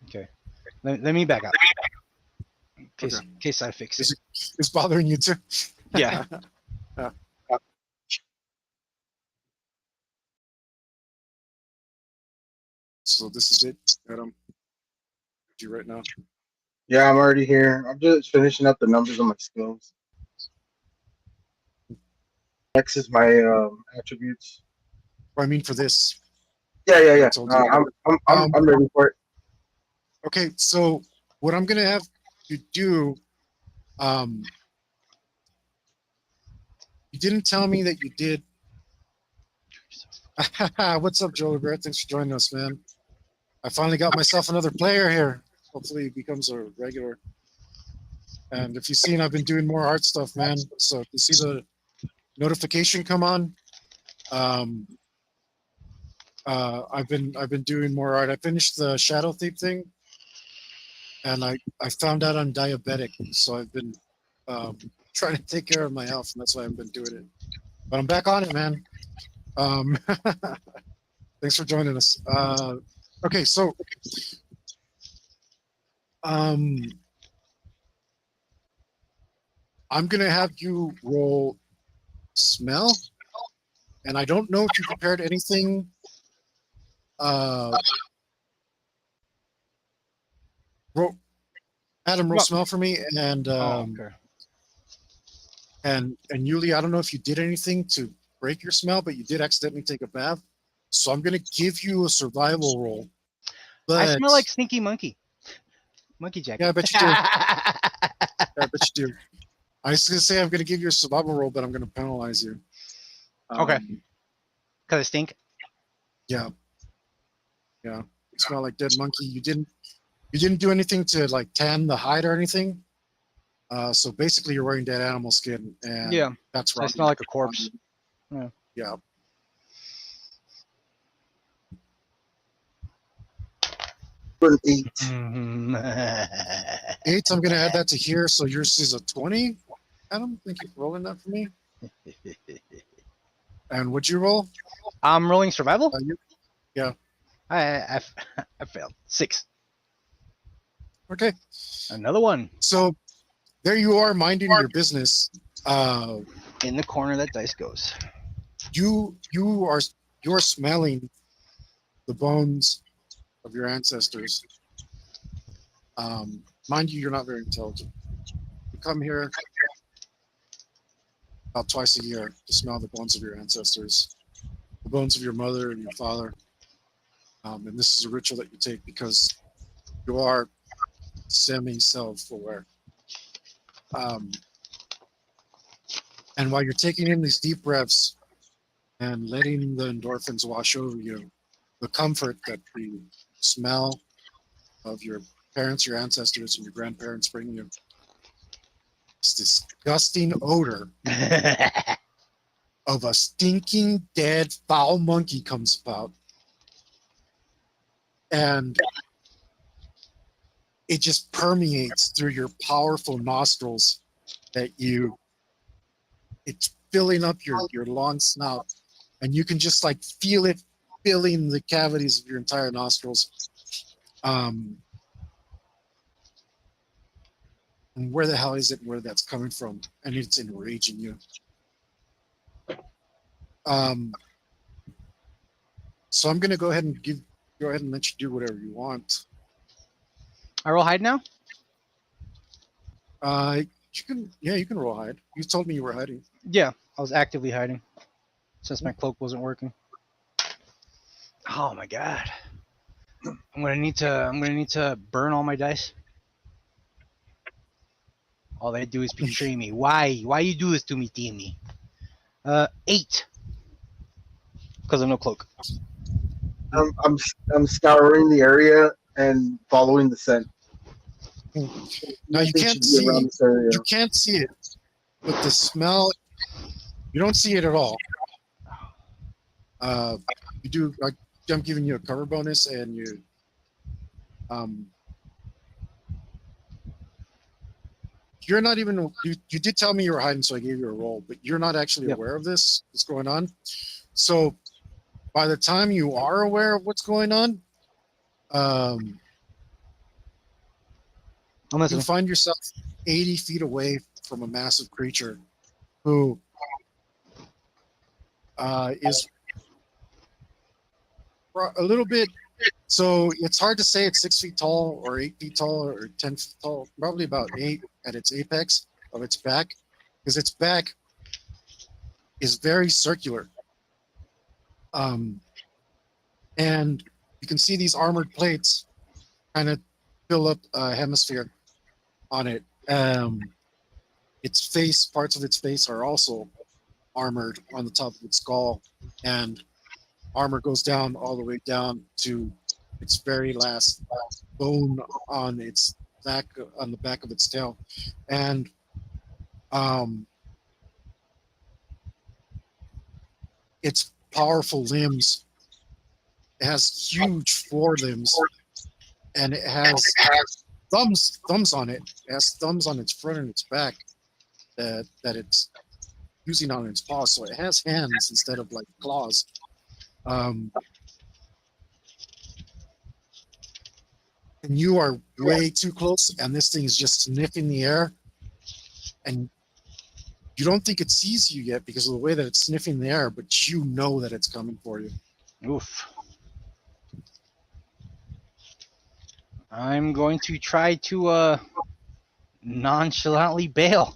Okay. Let me back up. In case I fix it. It's bothering you too. Yeah. So this is it, Adam. You right now. Yeah, I'm already here. I'm just finishing up the numbers on my skills. Next is my attributes. I mean, for this, Yeah. I told you. I'm ready for it. Okay, so what I'm gonna have you do, you didn't tell me that you did. What's up, Joe Bear? Thanks for joining us, man. I finally got myself another player here. Hopefully, he becomes a regular. And if you've seen, I've been doing more art stuff, man. So if you see the notification come on, I've been doing more art. I finished the Shadow Thief thing, and I found out I'm diabetic, so I've been trying to take care of my health, and that's why I've been doing it. But I'm back on it, man. Thanks for joining us. Okay, so I'm gonna have you roll smell, and I don't know if you prepared anything. Roll, Adam, roll No. smell for me, and Okay. and Yuli, I don't know if you did anything to break your smell, but you did accidentally take a bath. So I'm gonna give you a survival roll. But I smell like stinky monkey. Monkey jacket. yeah, I bet you do. Yeah, I bet you do. I was gonna say I'm gonna give you a survival roll, but I'm gonna penalize you. Okay. Cause I stink. Yeah. You smell like dead monkey. You didn't do anything to like tan the hide or anything. So basically you're wearing dead animal skin, and Yeah. that's So I rotten. smell like a corpse. Yeah. An 8. 8, I'm gonna add that to here, so yours is a 20. Adam, thank you for rolling that for me. And what'd you roll? I'm rolling survival. I failed. 6. Okay. Another one So there you are, minding your business. in the corner that dice goes. You're smelling the bones of your ancestors. Mind you, you're not very intelligent. You come here about twice a year to smell the bones of your ancestors, the bones of your mother and your father. And this is a ritual that you take because you are semi-self-aware. And while you're taking in these deep breaths and letting the endorphins wash over you, the comfort that the smell of your parents, your ancestors, and your grandparents bring you, this disgusting odor of a stinking, dead, foul monkey comes about. And it just permeates through your powerful nostrils that it's filling up your long snout, and you can just like feel it filling the cavities of your entire nostrils. And where the hell is it, where that's coming from? And it's enraging you. So I'm gonna go ahead and let you do whatever you want. I roll hide now. You can roll hide. You told me you were hiding. Yeah, I was actively hiding since my cloak wasn't working. Oh my god. I'm gonna need to burn all my dice. All they do is betray me. Why you do this to me, Timmy? 8. Because of no cloak. I'm scouring the area and following the scent. Now you can't see. You can't see it, but the smell. You don't see it at all. You do. I'm giving you a cover bonus, and you. You're not even. You did tell me you were hiding, so I gave you a roll, but you're not actually aware of this. What's going on? So, by the time you are aware of what's going on, you find yourself 80 feet away from a massive creature who is a little bit So it's hard to say it's 6 feet tall or 8 feet tall or 10 feet tall. Probably about 8 at its apex of its back, because its back is very circular. And you can see these armored plates kind of fill up a hemisphere on it. Its face, parts of its face are also armored on the top of its skull, and armor goes down all the way down to its very last bone on its back, on the back of its tail. And its powerful limbs, it has huge forelimbs, and it has thumbs on it. It has thumbs on its front and its back that it's using on its paws. So it has hands instead of like claws. And you are way too close, and this thing is just sniffing the air, and you don't think it sees you yet because of the way that it's sniffing the air, but you know that it's coming for you. Oof. I'm going to try to nonchalantly bail.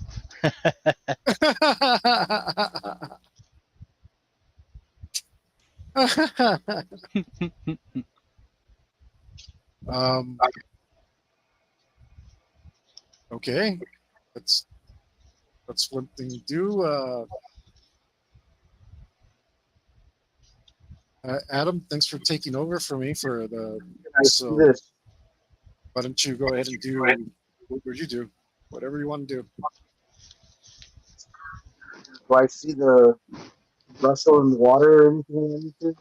Okay, that's one thing to do. Adam, thanks for taking over for me for the. I see So this. why don't you go ahead and do what would you do? Whatever you want to do. Do I see the rustle in the water or anything?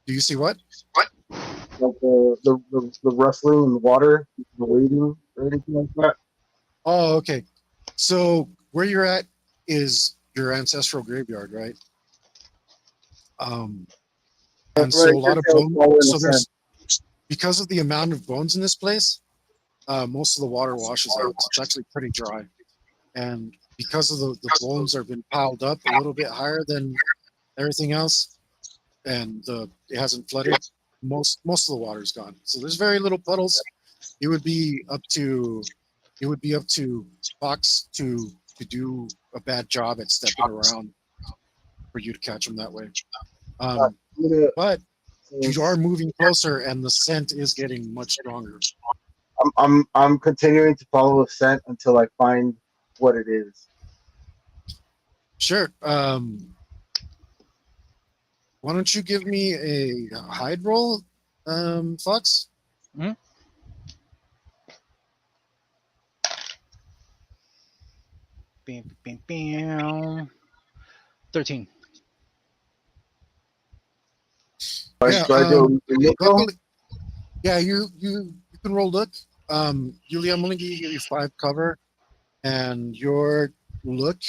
Do you see what? Like the rustling in the water, the waiting or anything like that? Oh, okay. So where you're at is your ancestral graveyard, right? And so a lot of bones. So there's, because of the amount of bones in this place, most of the water washes out. It's actually pretty dry, and because of the bones have been piled up a little bit higher than everything else, and it hasn't flooded, most of the water's gone. So there's very little puddles. It would be up to Fox to do a bad job at stepping around for you to catch them that way. But you are moving closer, and the scent is getting much stronger. I'm continuing to follow the scent until I find what it is. Sure. Why don't you give me a hide roll, Fox? Hmm? Bam, bam, bam. 13. Yeah, Do I do luckily, yeah, you can roll look. Yulia, I'm only going to give you 5 cover, and your look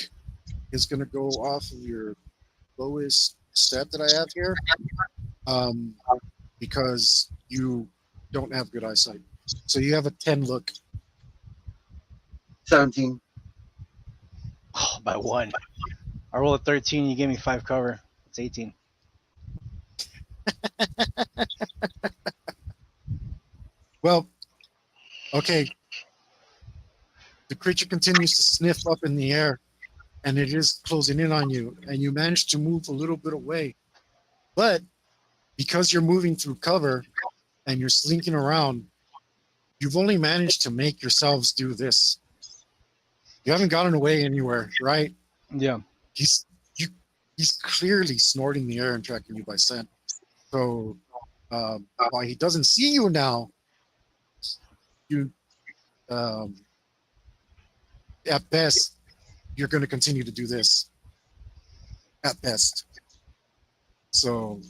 is going to go off of your lowest stat that I have here, because you don't have good eyesight. So you have a 10 look. 17? Oh, by 1. I rolled a 13. You gave me 5 cover. It's 18. Well, okay. The creature continues to sniff up in the air, and it is closing in on you, and you manage to move a little bit away. But because you're moving through cover and you're slinking around, you've only managed to make yourselves do this. You haven't gotten away anywhere, right? Yeah. He's clearly snorting the air and tracking you by scent. So while he doesn't see you now, you at best you're going to continue to do this. At best. So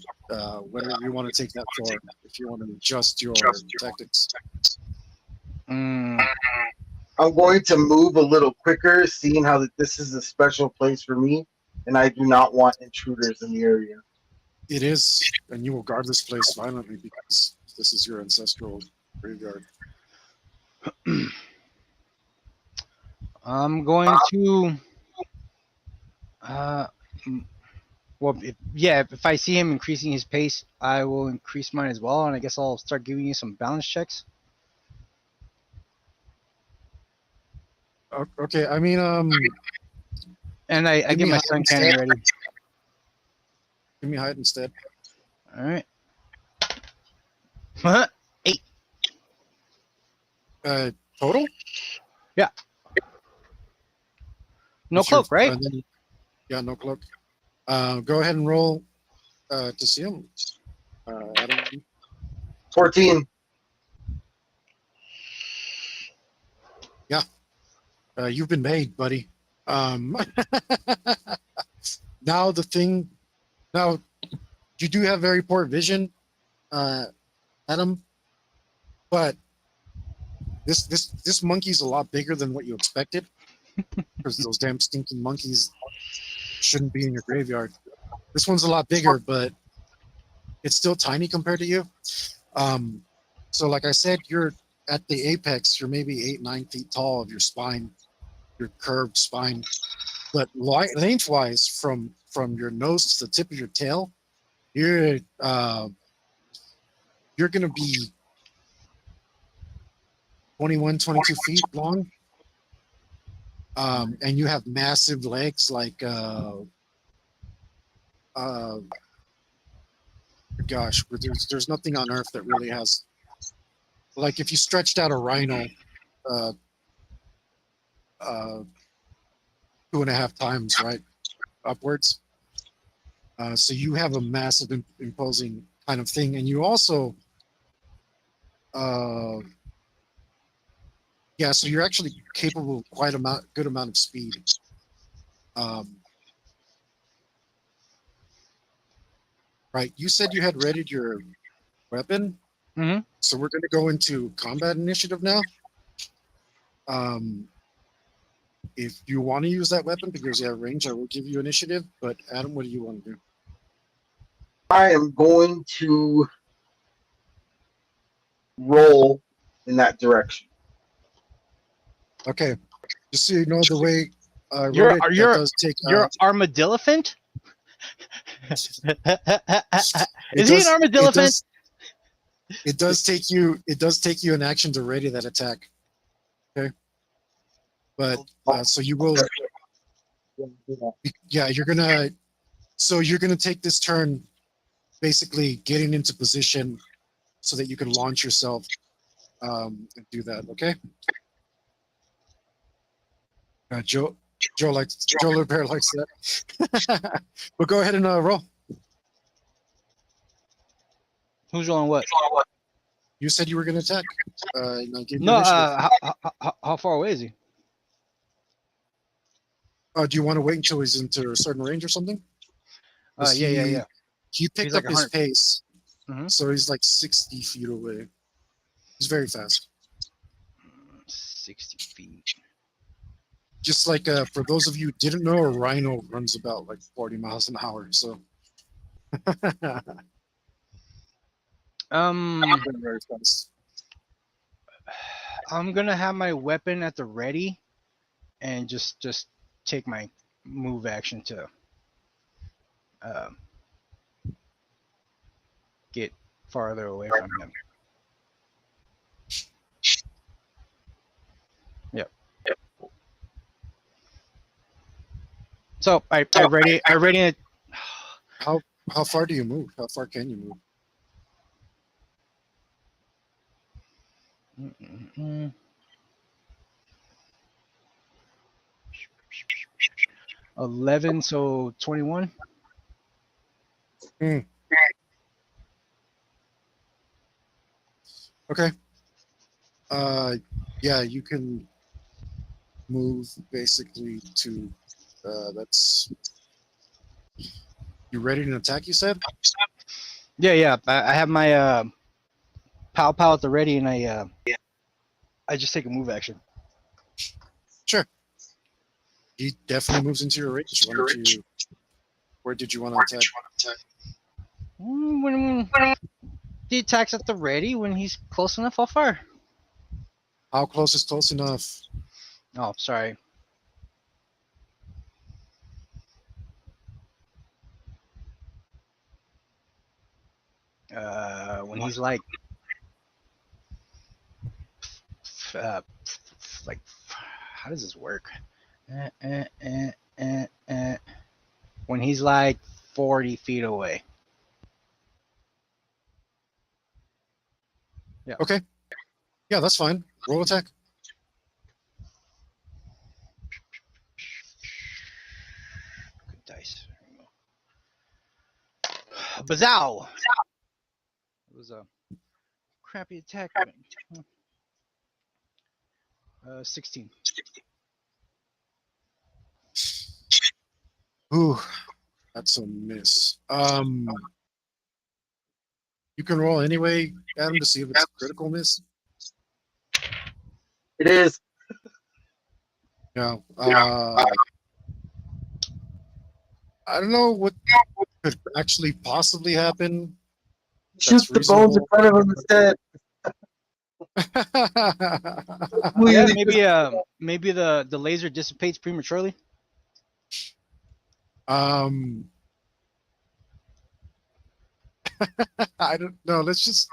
whatever you want to take that for, if you want to adjust your tactics. Mm. I'm going to move a little quicker, seeing how that this is a special place for me, and I do not want intruders in the area. It is, and you will guard this place violently because this is your ancestral graveyard. I'm going to Well, if I see him increasing his pace, I will increase mine as well, and I guess I'll start giving you some balance checks. Okay, I mean, And I Give get me my height stun instead. cannon ready. give me height instead. All right. Huh? 8. Total? No What's your- cloak, right? yeah, no cloak. Go ahead and roll to see him. Adam. 14. You've been made, buddy. Now you do have very poor vision, Adam, but this monkey's a lot bigger than what you expected, because those damn stinking monkeys shouldn't be in your graveyard. This one's a lot bigger, but it's still tiny compared to you. So like I said, you're at the apex. You're maybe 8-9 feet tall of your spine, your curved spine, but lengthwise from your nose to the tip of your tail, you're gonna be 21, 22 feet long. And you have massive legs like gosh, there's nothing on earth that really has, like, if you stretched out a rhino uh 2.5 times, right, upwards. So you have a massive imposing kind of thing, and you also yeah, so you're actually capable of quite good amount of speed. Right, you said you had readied your weapon. Mm-hmm. So we're going to go into combat initiative now. If you want to use that weapon because you have range, I will give you initiative. But Adam, what do you want to do? I am going to roll in that direction. Okay, just so you know, the way I wrote You're it, that you're does take. you're armadillophant. Is It he an does- armadillophant? It does take you. It does take you an action to ready that attack. Okay, but so you will. Yeah, you're gonna. So you're gonna take this turn, basically getting into position, so that you can launch yourself and do that. Okay. Joe LeBear likes that. But go ahead and roll. Who's rolling what? You said you were going to attack. And I gave you No. initiative. How far away is he? Do you want to wait until he's into a certain range or something? Yeah. He picked He's like up his 100. pace, Mhm. so he's like 60 feet away. He's very fast. 60 feet. Just like for those of you who didn't know, a rhino runs about like 40 miles an hour. So very fast. I'm gonna have my weapon at the ready, and just take my move action to get farther away from him. Yep. So I ready it. How far do you move? How far can you move? Mm-mm-mm. 11, so 21. Okay. Yeah, you can move basically to that's you ready to attack, you said? Yeah. I have my pow at the ready, and I just take a move action. Sure. He definitely moves into your range. Where did you want to attack? When the attack's at the ready, when he's close enough, I'll fire. How close is close enough? Oh, sorry. When he's like, how does this work? When he's like 40 feet away. Yeah. Okay. Yeah, that's fine. Roll attack. Good dice. Bazow! It was a crappy attack. 16. Ooh, that's a miss. You can roll anyway, Adam, to see if it's a critical miss. It is. Yeah. I don't know what could actually possibly happen. Shoot the bones in front of him instead. Yeah, maybe the laser dissipates prematurely. I don't know. Let's just.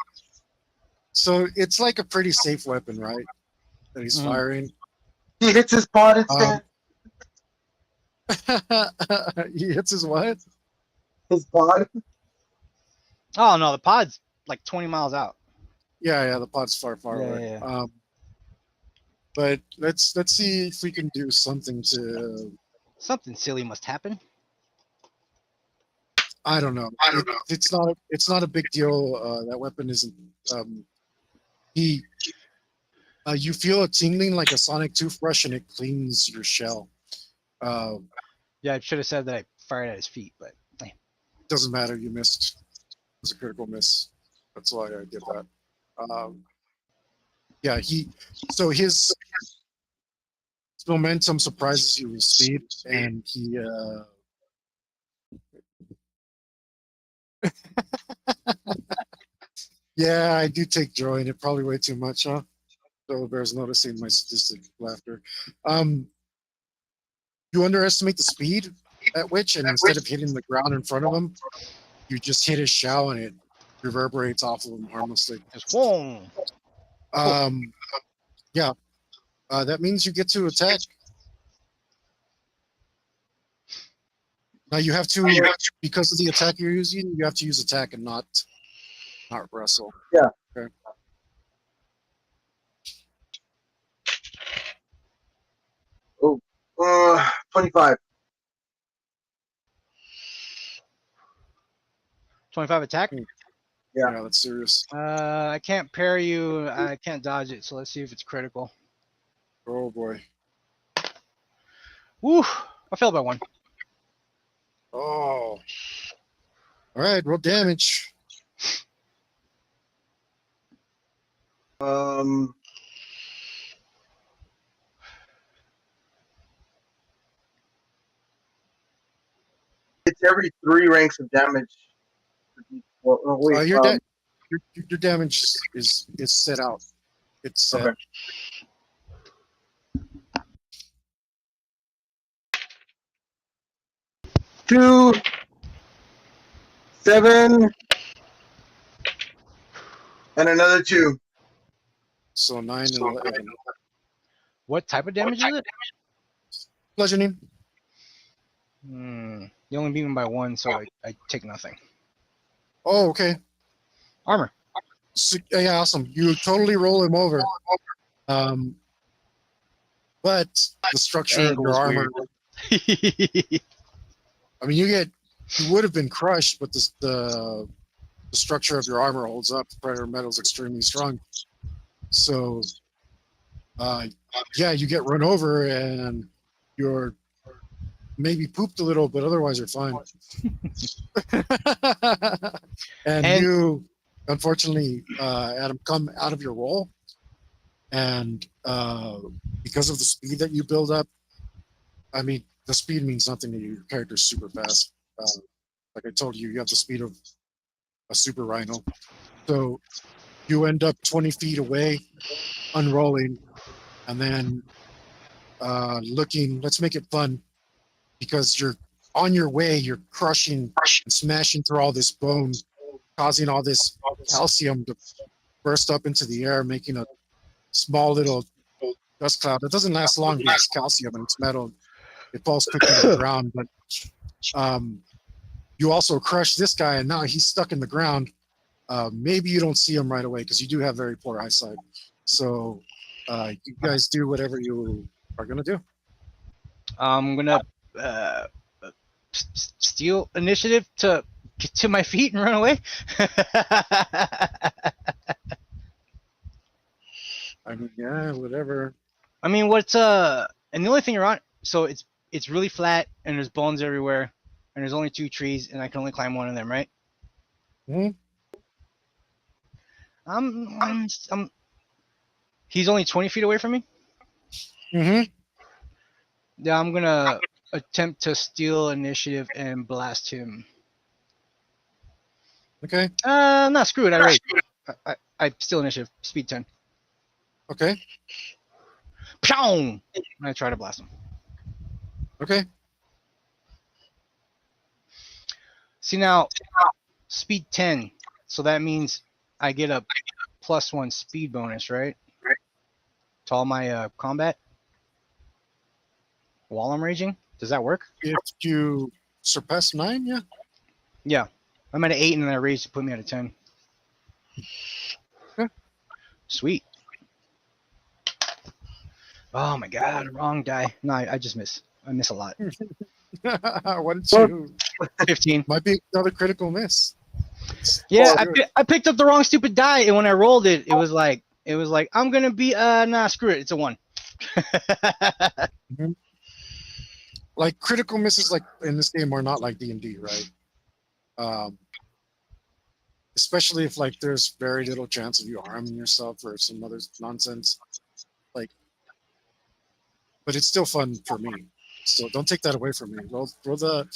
So it's like a pretty safe weapon, right? That he's firing. He hits his pod instead. He hits his what? His pod. Oh no, the pod's like 20 miles out. Yeah, the pod's far away. Yeah. But let's see if we can do something to. Something silly must happen. I don't know. It's not a big deal. That weapon isn't. You feel it tingling like a sonic toothbrush, and it cleans your shell. Yeah, I should have said that I fired at his feet, but Doesn't matter. You missed. It was a critical miss. That's why I did that. Yeah, his momentum surprises you with speed, and he. Yeah, I do take joy in it. Probably way too much, huh? So Bear's noticing my sadistic laughter. You underestimate the speed at which, and instead of hitting the ground in front of him, you just hit his shell and it reverberates off of him harmlessly. just whoa. Yeah. That means you get to attack. Now you have to, because of the attack you're using, you have to use attack and not wrestle. Yeah. Okay. Oh, 25. 25 attack. Yeah, that's serious. I can't parry you. I can't dodge it. So let's see if it's critical. Oh boy. Woo! I failed by 1. Oh. All right, roll damage. It's every 3 ranks of damage. Well, no, wait, Your damage is set out. It's set. Okay. Two, 7, and another 2. So 9 and 11. What type of damage is it? Bludgeoning. You only beat me by 1, so I take nothing. Oh, okay. Armor. So, yeah, awesome. You totally roll him over. But the structure of your armor. I mean, you would have been crushed, but the structure of your armor holds up. Predator metal is extremely strong. So, yeah, you get run over and you're maybe pooped a little, but otherwise you're fine. and you, unfortunately, Adam, come out of your roll, and because of the speed that you build up, I mean, the speed means nothing to you. Your character's super fast. Like I told you, you have the speed of a super rhino. So you end up 20 feet away, unrolling, and then looking. Let's make it fun, because you're on your way. You're crushing and smashing through all this bone, causing all this calcium to burst up into the air, making a small little dust cloud. It doesn't last long because it's calcium and it's metal. It falls quickly to the ground, but you also crush this guy, and now he's stuck in the ground. Maybe you don't see him right away because you do have very poor eyesight. So you guys do whatever you are gonna do. I'm gonna steal initiative to get to my feet and run away. I mean, yeah, whatever. I mean, and the only thing you're on, so it's really flat and there's bones everywhere, and there's only 2 trees, and I can only climb one of them, right? Mhm. He's only 20 feet away from me. Mm-hmm. Yeah, I'm gonna attempt to steal initiative and blast him. Okay. Nah, screw it. I rage. I steal initiative. Speed 10. Okay. Pow! I try to blast him. Okay. See now, speed 10. So that means I get a +1 speed bonus, right? To all my combat while I'm raging. Does that work? If you surpass 9, yeah. Yeah. I'm at an 8 and then I rage to put me at a 10. Okay. Sweet. Oh my god, wrong die. No, I just miss. I miss a lot. Why did you? 15. Might be another critical miss. Yeah, Oh, I picked up the wrong stupid die, and when I rolled it, it was like I'm gonna be nah, screw it, it's a 1. Like critical misses, like in this game, are not like D&D, right? Especially if like there's very little chance of you harming yourself or some other nonsense. Like, but it's still fun for me. So don't take that away from me. Roll the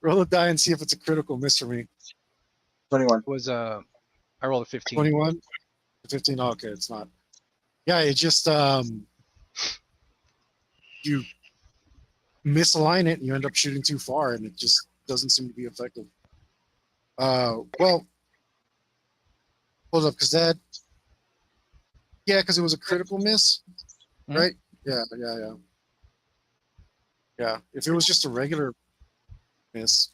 roll the die and see if it's a critical miss for me. 21. Was I rolled a 15. 21, 15. Oh, okay, it's not. Yeah, it just you misalign it and you end up shooting too far, and it just doesn't seem to be effective. Well, hold up, because because it was a critical miss, Mhm. right? Yeah. If it was just a regular miss,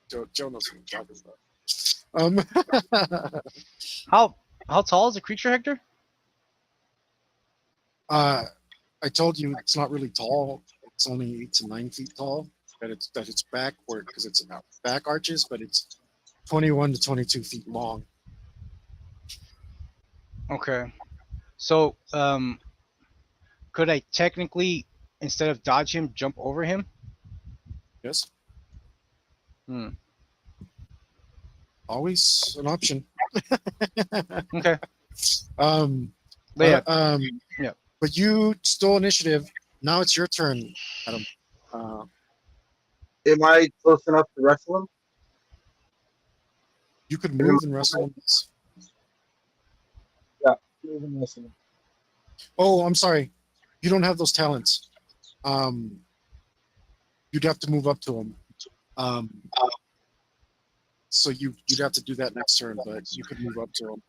Joe knows what I'm talking about. How tall is the creature, Hector? I told you it's not really tall. It's only 8 to 9 feet tall. That it's backward because it's about back arches, but it's 21 to 22 feet long. Okay. So could I technically, instead of dodge him, jump over him? Yes, Hmm. always an option. Okay. But, Yeah. Yeah. But you stole initiative. Now it's your turn, Adam. Am I close enough to wrestle him? You could move and wrestle him. Even wrestle him. Oh, I'm sorry. You don't have those talents. You'd have to move up to him. So you'd have to do that next turn, but you could move up to him.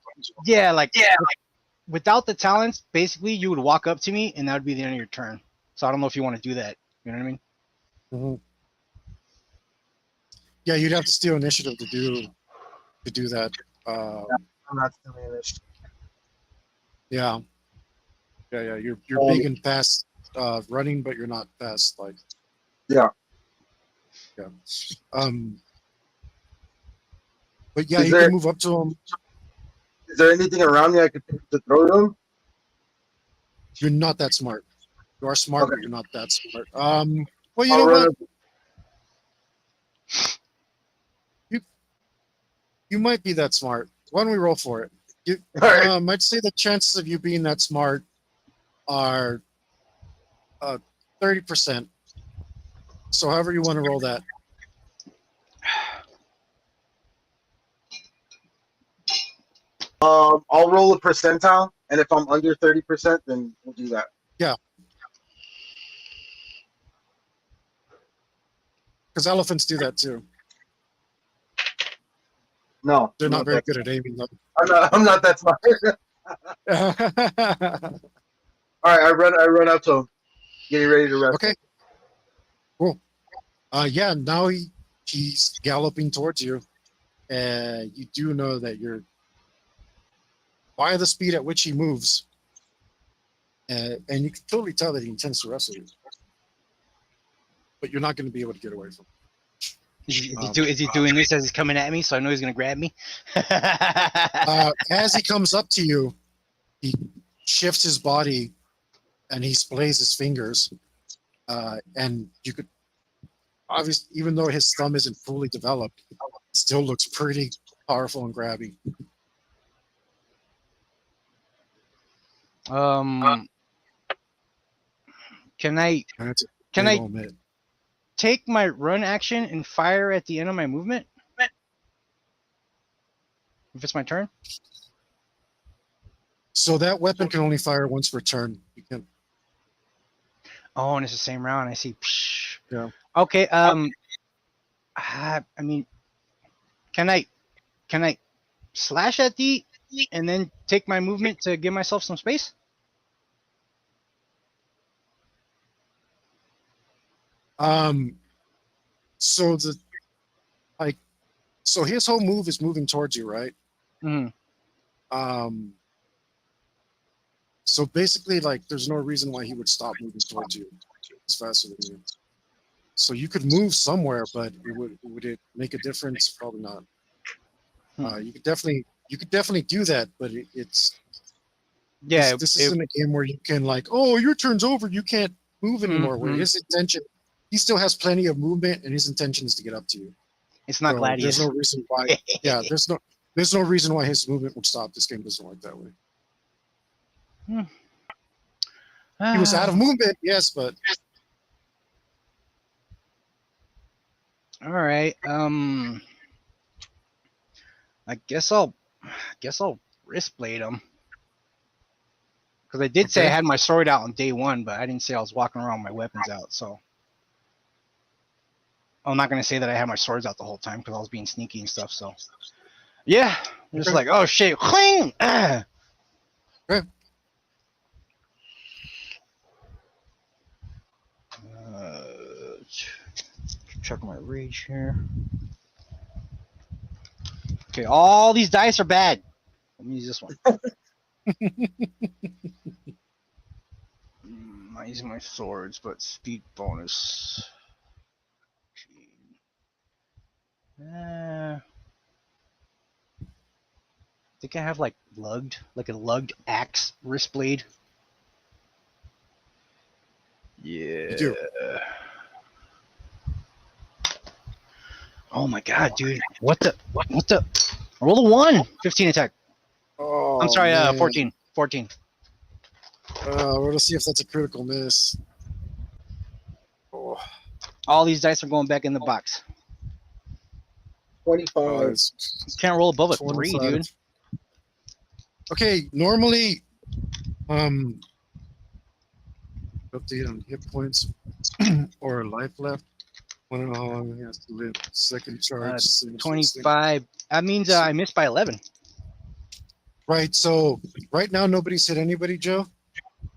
Yeah, without the talents, basically you would walk up to me and that would be the end of your turn. So I don't know if you want to do that. You know what I mean? Mhm. Yeah, you'd have to steal initiative to do that. I'm not stealing initiative. Yeah. You're Oh. big and fast running, but you're not fast. Like. Yeah. Yeah. But yeah, Is you there- can move up to him. Is there anything around me I could pick to throw to him? You're not that smart. You are smart, Okay. but you're not that smart. Well, you I'll know run what? You might be that smart. Why don't we roll for it? All right. I'd say the chances of you being that smart are 30%. So however you want to roll that. I'll roll a percentile, and if I'm under 30%, then we'll do that. Because elephants do that too. No, They're I'm not very that- good at aiming though. I'm not that smart. All right, I run up to him, getting ready to wrestle. Okay. Cool. Yeah, now he's galloping towards you. And you do know that you're by the speed at which he moves. And you can totally tell that he intends to wrestle you. But you're not going to be able to get away from him. Is he doing this as he's coming at me, so I know he's gonna grab me? As he comes up to you, he shifts his body and he splays his fingers. And you could obviously, even though his thumb isn't fully developed, it still looks pretty powerful and grabby. Can I And it's a Can big I- old mitt. take my run action and fire at the end of my movement? If it's my turn? So that weapon can only fire once per turn. You can Oh, and it's the same round. I see. Psh. Yeah. Okay. I mean, can I slash at D and then take my movement to give myself some space? So so his whole move is moving towards you, right? Hmm. So basically, like, there's no reason why he would stop moving towards you. It's faster than you. So you could move somewhere, but would it make a difference? Probably not. You could definitely do that, but it's Yeah. this isn't a game where you can, like, oh, your turn's over, you can't move anymore. Where Mhm. his intention, he still has plenty of movement, and his intention is to get up to you. it's not So Gladius. there's no reason why. Yeah, there's no reason why his movement would stop. This game doesn't work that way. He was out of movement, yes, but All right. I guess I'll wrist blade him. Because I did say I Okay. had my sword out on day one, but I didn't say I was walking around with my weapons out. So I'm not gonna say that I had my swords out the whole time because I was being sneaky and stuff. So yeah, I'm just Okay. like, oh shit, cling. Okay. Check my rage here. Okay, all these dice are bad. Let me use this one. I'm not using my swords, but speed bonus. I think I have like a lugged axe wrist blade. Yeah. you do. Oh my god, dude. What the? Roll a 1. 15 attack. Oh, I'm sorry, man. 14. 14. We're gonna see if that's a critical miss. Oh, All these dice are going back in the box. 25. it's Can't roll above a 3, 25. dude. Okay, normally, update on hit points or life left. I don't know how long he has to live. Second charge. 25. That means I missed by 11. Right. So right now nobody's hit anybody, Joe.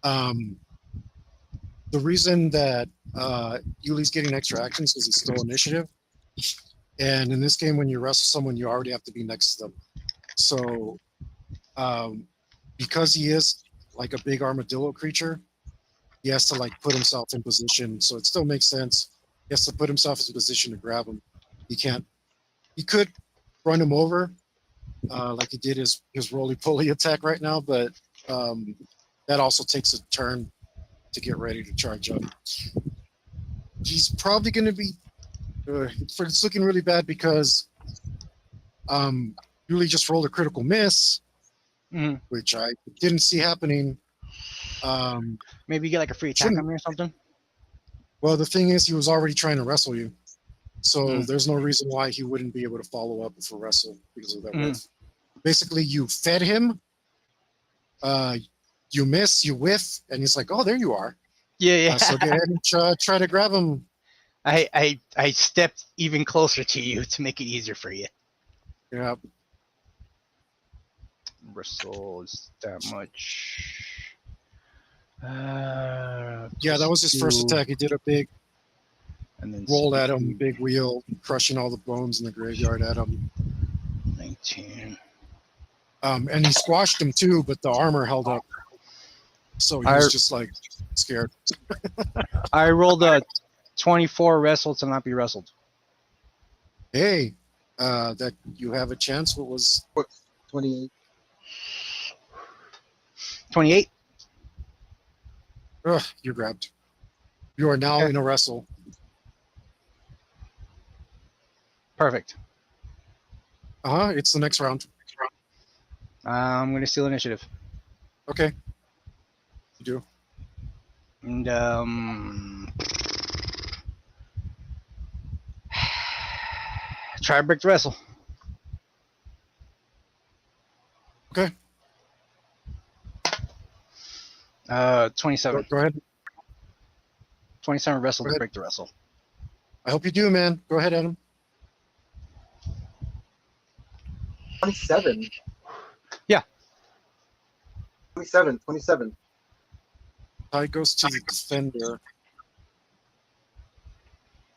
The reason that Yuli's getting extra actions because he's still initiative. And in this game, when you wrestle someone, you already have to be next to them. So because he is like a big armadillo creature, he has to like put himself in position. So it still makes sense. He has to put himself in position to grab him. He could run him over like he did his roly-poly attack right now, but that also takes a turn to get ready to charge up. He's probably going to be it's looking really bad because Yuli just rolled a critical miss, Mhm. which I didn't see happening. Maybe you get like a free attack Shouldn't- on me or something. Well, the thing is, he was already trying to wrestle you. So Mm. there's no reason why he wouldn't be able to follow up with a wrestle because of that Mm. whiff. Basically, you fed him, you miss, you whiff, and he's like, oh, there you are. Yeah, yeah. So go ahead and try to grab him. I stepped even closer to you to make it easier for you. Yeah. Wrestle is that much. Yeah, that was his first +2, attack. He did a big and then roll at him, speed, big wheel, crushing all the bones in the graveyard at him. 19. And he squashed him too, but the armor held up. So he was just like scared. I rolled a 24 wrestle to not be wrestled. Hey, that you have a chance. What was 28. 28. Ugh, you're grabbed. You are now Okay. in a wrestle. Perfect. It's the next round. I'm gonna steal initiative. Okay. You do. And try to break the wrestle. Okay. 27. Go ahead. 27 wrestle Go to ahead. break the wrestle. I hope you do, man. Go ahead, Adam. 27. Yeah. 27. Tie goes to the defender.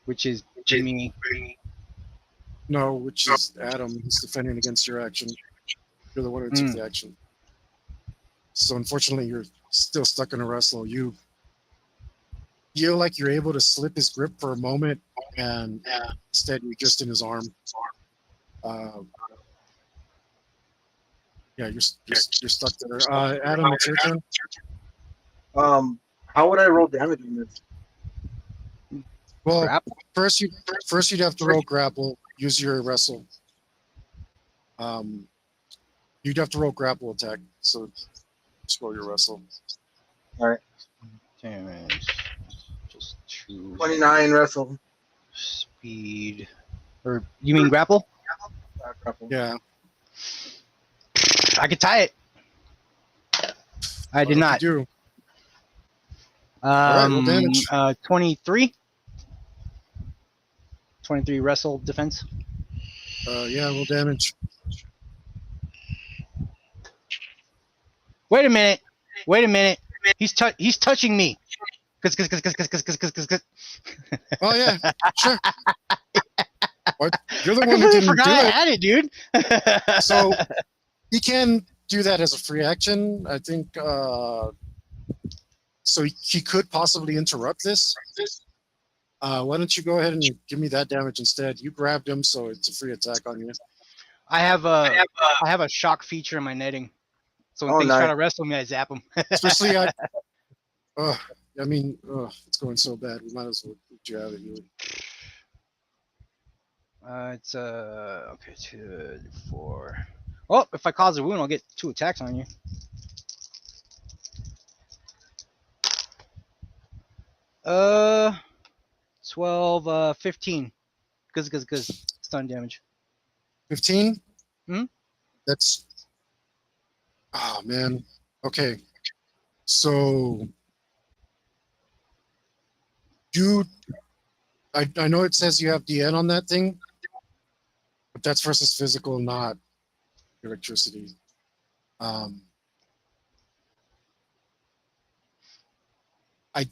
Which is me. No, which is Adam. He's defending against your action. You're the one who took the action. So unfortunately, you're still stuck in a wrestle. You feel like you're able to slip his grip for a moment, and instead you're just in his arm. Yeah, you're stuck there. Adam, it's your turn. How would I roll damage on this? Well, Grapple? first you'd have to roll grapple. Use your wrestle. You'd have to roll grapple attack. So just roll your wrestle. Damage. Just 2. 29 wrestle. Speed. Or you mean grapple? Yeah. I could tie it. I did not. You do. All right, roll damage. 23. 23 wrestle defense. Yeah, roll damage. Wait a minute. He's touching me. Oh yeah, sure. What? You're the I one who completely didn't forgot do I it. had it, dude. So he can do that as a free action. I think. So he could possibly interrupt this. Why don't you go ahead and give me that damage instead? You grabbed him, so it's a free attack on you. I have a shock feature in my netting. So when things try to wrestle me, I zap them. Especially it's going so bad. We might as well get you out of here. It's okay, 2, 4. Oh, if I cause a wound, I'll get 2 attacks on you. Uh, 12, 15. Cause stun damage. 15? Hmm? That's. Oh, man. Okay. So. I know it says you have DN on that thing, but that's versus physical, not electricity. I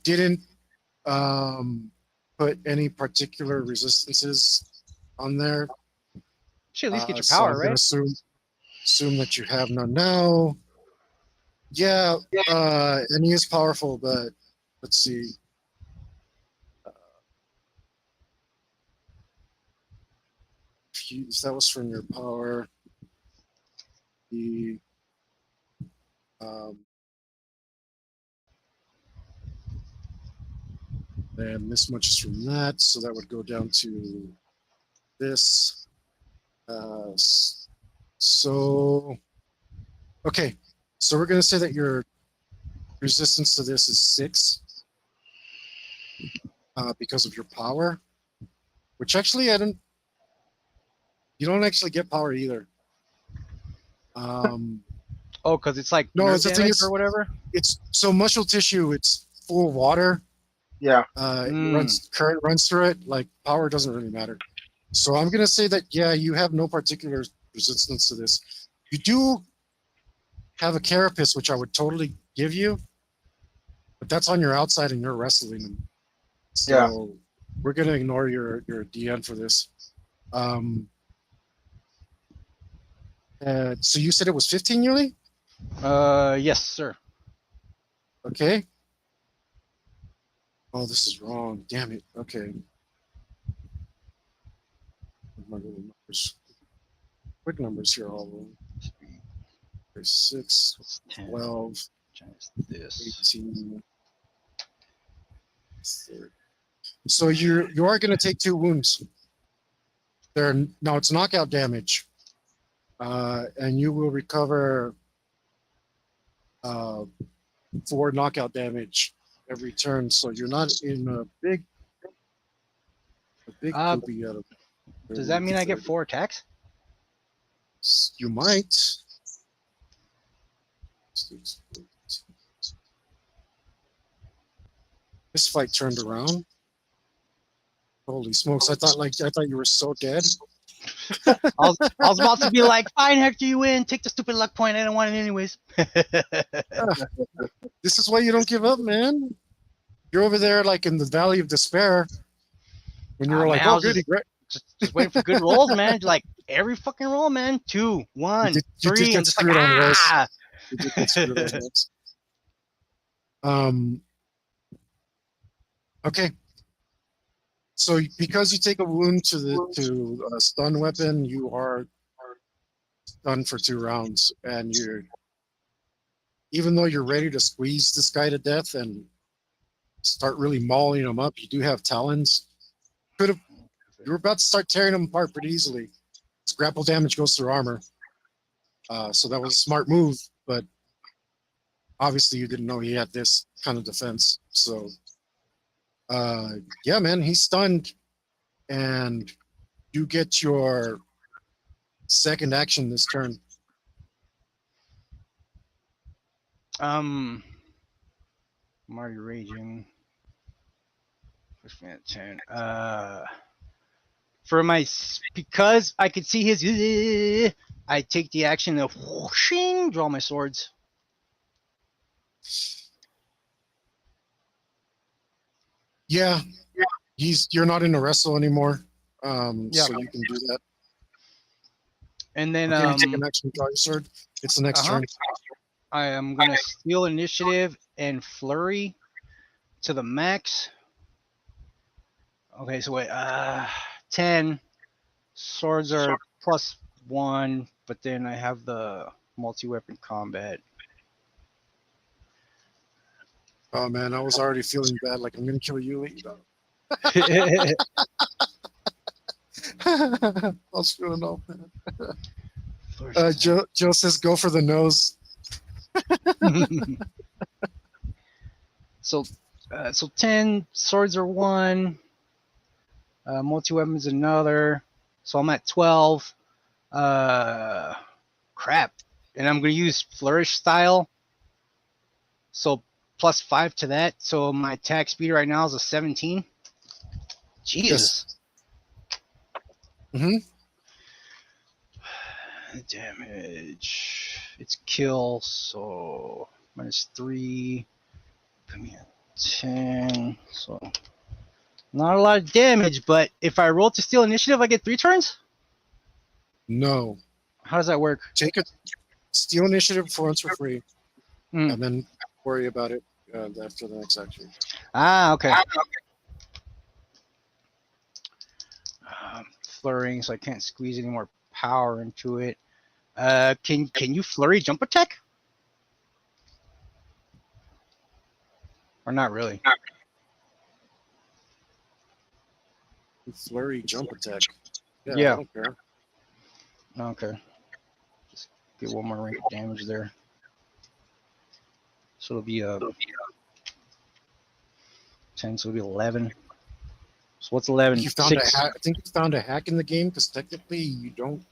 didn't put any particular resistances on there. Should at least get your So power, I'm gonna right? assume that you have none now. Yeah, and he is powerful, but let's see. If that was from your power, the and this much is from that, so that would go down to this. So okay, so we're gonna say that your resistance to this is 6 because of your power, which actually you don't actually get power either. Oh, because it's like no, nerve it's the thing damage is, or whatever. it's so muscle tissue. It's full water. Yeah. Current runs through it. Like power doesn't really matter. So I'm gonna say that yeah, you have no particular resistance to this. You do have a carapace, which I would totally give you, but that's on your outside and you're wrestling them. So Yeah. we're gonna ignore your DN for this. So you said it was 15 yearly? Yes, sir. Okay. Oh, this is wrong. Damn it. Okay. My little numbers. Quick numbers here, all of them. 6, It's 10 12, times this. 18, 30. So you are going to take 2 wounds. Now it's knockout damage, and you will recover 4 knockout damage every turn. So you're not in a big poopy out of. Does that mean I get 4 attacks? You might. This fight turned around. Holy smokes! I thought you were so dead. I was about to be like, fine, Hector, you win. Take the stupid luck point. I don't want it anyways. This is why you don't give up, man. You're over there like in the valley of despair. When you were like, man, oh, goody, great. Just waiting for good rolls, man. Like every fucking roll, man. 2, 1, 3. I'm just like, ah. You did get screwed on rolls. Okay. So because you take a wound to a stun weapon, you are stunned for 2 rounds, and even though you're ready to squeeze this guy to death and start really mauling him up, you do have talons. You were about to start tearing him apart pretty easily. His grapple damage goes through armor, so that was a smart move. But obviously, you didn't know he had this kind of defense. So, yeah, man, he's stunned, and you get your second action this turn. I'm already raging. Push me at 10. Because I could see his, I take the action of whooshing, draw my swords. Yeah, you're not in a wrestle anymore, so you can do that. And then Okay, you take an action, draw your sword. It's the next turn. I am gonna steal initiative and flurry to the max. Okay, so wait, 10 swords are +1, but then I have the multi-weapon combat. Oh man, I was already feeling bad. Like I'm gonna kill you. I was feeling all bad. Joe says, "Go for the nose." So 10 swords are 1. Multi-weapons another. So I'm at 12. Crap. And I'm gonna use flourish style. So +5 to that. So my attack speed right now is a 17. Jesus. Yes. Damage. It's kill, so -3. Put me at 10. So not a lot of damage, but if I roll to steal initiative, I get 3 turns? No. How does that work? Take steal initiative for once for free, and then worry about it after the next action. Okay. Flurrying, so I can't squeeze any more power into it. Can you flurry jump attack? Or not really? Flurry jump attack. Yeah. I don't care. Okay. Just get one more rank of damage there. So it'll be 10, so it'll be 11. So what's 11? You found a hack. I think you found a hack in the game because technically you don't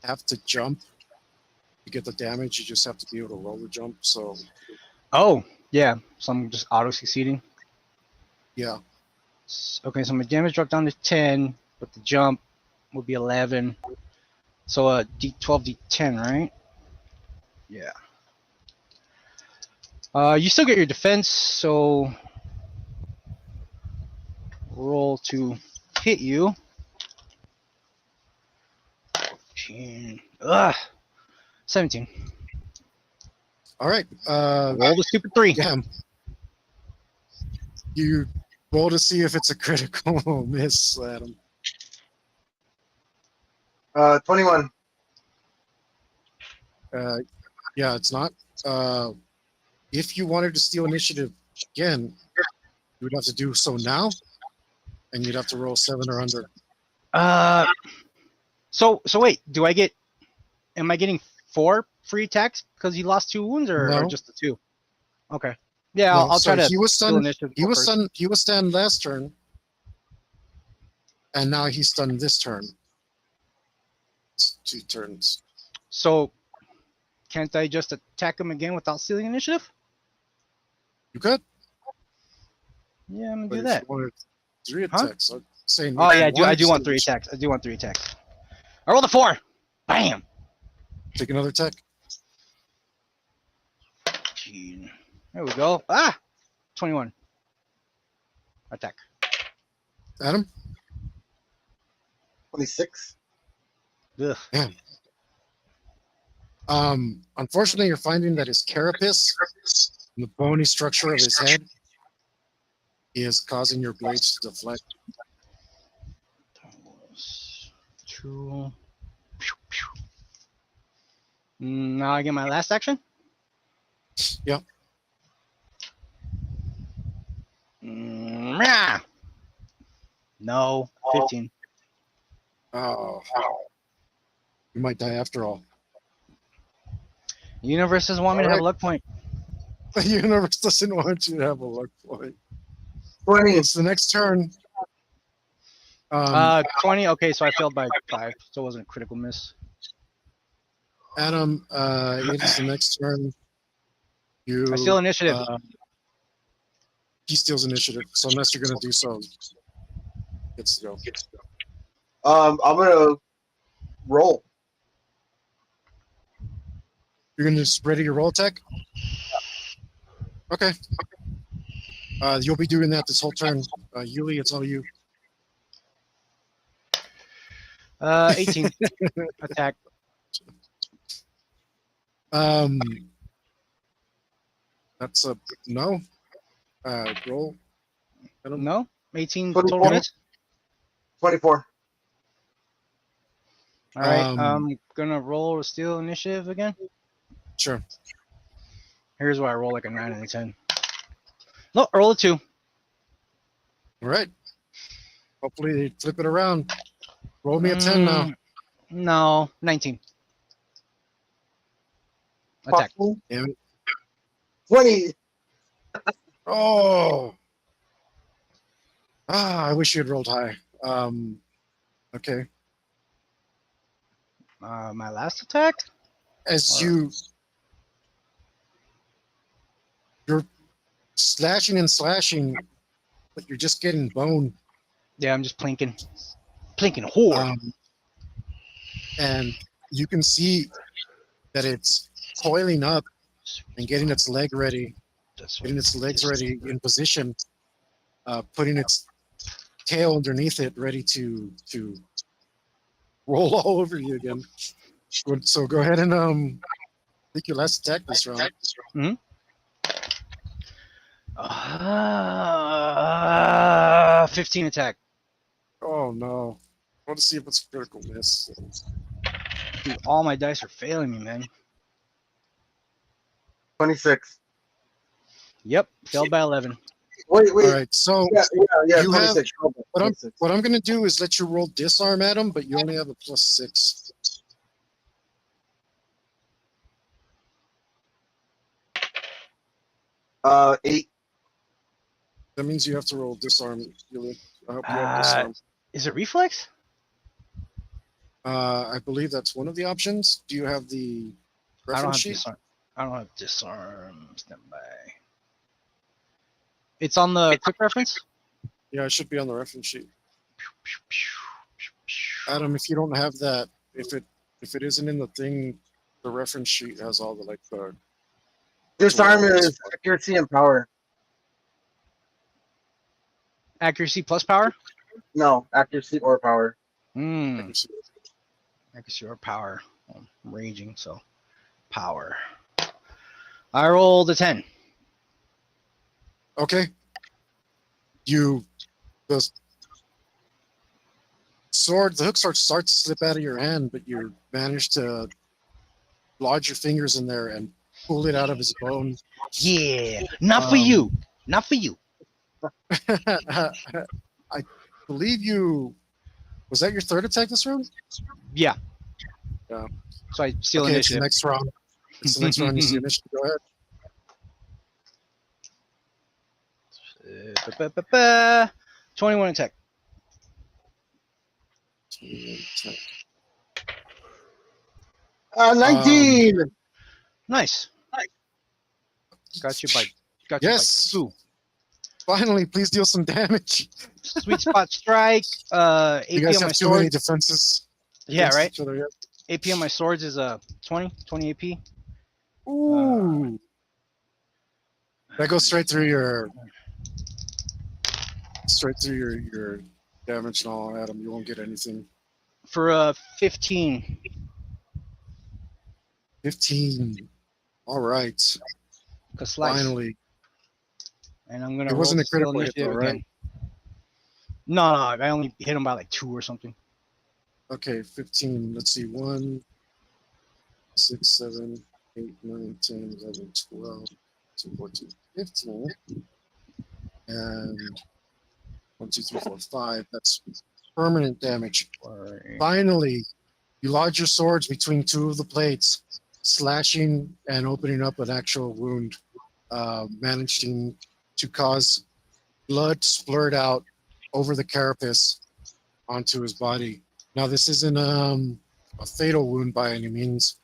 have to jump to get the damage. You just have to be able to roll the jump. So. Oh, yeah. So I'm just auto succeeding. Yeah. Okay, so my damage dropped down to 10, but the jump would be 11. So D12, D10, right? Yeah. You still get your defense, so roll to hit you. 17. All right. Roll the stupid 3. Yeah. You roll to see if it's a critical miss, Adam. 21. Yeah, it's not. If you wanted to steal initiative again, you would have to do so now, and you'd have to roll 7 or under. So wait, am I getting 4 free attacks because he lost 2 wounds, or No. just the 2? Okay. Yeah, No, I'll so try to he was steal stunned. initiative. He was first. stunned. He was stunned last turn, and now he's stunned this turn. It's 2 turns. So can't I just attack him again without stealing initiative? You could, Yeah, I'm gonna but do if that. you wanted 3 Huh? attacks, I'm saying. Oh if yeah, you I wanted do to want steal 3 initiative, attacks. I do want 3 attacks. I rolled a 4. Bam. Take another attack. There we go. 21. Attack. Adam. 26. Ugh. Unfortunately, you're finding that his carapace, the bony structure of his head, is causing your blades to deflect. That was 2. Pew, pew. Now I get my last action. Yep. Yeah. No. 15. Oh, you might die after all. The universe doesn't want me to have a Alright. luck point. The universe doesn't want you to have a luck point. 20. It's the next turn. 20. Okay, so I failed by 5, so it wasn't a critical miss. Adam, it is the next turn. I steal initiative. He steals initiative, so unless you're going to do so, gets to go. I'm gonna roll. You're going to just ready your roll attack? Okay. You'll be doing that this whole turn. Yuli, it's all you. 18. Attack. That's a no. Roll. Adam. No? 18 24. total miss? 24. All right, Um, I'm gonna roll to steal initiative again. Sure. Here's where I roll like a 9 and a 10. No, I roll a 2. All right. Hopefully they flip it around. Roll me a 10 now. No, 19. Attack. Damn it. 20. Oh. I wish you had rolled high. Okay. My last attack? As Alright. you're slashing and slashing, but you're just getting bone. Yeah, I'm just plinking. Plinking whore. And you can see that it's coiling up and getting its leg ready, getting its legs ready in position, putting its tail underneath it, ready to roll all over you again. So go ahead and take your last attack this round. 15 attack. Oh no! I want to see if it's a critical miss. Dude, all my dice are failing me, man. 26. Yep, failed by 11. Wait. All right, so Yeah. You have- 26. what I'm 26. what I'm gonna do is let you roll disarm at him, but you only have a +6. Uh, 8. That means you have to roll disarm. Yuli. I hope you have disarm. Is it reflex? I believe that's one of the options. Do you have the I don't reference have sheet? disarm. I don't have disarm. Stand by. It's on the quick reference. Yeah, it should be on the reference sheet. Adam, if you don't have that, if it isn't in the thing, the reference sheet has all the like the Disarm is accuracy and power. Accuracy plus power? No, accuracy or power. Accuracy or power. I'm raging, so power. I rolled a 10. Okay. The hook sword starts to slip out of your hand, but you manage to lodge your fingers in there and pull it out of his bone. Yeah, not for you. Not for you. I believe you. Was that your third attack this round? Yeah. Yeah. So I steal Okay, it's the initiative. next round. It's the next round. You see initiative. Go ahead. 21 attack. 19. Nice. Got you by Yes. 2. Finally, please deal some damage. Sweet spot strike. AP You guys on my have too many sword. defenses. Yeah, against right. each other, yeah. AP on my swords is 20 AP. Ooh. That goes straight through your damage and all, Adam. You won't get anything. For 15. 15. All right. Cause slice. Finally. And I'm gonna It wasn't roll a critical steal hit, though, initiative right? again. No, I only hit him by like 2 or something. Okay, 15. Let's see. 1, 6, 7, 8, 9, 10, 11, 12, 13, 14, 15. And 1, 2, 3, 4, 5. That's permanent damage. Finally, you lodge your swords between 2 of the plates, slashing and opening up an actual wound, managing to cause blood to splurt out over the carapace onto his body. Now, this isn't a fatal wound by any means,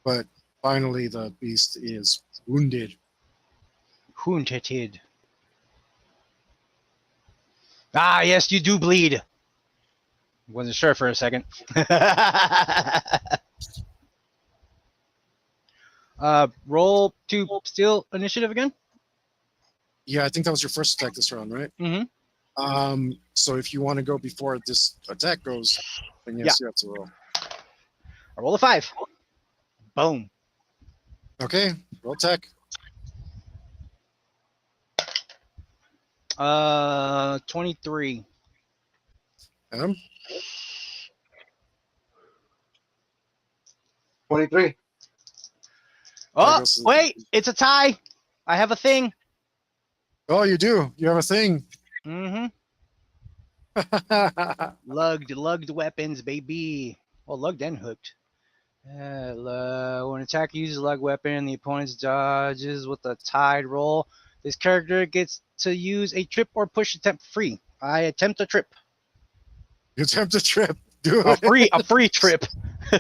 but finally the beast is wounded. Wounded. Ah, yes, you do bleed. Wasn't sure for a second. Roll to steal initiative again. Yeah, I think that was your first attack this round, right? Mm-hmm. So if you want to go before this attack goes, then yes, you have to roll. I roll a 5. Boom. Okay, roll attack. 23. Adam? 23. Oh, wait, it's a tie. I have a thing. Oh, you do? You have a thing? Mm-hmm. Lugged weapons, baby. Well, lugged and hooked. When an attacker uses a lug weapon, the opponent dodges with a tied roll. This character gets to use a trip or push attempt free. I attempt a trip. You attempt a trip. Do it. A free trip.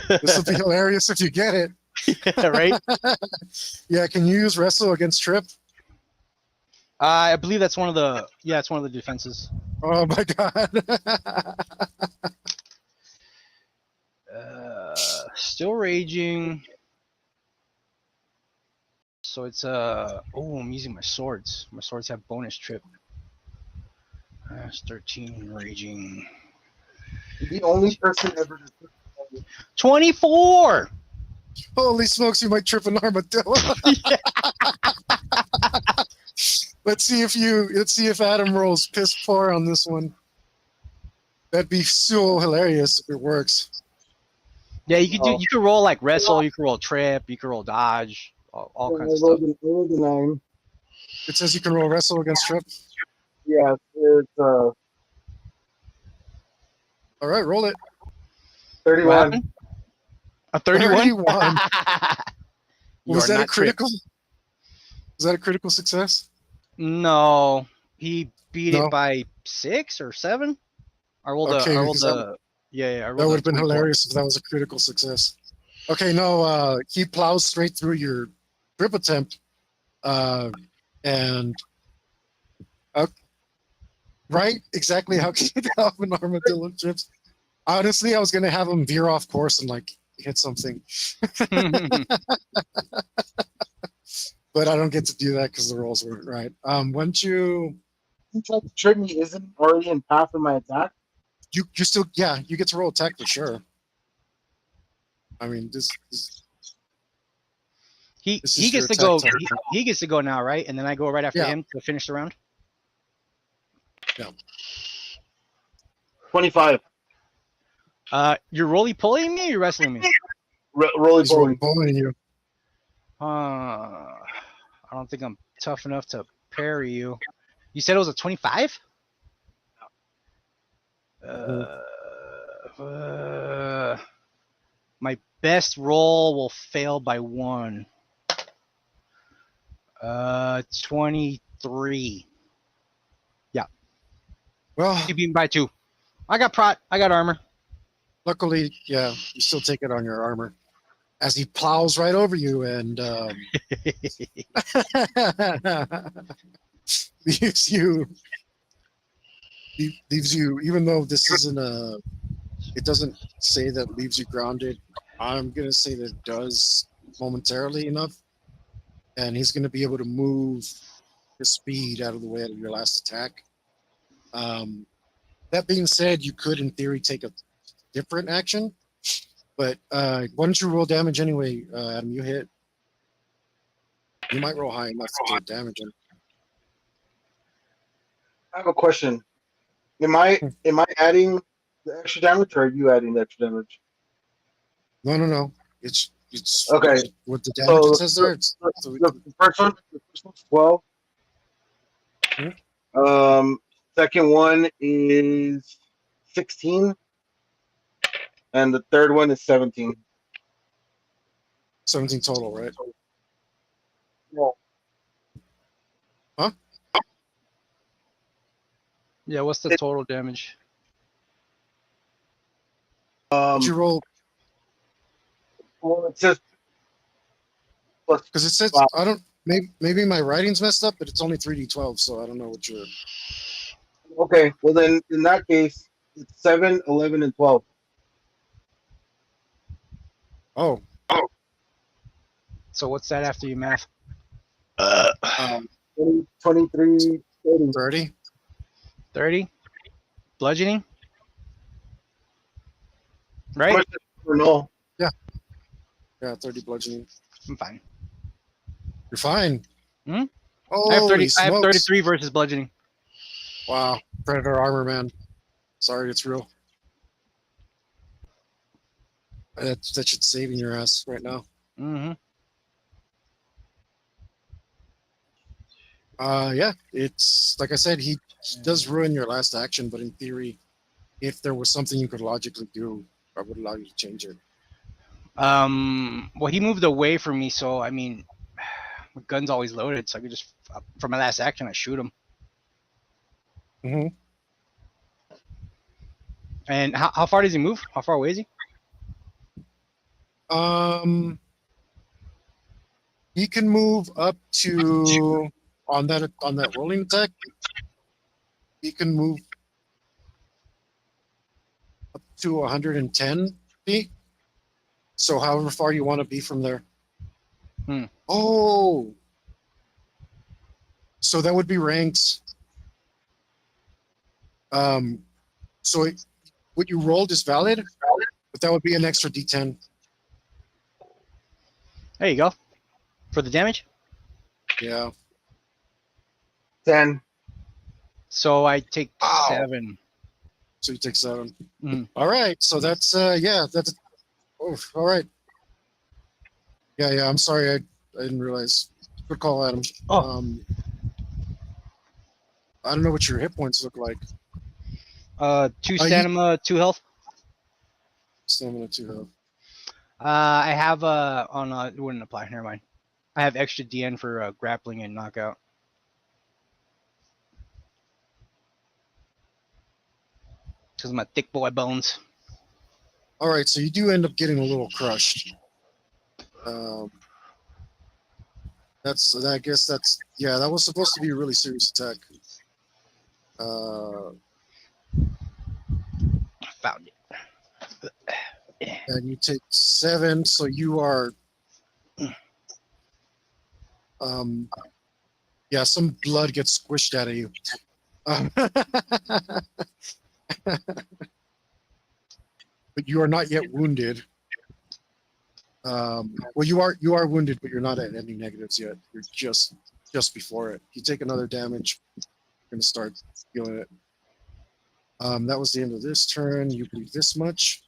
This will be hilarious if you get it. Yeah, right? Yeah, can you use wrestle against trip? I believe that's one of the it's one of the defenses. Oh my god. Still raging. So it's I'm using my swords. My swords have bonus trip. That's 13 raging. The only person ever to 24. Holy smokes, you might trip an armadillo. Let's see if Adam rolls piss poor on this one. That'd be so hilarious if it works. Yeah, you could roll like wrestle, you could roll trip, you could roll dodge, all kinds of stuff. I rolled a 9. It says you can roll wrestle against trip. Yeah, it's All right, roll it. 31. A 31? 31. You Was are that a not tripped. critical? Was that a critical success? No, he beat No? it by 6 or 7. I rolled Okay, I rolled because the I rolled That would have been 24. hilarious if that was a critical success. Okay, no, he plows straight through your trip attempt, and Right? Exactly how can you have an armadillo trips? Honestly, I was gonna have him veer off course and like hit something, but I don't get to do that because the rolls weren't right. Once you Try to trip me isn't already in path of my attack. you still yeah you get to roll attack for sure. I mean this he is he your gets to attack go. type. He gets to go now, right? And then I go right after Yeah. him to finish the round. 25. You're roly polying me or you're wrestling me? Roly He's rolling poly. bowling you. I don't think I'm tough enough to parry you. You said it was a 25? My best roll will fail by 1. 23. Well, You beat me by 2. I got prot. I got armor. luckily, yeah, you still take it on your armor as he plows right over you and leaves you. Leaves you, even though this isn't a, it doesn't say that leaves you grounded. I'm gonna say that it does momentarily enough, and he's gonna be able to move his speed out of the way of your last attack. That being said, you could, in theory, take a different action, but why don't you roll damage anyway, Adam? You hit. You might roll high enough to damage him. I have a question. Am I adding the extra damage, or are you adding the extra damage? No. It's Okay. what the damage So it says there. It's, so the first one's 12. Second one is 16, and the third one is 17. 17 total, right? Well, Yeah, what's the total damage? Did you roll? Well, it says plus. Because it says Wow. I don't. Maybe my writing's messed up, but it's only 3d12, so I don't know what you're. Okay, well then in that case, it's 7, 11, and 12. Oh, So what's that after you math? 20, 23, 30. 30. 30? Bludgeoning? How Right? much does it know? Yeah, 30 bludgeoning. I'm fine. You're fine. Hmm? Oh, I have 33 versus bludgeoning. Wow, Predator armor, man. Sorry, it's real. That should save in your ass right now. Mm-hmm. Yeah, it's like I said, he does ruin your last action, but in theory, if there was something you could logically do, I would allow you to change it. Well, he moved away from me, so I mean, my gun's always loaded, so I could just, for my last action, I shoot him. Mm-hmm. And how far does he move? How far away is he? He can move up to on that rolling attack. He can move up to 110 feet. So however far you want to be from there. Hmm. Oh, so that would be ranked. So what you rolled is valid, but that would be an extra D10. There you go. For the damage. Yeah. 10. So I take Ow. 7. So you take 7. Mhm. All right. So that's that's. Oh, all right. Yeah. I'm sorry. I didn't realize. Good call, Adam. Oh. I don't know what your hit points look like. 2 stamina, 2 health. Stamina 2 health. I have it wouldn't apply. Never mind. I have extra DN for grappling and knockout. Because of my thick boy bones. All right. So you do end up getting a little crushed. I guess that was supposed to be a really serious attack. Found it. and you take 7, so you are yeah, some blood gets squished out of you. But you are not yet wounded. Well, you are wounded, but you're not at any negatives yet. You're just before it. You take another damage, you're gonna start feeling it. That was the end of this turn. You bleed this much.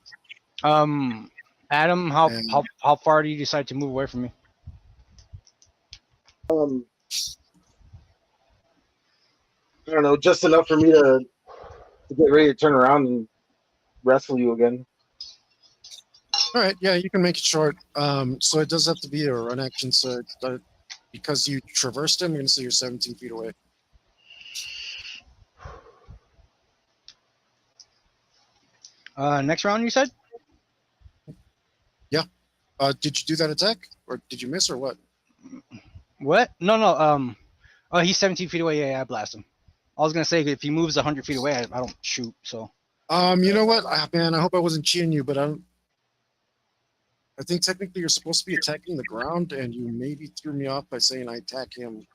Adam, And- how far do you decide to move away from me? I don't know, just enough for me to get ready to turn around and wrestle you again. All right, yeah, you can make it short. So it does have to be a run action. So because you traversed him, you're gonna say you're 17 feet away. Next round, you said? Did you do that attack, or did you miss, or what? What? No. Oh, he's 17 feet away. Yeah, I blast him. I was gonna say if he moves 100 feet away, I don't shoot. So. You know what, man? I hope I wasn't cheating you, but I think technically you're supposed to be attacking the ground, and you maybe threw me off by saying I attack him.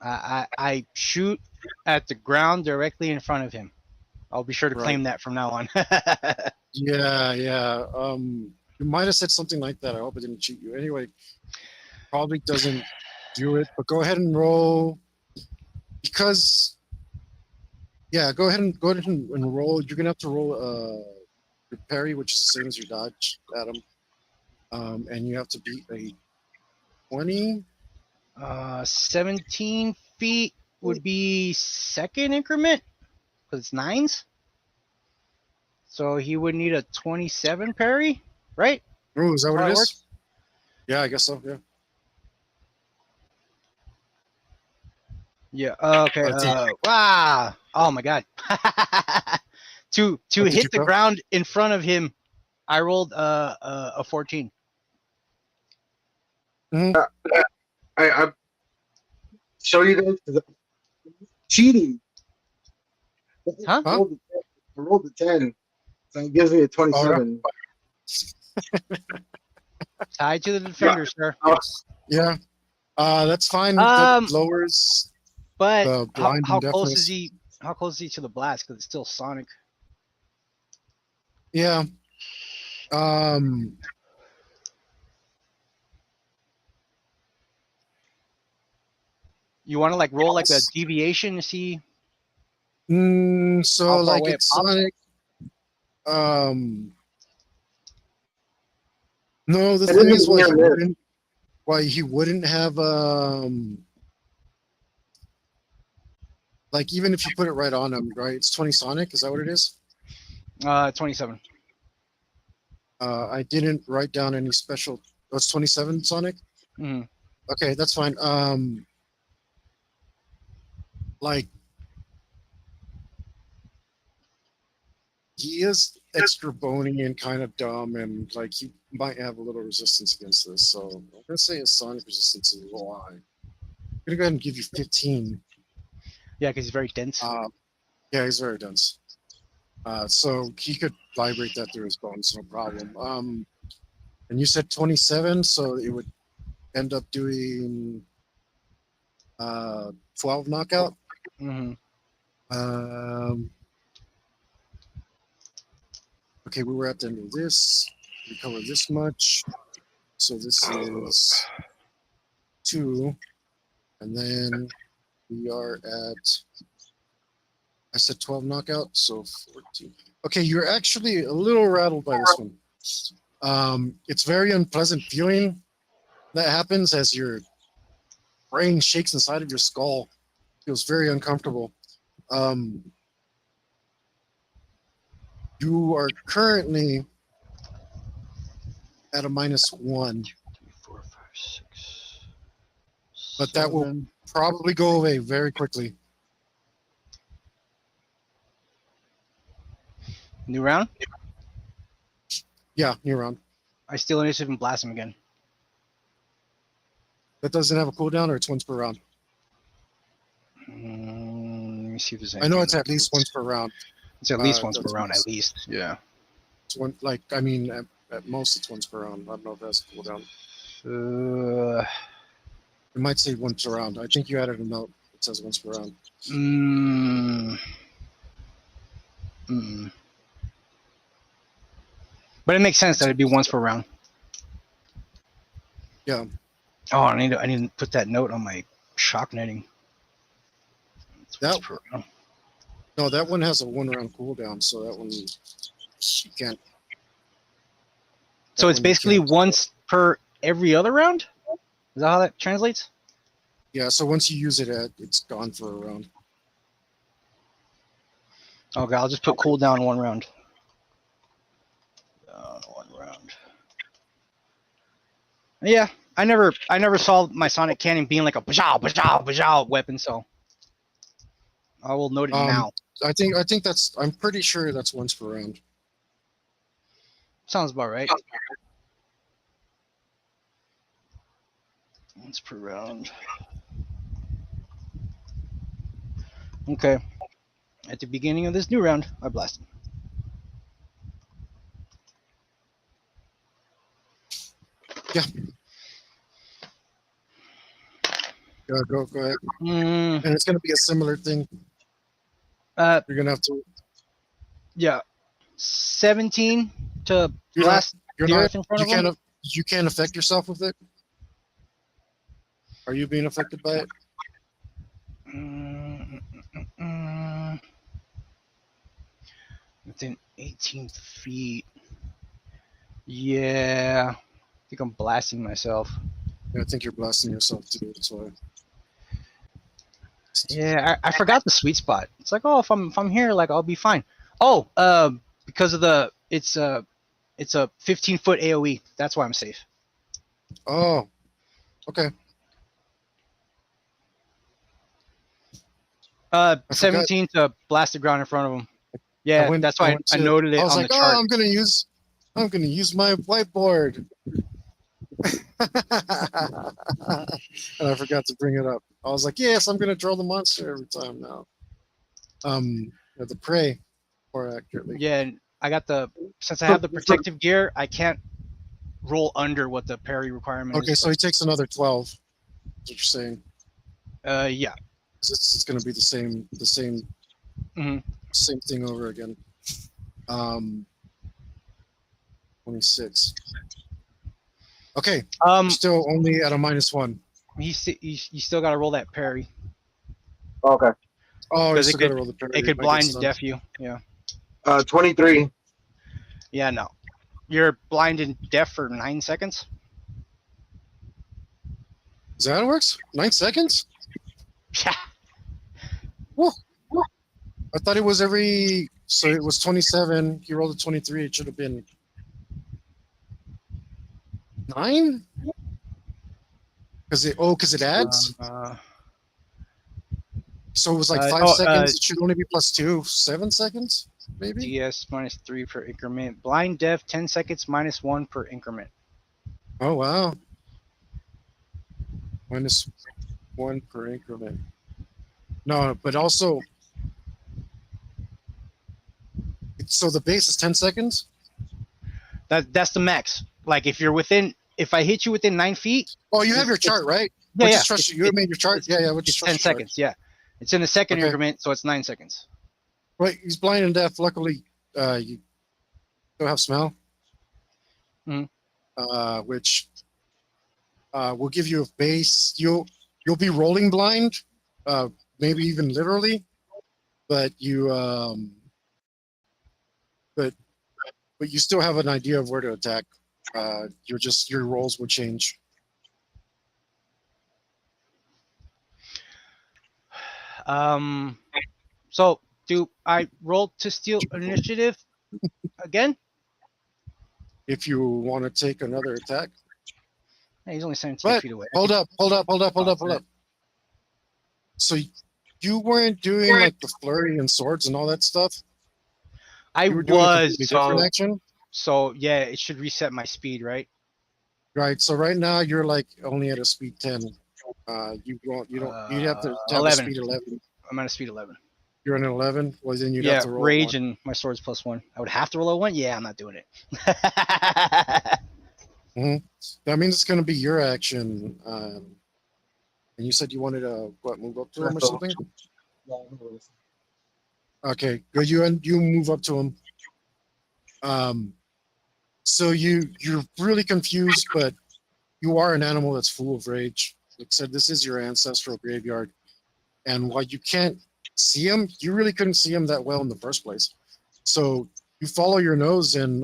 I shoot at the ground directly in front of him. I'll be sure to claim that from now on. Yeah. You might have said something like that. I hope I didn't cheat you. Anyway, probably doesn't do it, but go ahead and roll because. Yeah, go ahead and roll. You're gonna have to roll your parry, which is the same as your dodge, Adam. And you have to beat a 20. 17 feet would be second increment because it's 9s. So he would need a 27 parry, right? Oh, is that what How it it is? works? Yeah, I guess so. Yeah. Yeah. Okay. Oh my god. To What did you hit the roll? ground in front of him, I rolled a 14. I show you this because cheating. Huh? I rolled a 10, so it gives me a 27. Tied to the defender, sir. Yeah. That's fine. Um, That lowers But the how blind close deafness. is he? How close is he to the blast? Because it's still sonic. Yeah. You want to like roll like a deviation to see So how far like away it it's pops? Sonic. No, the thing is why he wouldn't have like even if you put it right on him, right? It's 20 Sonic, is that what it is? 27. I didn't write down any special. Oh, it's 27 Sonic? Mhm. Okay, that's fine. Like he is extra bony and kind of dumb, and like he might have a little resistance against this. So I'm gonna say his Sonic resistance is a little high. I'm gonna go ahead and give you 15. Yeah, because he's very dense. Yeah, he's very dense. So he could vibrate that through his bones, no problem. And you said 27, so it would end up doing 12 knockout. Hmm. Okay, we were at the end of this. We covered this much. So this is 2. And then we are at, I said 12 knockout, so 14. Okay, you're actually a little rattled by this one. It's very unpleasant feeling that happens as your brain shakes inside of your skull. Feels very uncomfortable. You are currently at a -1, 3, 4, 5, 6. but that will probably go away very quickly. New round. Yeah, new round. I steal initiative and blast him again. That doesn't have a cooldown, or it's once per round. me see if there's I anything. know it's at least once per round. It's at least uh, once per that's round, nice. at least. Yeah. It's one like I mean at most it's once per round. I don't know if that's a cooldown. It might say once per round. I think you added a note that says once per round. Mm, mm. But it makes sense that it'd be once per round. Yeah. Oh, I need to put that note on my shock netting. It's once That- per round. No, that one has a 1 round cooldown, so that one you can't. So that it's one you basically can't- once per every other round? Is that how that translates? Yeah, so once you use it, it's gone for a round. Okay, I'll just put cooldown 1 round. 1 round. Yeah, I never saw my sonic cannon being like a bajow, bajow, bajow weapon, so I will note it now. I think that's. I'm pretty sure that's once per round. Sounds about right. Once per round. Okay. At the beginning of this new round, I blasted. Go ahead. Mm, And it's gonna be a similar thing. You're gonna have to. yeah. 17 to You're blast You're the not. earth in front You of him. can't. You can't affect yourself with it. Are you being affected by it? Within 18 feet. Yeah. I think I'm blasting myself. Yeah, I think you're blasting yourself too. That's why. Yeah, I forgot the sweet spot. It's like, oh, if I'm here, like I'll be fine. Oh, because of it's a 15-foot AOE. That's why I'm safe. Oh, okay. 17 to blast the ground in front of him. Yeah, that's why I to- noted it I was on like, the chart. oh, I'm gonna use my whiteboard. And I forgot to bring it up. I was like, yes, I'm gonna draw the monster every time now. The prey, more accurately. Yeah, and I got since I have the protective gear, I can't roll under what the parry requirement Okay, is. so he takes another 12. That's what you're saying. Yeah. It's gonna be the same Mhm. same thing over again. 26. Okay, still only at a -1. You still got to roll that parry. Okay. Oh, you Because still gotta roll the parry. it could I blind guess and not. deaf you. Yeah. 23. Yeah, no. You're blind and deaf for 9 seconds. Is that how it works? 9 seconds? Yeah. I thought it was every. So it was 27. He rolled a 23. It should have been 9. Because it adds. So it was like 5 seconds. It should only be +2. 7 seconds, maybe. DS -3 per increment. Blind deaf 10 seconds -1 per increment. Oh wow. -1 per increment. No, but also. So the base is 10 seconds. That's the max. Like if I hit you within 9 feet. Oh, you have your chart, right? Yeah, We'll yeah. just trust you. You made your chart. Yeah, we'll just It's trust 10 your chart. seconds. Yeah. It's in the second Okay. increment, so it's 9 seconds. Right, he's blind and deaf. Luckily, you don't have smell, Mhm. Which will give you a base. You'll be rolling blind, maybe even literally, but but you still have an idea of where to attack. Your rolls will change. So do I roll to steal initiative again? If you want to take another attack. Hey, he's only 17 But feet away. hold up. So you weren't doing like the flurry and swords and all that stuff? I You were doing a was completely different action? so yeah, it should reset my speed, right? Right. So right now you're like only at a speed 10. You don't. You'd have to have a 11. speed 11. I'm at a speed 11. You're an 11. Well, then you'd have Yeah, to roll rage one. and my sword's +1. I would have to roll a 1? Yeah, I'm not doing it. That means it's going to be your action. And you said you wanted to move up to him or something? Okay, good. You move up to him. So you're really confused, but you are an animal that's full of rage. Like I said, this is your ancestral graveyard, and while you can't see him, you really couldn't see him that well in the first place. So you follow your nose and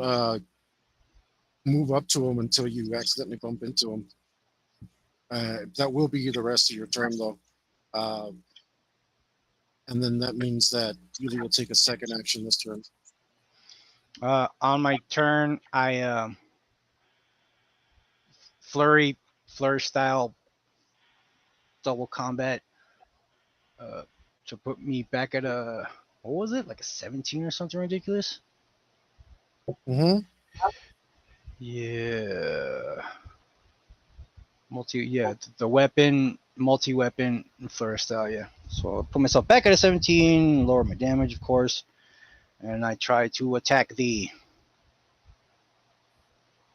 move up to him until you accidentally bump into him. That will be the rest of your turn, though. And then that means that Yuli will take a second action this turn. On my turn, I flurry style double combat to put me back at a, what was it, like a 17 or something ridiculous? Mm-hmm. Yeah. The weapon, multi-weapon, and flurry style, yeah. So I'll put myself back at a 17, lower my damage, of course, and I try to attack thee.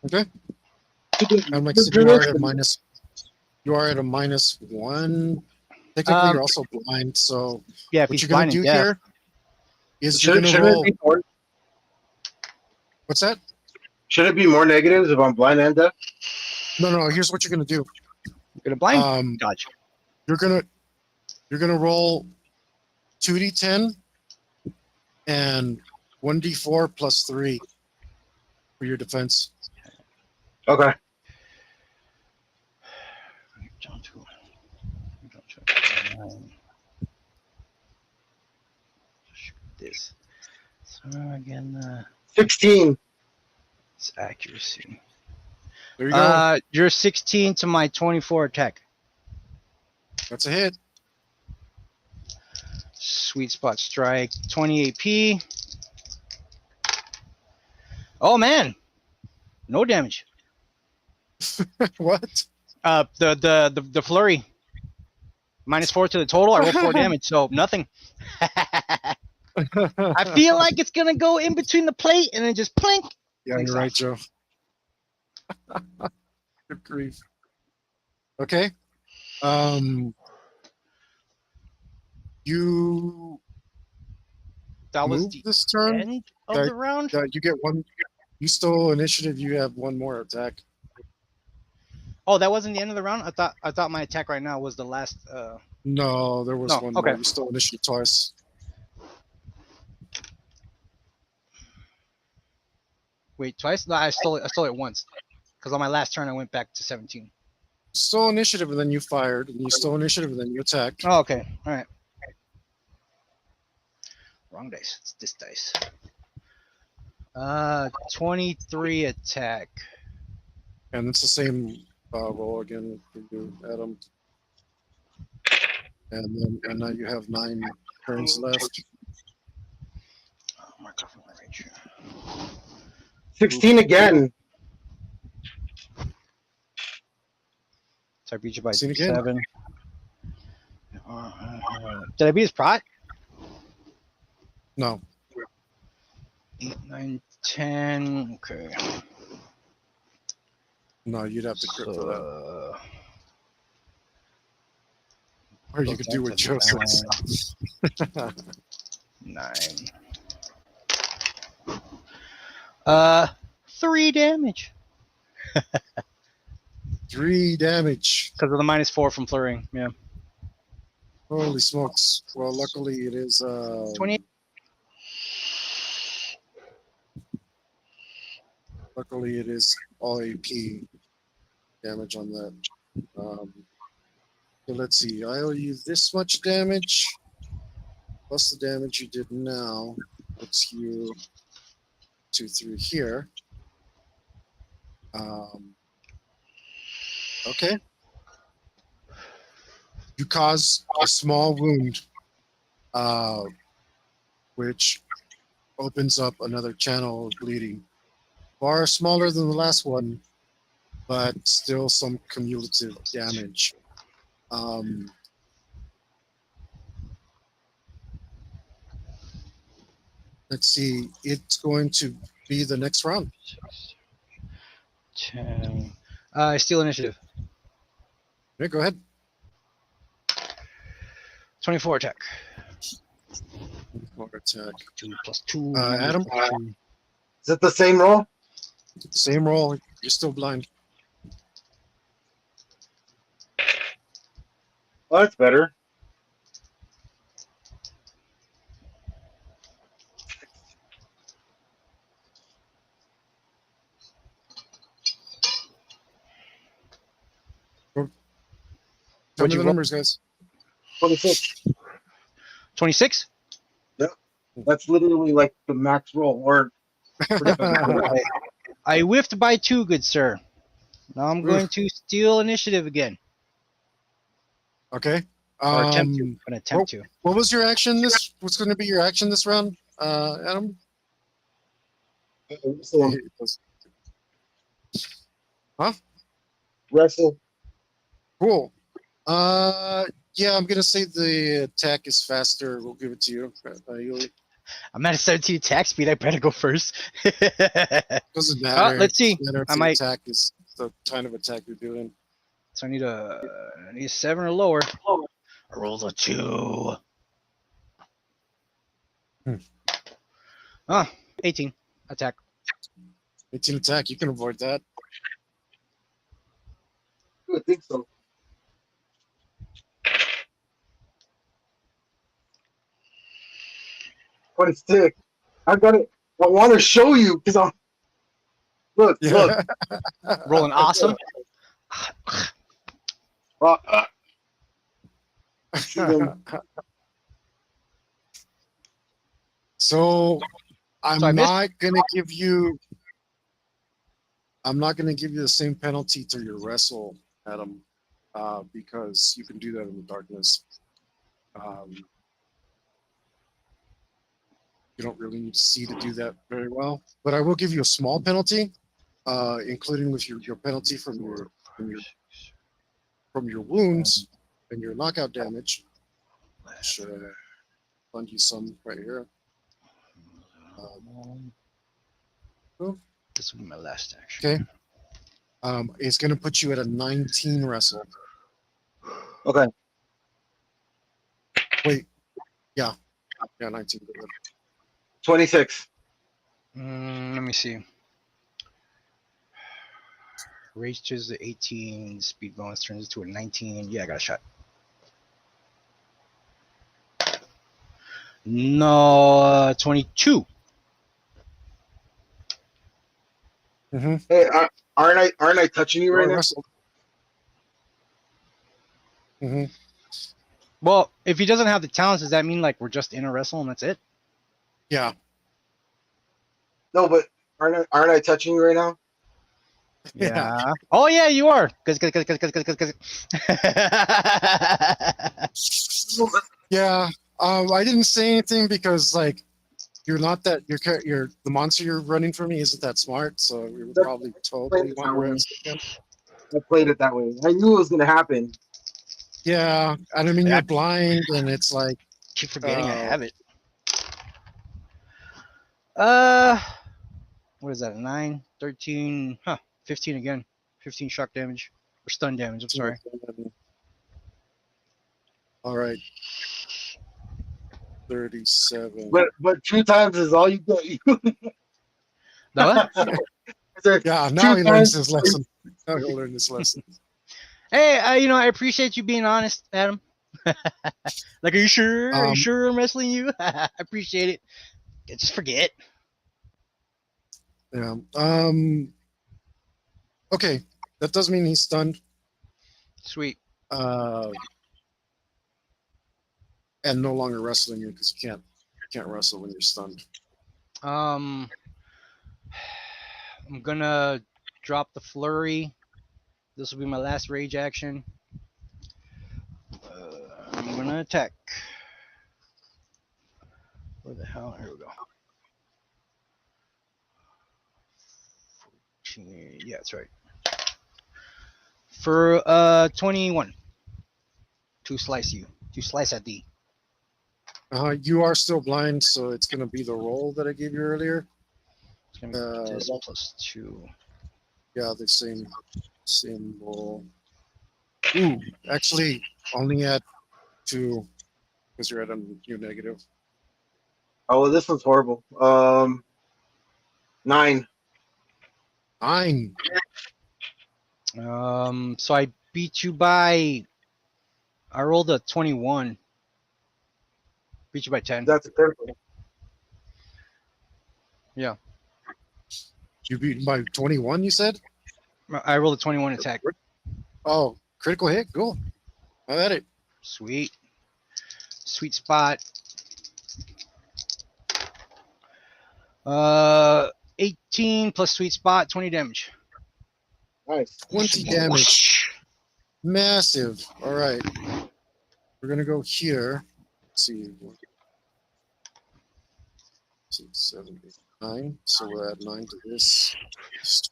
Okay. And like I said, you are at a -1. Technically, you're also blind. So Yeah, if what he's you're gonna blind do and deaf. here is you're gonna roll. What's that? Should it be more negatives if I'm blind and deaf? No. Here's what you're gonna do. You're gonna blind dodge. You're gonna roll 2d10 and 1d4 +3 for your defense. Okay. This. So again, 16. it's accuracy. There you go. You're 16 to my 24 attack. That's a hit. Sweet spot strike, 20 AP. Oh man, no damage. What? The flurry. -4 to the total. I roll 4 damage, so nothing. I feel like it's gonna go in between the plate and then just plink. Yeah, you're right, Joe. Good grief. Okay. You That was move the this turn. end of the round. You get one. You stole initiative. You have one more attack. Oh, that wasn't the end of the round. I thought my attack right now was the last. No, there was No, one okay. more. You stole initiative twice. Wait, twice? No, I stole it once. Because on my last turn I went back to 17. Stole initiative and then you fired, and you stole initiative and then you attacked. Oh, okay. All right. Wrong dice. It's this dice. 23 attack. And it's the same roll again for you, Adam. And now you have 9 turns left. Oh, mark off my range. 16 again. So I beat you by 16 again. 7. Did I beat his prot? No. 8, 9, 10. Okay. No, you'd have to crit for that. So, Or you could do what Joe says. 9. 3 damage. 3 damage. Because of the -4 from flurrying. Yeah. Holy smokes. Well, luckily it is 28. Luckily it is all AP damage on that. So let's see. I owe you this much damage plus the damage you did now. Puts you 2 through here. Okay. You cause a small wound, which opens up another channel of bleeding. Far smaller than the last one, but still some cumulative damage. Let's see. It's going to be the next round. 10. Steal initiative. Okay, go ahead. 24 attack. More attack. 2 plus 2. Adam? plus 2. Is it the same roll? Same roll. You're still blind. Oh, that's better. Tell What'd me you the roll? numbers, guys. 26. 26? That's literally like the max roll. Or I whiffed by 2, good sir. Now I'm going to steal initiative again. Okay. Or attempt to. I'm going to attempt to. What was your action what's going to be your action this round, Adam? Wrestle. Cool. Yeah, I'm gonna say the attack is faster. We'll give it to you. I'm at a 17 attack speed. I better go first. Doesn't matter. Let's see. I might attack is the kind of attack you're doing. So I need a 7 or lower. I rolled a 2. 18 attack. 18 attack. You can avoid that. I think so. Stick. I got it. I want to show you because I'm. Look. Rolling awesome. So I'm So I missed? not gonna give you. I'm not gonna give you the same penalty to your wrestle, Adam, because you can do that in the darkness. You don't really need to see to do that very well, but I will give you a small penalty, including with your penalty from your wounds and your knockout damage. Should fund you some right here. This will be my last action. Okay. It's going to put you at a 19 wrestle. Okay. Wait. Yeah, 19. 26. Let me see. Rage to the 18. Speed bonus turns to a 19. Yeah, I got a shot. No, 22. Mm-hmm. Hey, aren't I touching you right now? Mm-hmm. Well, if he doesn't have the talents, does that mean like we're just in a wrestle and that's it? Yeah. No, but aren't I touching you right now? Yeah. Oh yeah, you are. Cause. Yeah. I didn't say anything because like you're not that you're the monster you're running for me isn't that smart, so we would probably totally want to rest again. I played it that way. I knew it was gonna happen. Yeah, and I mean you're blind, and it's like Keep forgetting I have it. What is that? 9, 13, 15 again. 15 shock damage or stun damage. I'm sorry. All right. 37. But 2 times is all you get. No? Yeah, now he learns his lesson. Now he'll learn this lesson. Hey, I appreciate you being honest, Adam. Like, are you sure? Are you sure I'm wrestling you? I appreciate it. Just forget. Yeah. Okay, that does mean he's stunned. Sweet. And no longer wrestling you because you can't wrestle when you're stunned. I'm gonna drop the flurry. This will be my last rage action. I'm gonna attack. Where the hell? Here we go. 14, yeah, that's right. For 21. To slice at thee. You are still blind, so it's gonna be the roll that I gave you earlier. It's gonna be this +2. Yeah, the same symbol. Ooh, actually, only at 2 because you're at your negative. Oh, well, this one's horrible. 9. 9. So I beat you by. I rolled a 21. Beat you by 10. That's a critical. Yeah. You beat by 21, you said? I rolled a 21 attack. Oh, critical hit. Cool. Have at it. Sweet. Sweet spot. 18 plus sweet spot, 20 damage. Nice. 20 damage. Massive. All right. We're going to go here. Let's see. 6, 7, 8, 9. So we'll add 9 to this.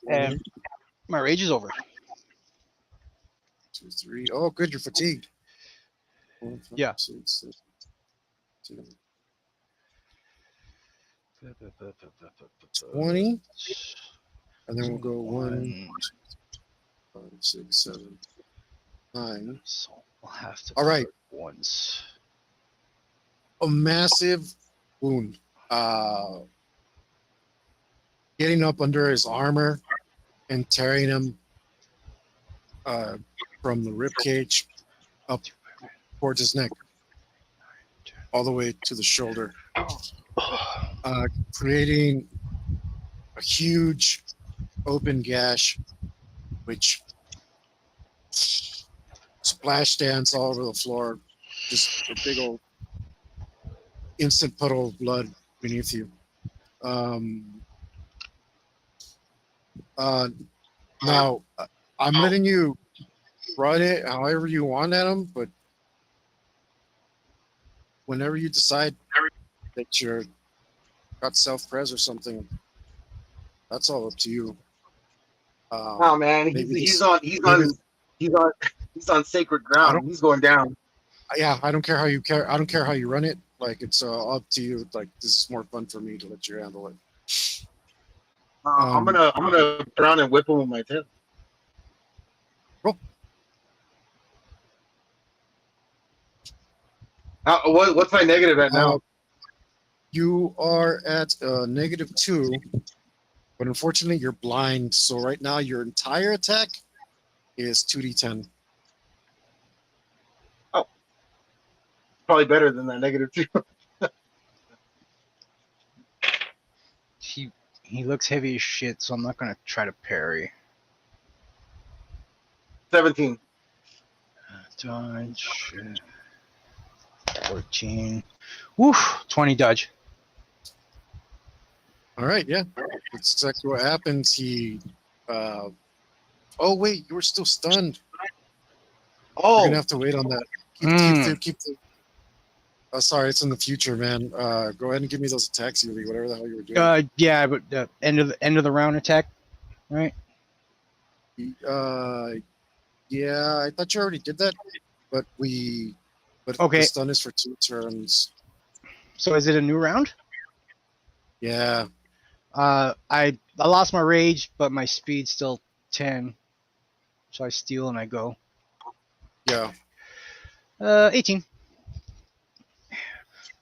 And my rage is over. 2, 3. Oh, good. You're fatigued. 4, 5, Yeah. 6, 7, 20. And then we'll go 1, 5, 6, 7, 9. So we'll have to. All right. Once. A massive wound. Getting up under his armor and tearing him from the rib cage up towards his neck, all the way to the shoulder, creating a huge open gash, which splash dance all over the floor, just a big old instant puddle of blood beneath you. Now, I'm letting you run it however you want at him, but whenever you decide that you're got self-pres or something, that's all up to you. Oh man, maybe he's this- on sacred ground. He's going down. Yeah, I don't care how you run it. Like, it's up to you. Like, this is more fun for me to let you handle it. I'm gonna turn around and whip him with my tail. Roll. What's my negative at now? You are at -2, but unfortunately you're blind. So right now your entire attack is 2d10. Probably better than that -2. He looks heavy as shit, so I'm not gonna try to parry. 17. Dodge. 14. Woof. 20 dodge. All right, yeah, that's exactly what happens. He, oh wait, you were still stunned. You're Oh, gonna have to wait on that. Keep the. Oh, sorry, it's in the future, man. Go ahead and give me those attacks, Yuli, whatever the hell you were doing. Yeah, but end of the round attack, right? Yeah, I thought you already did that, but Okay. the stun is for 2 turns. So is it a new round? Yeah. I lost my rage, but my speed's still 10. So I steal and I go. Yeah. 18.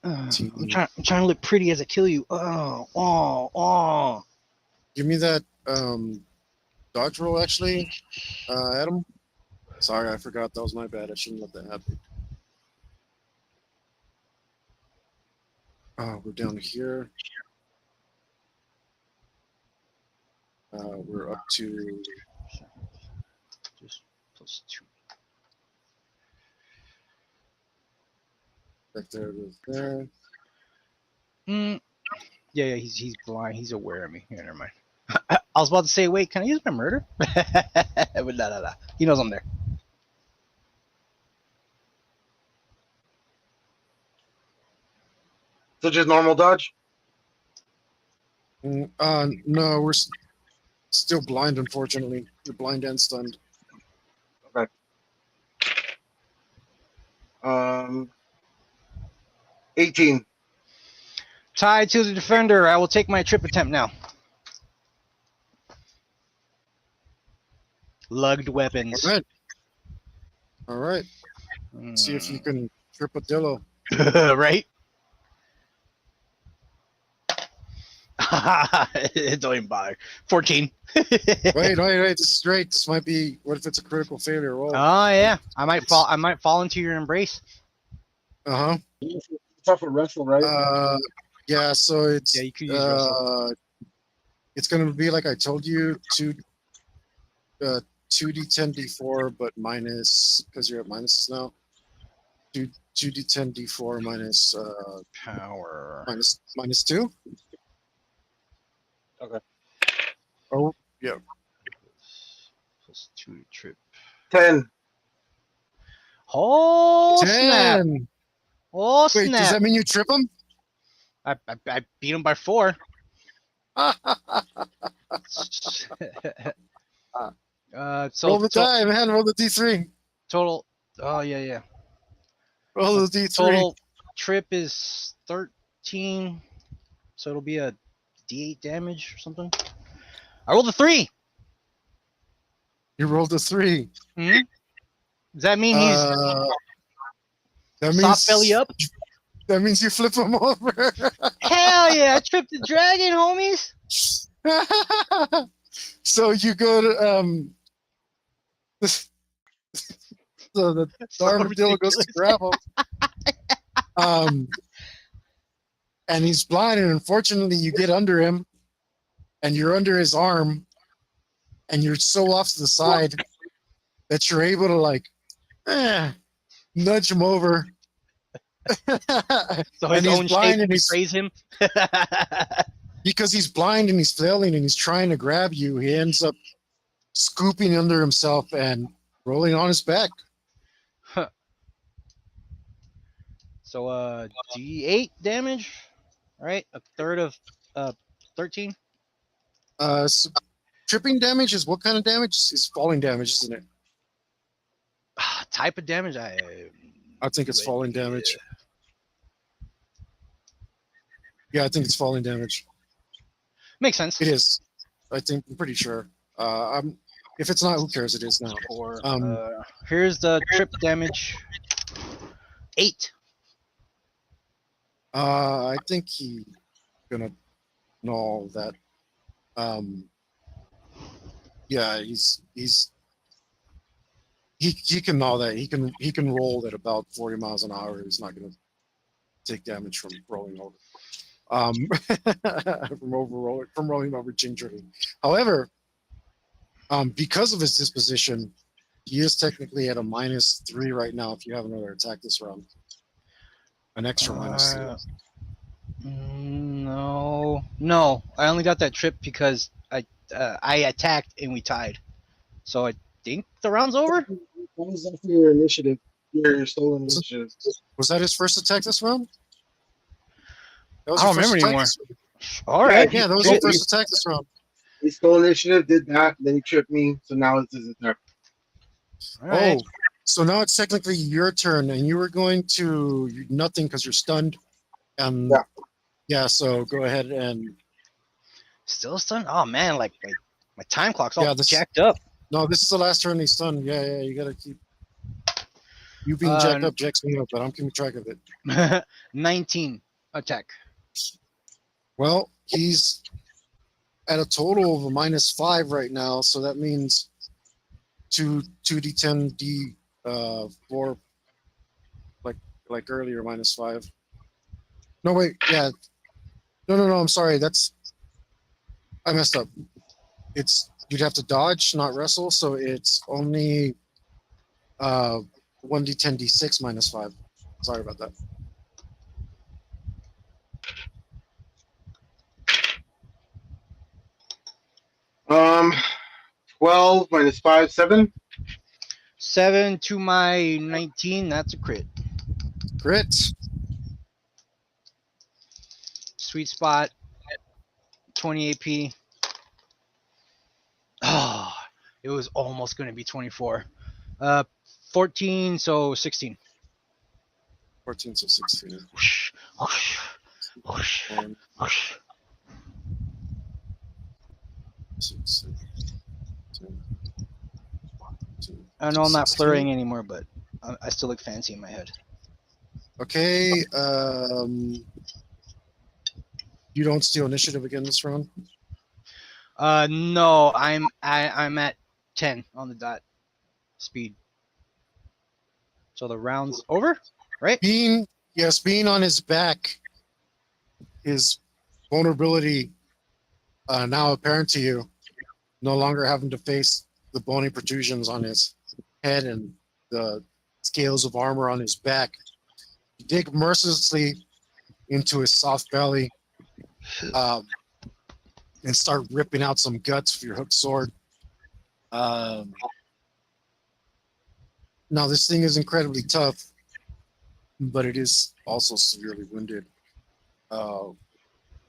I'm 18. trying to look pretty as I kill you. Oh. Give me that dodge roll, actually, Adam. Sorry, I forgot. That was my bad. I shouldn't let that happen. We're down here. We're up to Just +2. back there to there. Yeah, he's blind. He's aware of me. Yeah, never mind. I was about to say, wait, can I use my murder? But nah. He knows I'm there. so just normal dodge? No, we're still blind, unfortunately. You're blind and stunned. Okay. 18. Tied to the defender. I will take my trip attempt now. Lugged weapons. All right. All right. See if you can trip a dillo. Right? Don't even bother. 14. Wait. This is great. This might be. What if it's a critical failure roll? Oh yeah, I might fall. I might fall into your embrace. Uh huh. It's off a wrestle, right? Yeah. So it's Yeah, you could use wrestle. it's gonna be like I told you, 2d10 d4, but minus, because you're at minuses now. 2d10 d4 minus Power. minus 2. Okay. Oh yeah. Plus 2 to trip. 10. Oh snap! 10. Oh Wait, snap! does that mean you trip him? I beat him by 4. So Roll the die, man. Roll the d3. total. Oh yeah. Roll the d3. Total trip is 13. So it'll be a d8 damage or something. I rolled a 3. You rolled a 3. Hmm? Does that mean he's That soft means belly up? That means you flip him over. Hell yeah! I tripped the dragon, homies. So you go to so the So armadillo goes to grab him. And he's blind, and unfortunately you get under him and you're under his arm and you're so off to the side that you're able to like nudge him over. So And his he's own blind shape and he's- betrays him. Because he's blind and he's flailing and he's trying to grab you, he ends up scooping under himself and rolling on his back. So d8 damage, right? A third of 13. So tripping damage is what kind of damage? It's falling damage, isn't it? Type of damage, I think it's falling damage. Yeah, I think it's falling damage. Makes sense. It is. I'm pretty sure. If it's not, who cares? It is now. Or Um, here's the trip damage. 8. I think he's gonna know all that. Yeah, he can know that. He can roll at about 40 miles an hour. He's not gonna take damage from rolling over. From rolling over gingerly. However, because of his disposition, he is technically at a -3 right now. If you have another attack this round, an extra -3. No. I only got that trip because I attacked and we tied. So I think the round's over. What was that for your initiative? Your stolen initiative. Was that his first attack this round? That was I your don't first remember attack anymore. this- All right. Yeah, that was Yeah, your first attack this round. He stole initiative, did that, then he tripped me, so now it's his attack. All right. Oh, so now it's technically your turn, and you were going to nothing because you're stunned. Yeah. Yeah. So go ahead and Still stunned? Oh man, like my time clock's all Yeah, this- jacked up. no. This is the last turn he's stunned. Yeah. You gotta keep. You being jacked up jacks me up, but I'm keeping track of it. 19 attack. Well, he's at a total of a -5 right now, so that means 2d10 d4 like earlier -5. No wait, yeah. No, I'm sorry. I messed up. You'd have to dodge, not wrestle, so it's only 1d10 d6 -5. Sorry about that. Um, 12 minus 5, 7. 7 to my 19. That's a crit. Crit. Sweet spot. 20 AP. Oh, it was almost going to be 24. 14, so 16. 14, so 16. Whoosh, whoosh, whoosh, One, whoosh. 6, 7, 10, 2, I know I'm not 16. flurrying anymore, but I still look fancy in my head. Okay. You don't steal initiative again this round. No, I'm at 10 on the dot speed. So the round's over, right? Being on his back, his vulnerability now apparent to you. No longer having to face the bony protrusions on his head and the scales of armor on his back. You dig mercilessly into his soft belly and start ripping out some guts with your hooked sword. Now, this thing is incredibly tough, but it is also severely wounded. I'm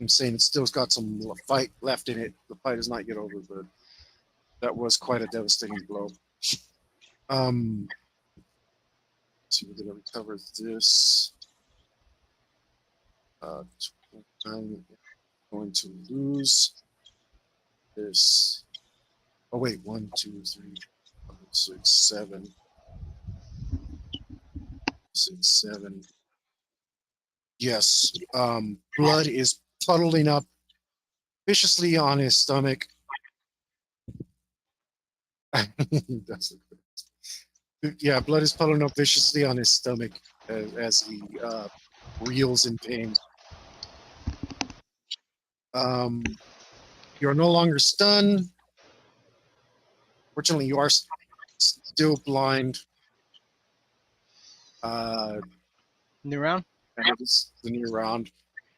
saying it's still got some fight left in it. The fight is not yet over, but that was quite a devastating blow. Let's see, we're gonna recover this. I'm going to lose this. Oh wait, 1, 2, 3, 5, 6, 7, 6, 7. Yes. Blood is puddling up viciously on his stomach. That's yeah, blood is puddling up viciously on his stomach as he reels in pain. You're no longer stunned. Fortunately, you are still blind. New round, And it is the new round.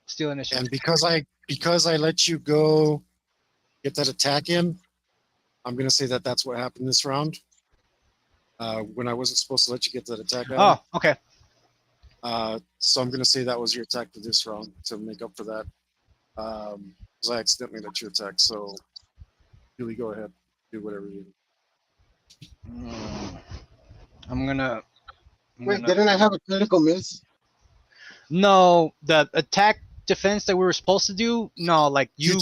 steal initiative. And because I let you go get that attack in, I'm gonna say that that's what happened this round. When I wasn't supposed to let you get that attack out. Oh, okay. So I'm gonna say that was your attack for this round to make up for that. Because I accidentally let you attack. So, Billy, go ahead, do whatever you. I'm gonna. Wait, didn't I have a critical miss? No, the attack defense that we were supposed to do. No, like you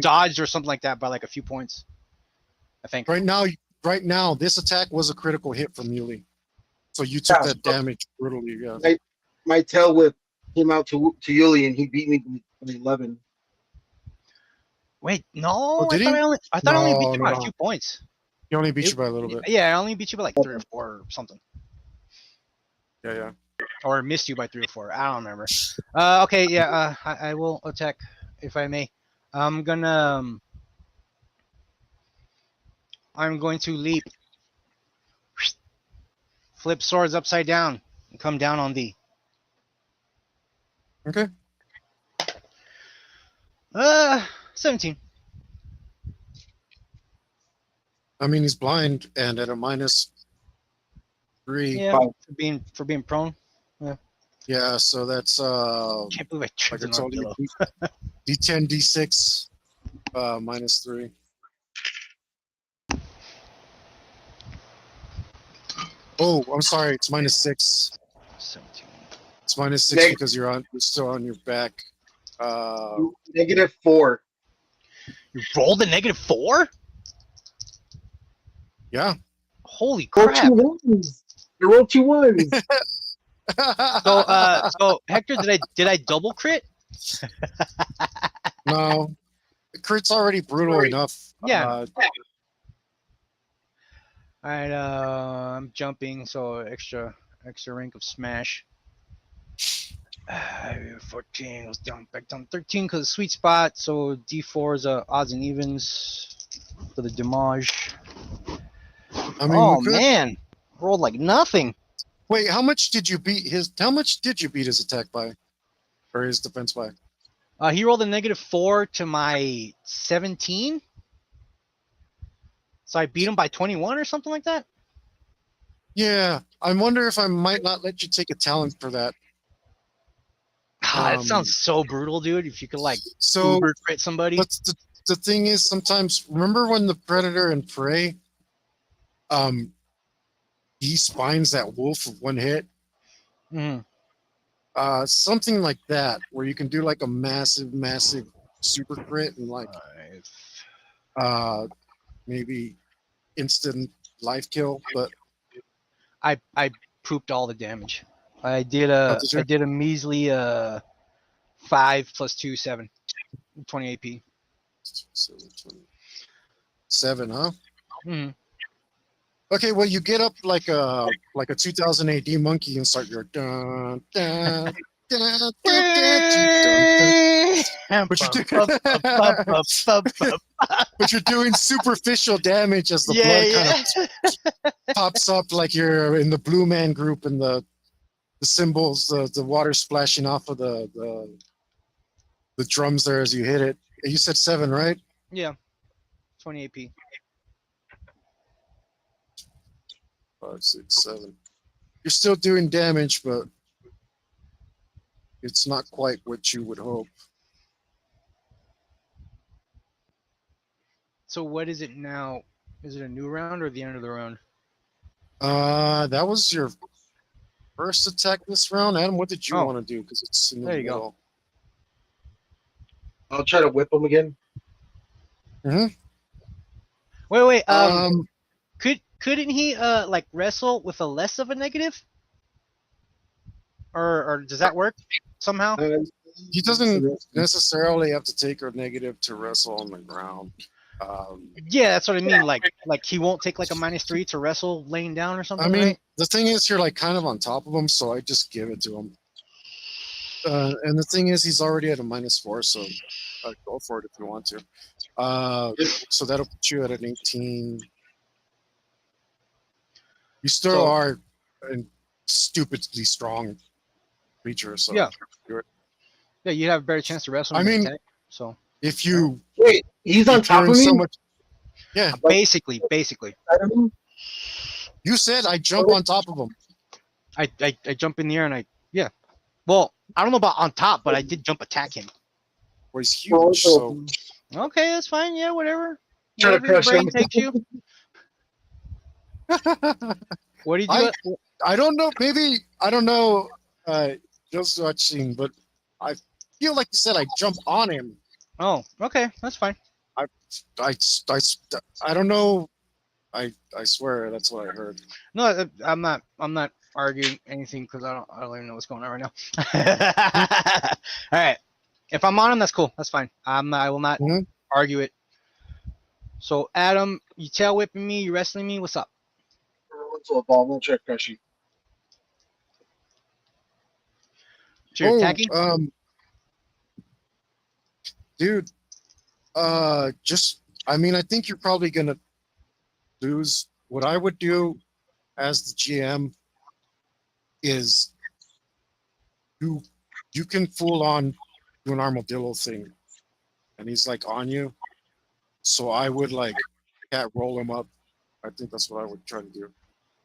dodged or something like that by like a few points. I think. Right now, this attack was a critical hit from Yuli. So you took that damage brutally. Yeah. My tail whip came out to Yuli and he beat me with 11. Wait, no, Oh, did he? I thought I only beat you by No. a few points. He only beat you by a little bit. Yeah, I only beat you by like 3 or 4 or something. Yeah. Or missed you by 3 or 4. I don't remember. Okay, yeah, I will attack if I may. I'm going to leap. Flip swords upside down and come down on thee. Okay. 17. I mean, he's blind and at a -3. Yeah, for being prone. Yeah, so that's Can't believe I tripped like I him on told you, pillow. D10, D6, -3. Oh, I'm sorry, it's -6. 17. It's -6 because you're still on your back. -4. You rolled a -4? Yeah. Holy Roll crap! 2 ones. You roll 2 ones. So Hector, did I double crit? No, the crit's already brutal enough. Yeah. Alright, I'm jumping, so extra rank of smash. 14 goes back down 13 because sweet spot. So D4 is odds and evens for the damage. I mean, Oh man, rolled like nothing. Wait, how much did you beat his attack by, or his defense by? He rolled a -4 to my 17. So I beat him by 21 or something like that. Yeah, I wonder if I might not let you take a talent for that. That sounds so brutal, dude. If you could like uber crit somebody. But the thing is, sometimes remember when the Predator and Prey, he spines that wolf with one hit. Mm-hmm. Something like that, where you can do like a massive super crit and like maybe instant life kill. But I pooped all the damage. I did did you? I did a measly 5 plus 2 7 20 AP. 7, huh? Mhm. Okay, well you get up like a 2000 AD monkey and start your dun dun dun dun dun dun. But you're doing superficial damage as the blood kind of pops up, like you're in the Blue Man group and the symbols, the water splashing off of the drums there as you hit it. You said 7, right? Yeah, 20 AP. 5, 6, 7. You're still doing damage, but it's not quite what you would hope. So what is it now? Is it a new round or the end of the round? That was your first attack this round, Adam. What did you Oh. want to do? Because it's in the There you go. middle. I'll try to whip him again. Wait. Um, Couldn't he like wrestle with a less of a negative? Or does that work somehow? he doesn't necessarily have to take a negative to wrestle on the ground. Yeah, that's what I mean. Like he won't take like a -3 to wrestle laying down or something. I mean, right? the thing is, you're like kind of on top of him, so I just give it to him. And the thing is, he's already at a -4, so go for it if you want to. So that'll put you at an 18. You still So- are a stupidly strong creature, so Yeah. Yeah, you'd have a better chance to wrestle. I him than mean- attack, so if you Wait, he's on keep top hearing of me. so much, yeah, basically, you said I jump on top of him. I jump in the air and yeah. Well, I don't know about on top, but I did jump attack him. Where he's huge, so Okay, that's fine. Yeah, whatever. Try to Whatever your crush brain him. takes you. What did you do? I don't know. Maybe I don't know. Just watching, but I feel like you said I jump on him. Oh, okay, that's fine. I don't know. I swear that's what I heard. No, I'm not arguing anything because I don't even know what's going on right now. All right, if I'm on him, that's cool. That's fine. I will not Mhm. argue it. So Adam, you tail whipping me, you wrestling me. What's up? Roll into a ball. I'm gonna try to crush you. So you're attacking? Dude. Just I mean, I think you're probably gonna lose. What I would do as the GM is you can full on do an armadillo thing, and he's like on you. So I would like cat roll him up. I think that's what I would try to do.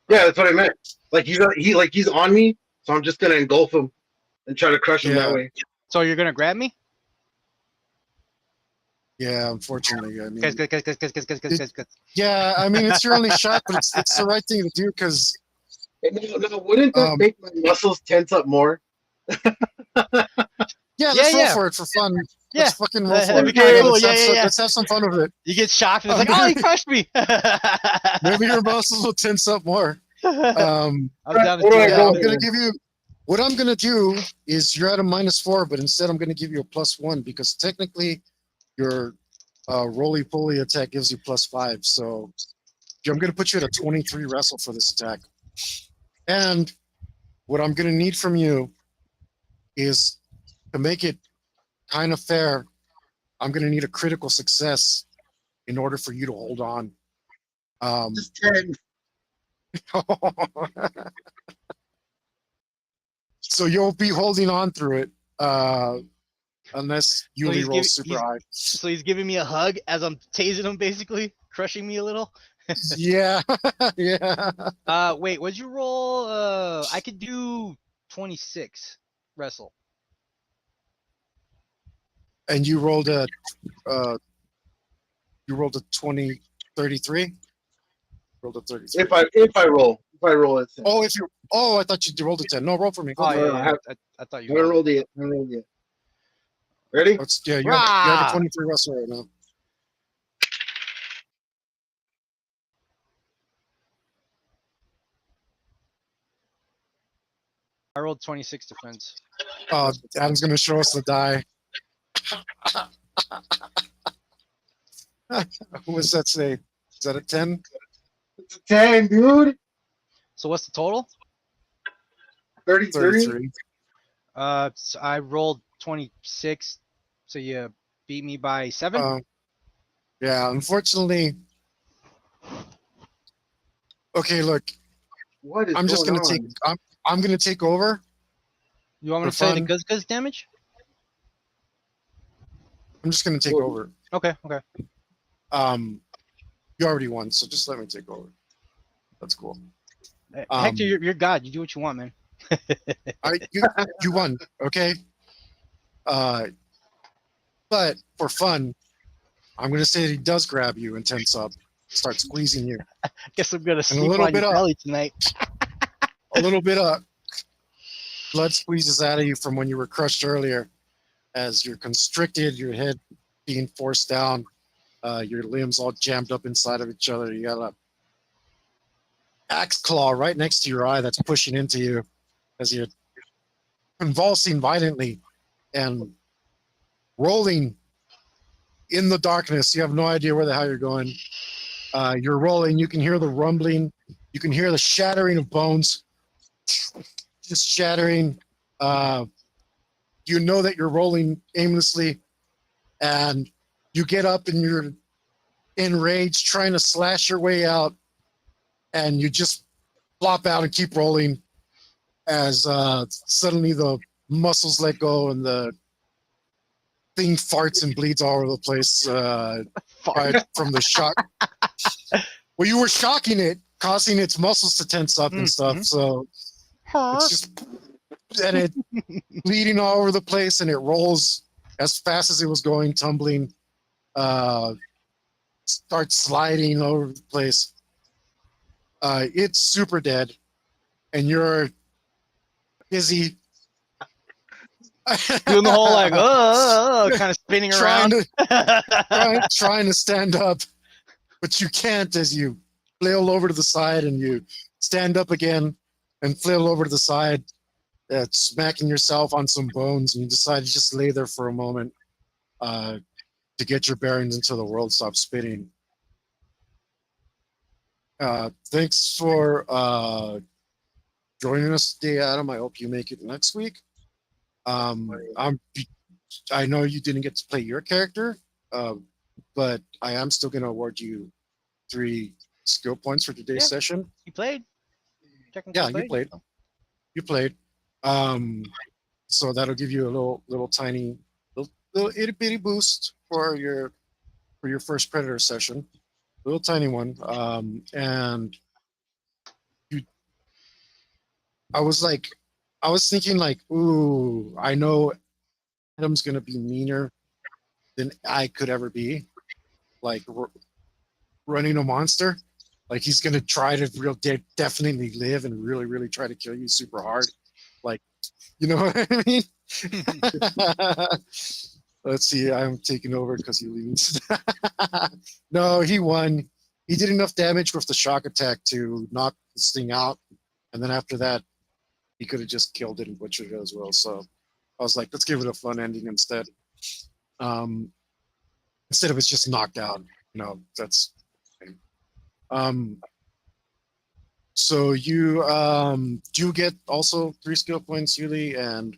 Yeah, that's what I meant. Like he's on me, so I'm just gonna engulf him and try to crush him that Yeah. way. So you're gonna grab me? Yeah, unfortunately, I mean, Good. yeah, I mean, it's your only shot, but it's the right thing to do because And no, wouldn't that make my muscles tense up more? yeah, let's roll yeah. for it for fun. Yeah. Let's fucking roll for That'd it. be kinda cool. Let's have Yeah, some- yeah. Let's have some fun with it. You get shocked and it's like, oh, he crushed me. Maybe your muscles will tense up more. I'm down to What do I do Yeah, go I'm that. gonna give you. What I'm gonna do is you're at a -4, but instead I'm gonna give you a +1 because technically your roly-poly attack gives you +5. So I'm gonna put you at a 23 wrestle for this attack. And what I'm gonna need from you is to make it kind of fair. I'm gonna need a critical success in order for you to hold on. Just 10. So you'll be holding on through it, unless So Yuli he's rolls super high. So he's giving me a hug as I'm tasing him, basically crushing me a little. Yeah, yeah. Wait, what'd you roll? I could do 26 wrestle. And you rolled a 33. Rolled a 33. If I roll it. Oh, if you Oh, I thought you rolled a 10. No, roll for me. Go Oh for no, it. no, yeah, I have- I thought I you. haven't rolled it yet. I haven't rolled it yet. Ready? Yeah, you have a Rah! 23 wrestler right now. I rolled 26 defense. Adam's gonna show us the die. What does that say? Is that a 10? It's a 10, dude. So what's the total? 33. 33. So I rolled 26. So you beat me by 7. Yeah, unfortunately. Okay, look, What is I'm just going gonna take. on? I'm gonna take over You want me for to tell you the fun. guzz damage? I'm just gonna take Cool. over. Okay, okay. You already won, so just let me take over. That's cool. Hector, you're God. You do what you want, man. You won, okay? But for fun, I'm gonna say that he does grab you and tense up, start squeezing you, Guess I'm gonna a sleep little on bit your up. belly tonight. a little bit of blood squeezes out of you from when you were crushed earlier, as you're constricted, your head being forced down, your limbs all jammed up inside of each other. You got a axe claw right next to your eye that's pushing into you as you're convulsing violently and rolling in the darkness. You have no idea where the hell you're going. You're rolling. You can hear the rumbling. You can hear the shattering of bones, just shattering. You know that you're rolling aimlessly, and you get up and you're enraged, trying to slash your way out, and you just flop out and keep rolling as suddenly the muscles let go and the thing farts and bleeds all over the place Fart. from the shock. Well, you were shocking it, causing its muscles to tense up and stuff. Mhm. So it's just, and it bleeding all over the place, and it rolls as fast as it was going, tumbling, starts sliding all over the place. It's super dead, and you're busy Doing the whole like, kind of spinning trying around. to trying to stand up, but you can't as you flail over to the side and you stand up again and flail over to the side, smacking yourself on some bones, and you decide to just lay there for a moment to get your bearings until the world stops spinning. Thanks for joining us today, Adam. I hope you make it next week. I know you didn't get to play your character, but I am still going to award you 3 skill points for today's Yeah. session. You played. Technically Yeah, you played. You played. So that'll give you a little tiny, little itty bitty boost for your first Predator session, little tiny one. And I was thinking like, ooh, I know Adam's gonna be meaner than I could ever be, like running a monster. Like he's gonna try to definitely live and really try to kill you super hard. Like, you know what I mean? Let's see. I'm taking over because he leaves. No, he won. He did enough damage with the shock attack to knock this thing out, and then after that, he could have just killed it and butchered it as well. So I was like, let's give it a fun ending instead. Instead of it's just knocked out. You know, that's. So you do get also 3 skill points, Yuli, and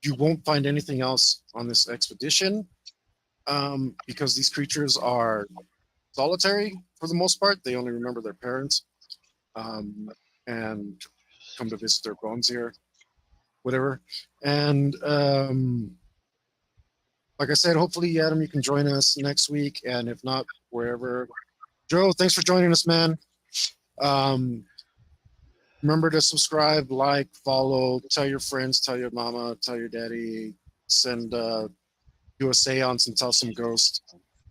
you won't find anything else on this expedition because these creatures are solitary for the most part. They only remember their parents and come to visit their bones here, whatever. And like I said, hopefully, Adam, you can join us next week, and if not, wherever. Joe, thanks for joining us, man. Remember to subscribe, like, follow, tell your friends, tell your mama, tell your daddy, send do a seance and tell some ghosts.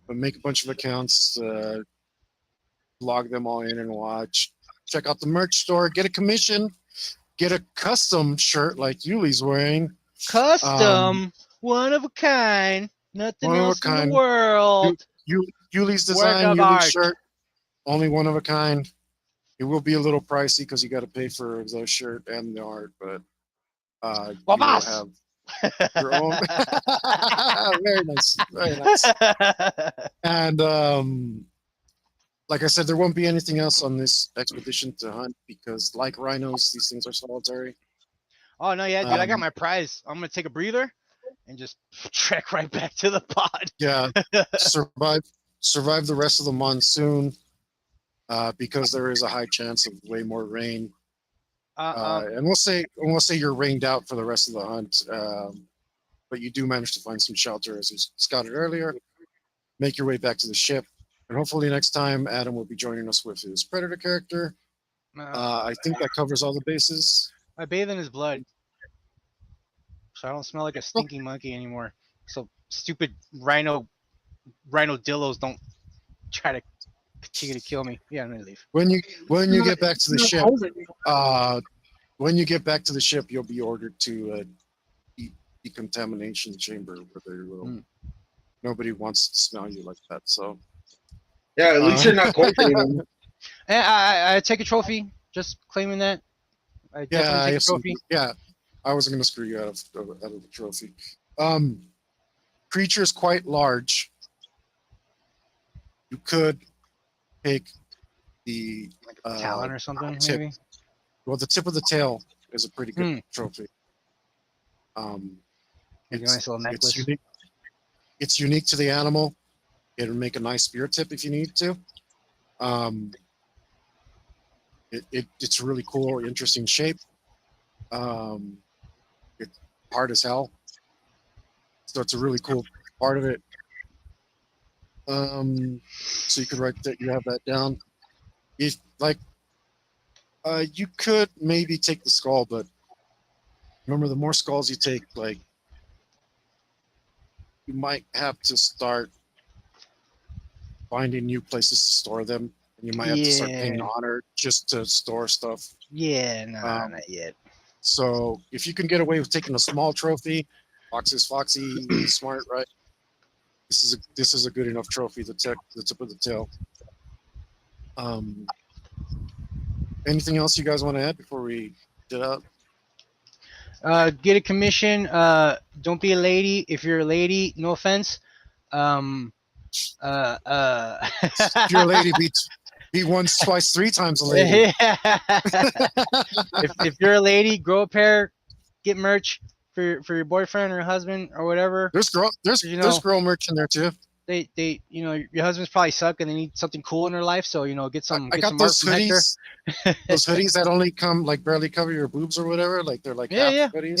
But make a bunch of accounts, log them all in and watch. check out the merch store, get a commission, get a custom shirt like Yuli's wearing. Custom, one of a kind, nothing One of a else in kind. the world. Yuli's Work design, of Yuli's art. shirt, only one of a kind. It will be a little pricey because you got to pay for the shirt and the art, but you will Babas! have your own. Very nice, very nice. And like I said, there won't be anything else on this expedition to hunt because, like rhinos, these things are solitary. Oh no, yeah, dude, I got Um, my prize. I'm gonna take a breather and just trek right back to the pod. Yeah, survive the rest of the monsoon because there is a high chance of way more rain. And we'll say you're rained out for the rest of the hunt, but you do manage to find some shelter as you scouted earlier. Make your way back to the ship, and hopefully next time Adam will be joining us with his predator character. I think that covers all the bases. I bathe in his blood, so I don't smell like a stinking monkey anymore. So stupid rhino dillos don't try to continue to kill me. Yeah, I'm gonna leave. When you get back to the ship, you'll be ordered to a decontamination chamber where they will. Nobody wants to smell you like that. So Yeah, at least you're not cultivating. And I take a trophy. Just claiming that. I definitely take a trophy. Yeah, I wasn't going to screw you out of the trophy. Creature's quite large. You could take the Like a talon or something, tip. maybe. Well, the tip of the tail is a pretty good trophy. Maybe a nice little necklace. It's unique to the animal. It'll make a nice spear tip if you need to. It's really cool, interesting shape. It's hard as hell. So it's a really cool part of it. So you could write that, you have that down. If like, you could maybe take the skull, but remember, the more skulls you take, like, you might have to start finding new places to store them, and you might have to start paying honor just to store stuff. Yeah, no, not yet. So if you can get away with taking a small trophy, Fox is foxy, smart, right? This is a good enough trophy to check the tip of the tail. Anything else you guys want to add before we get out? Get a commission. Don't be a lady. If you're a lady, no offense. If you're a lady, be once, twice, three times a lady. if you're a lady, grow a pair, get merch for your boyfriend or husband or whatever. There's girl merch in there too. They your husband's probably suck and they need something cool in their life, so get some. I got those hoodies. Those hoodies that only come, like, barely cover your boobs or whatever. Like, they're like half hoodies.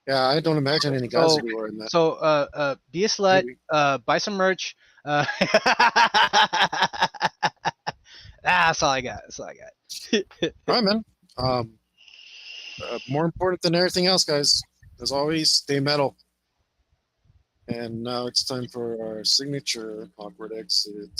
Yeah. I don't imagine any guys will be wearing that. So be a slut. Maybe. Buy some merch. That's all I got. All right, man. More important than everything else, guys, as always, stay metal. And now it's time for our signature awkward exit.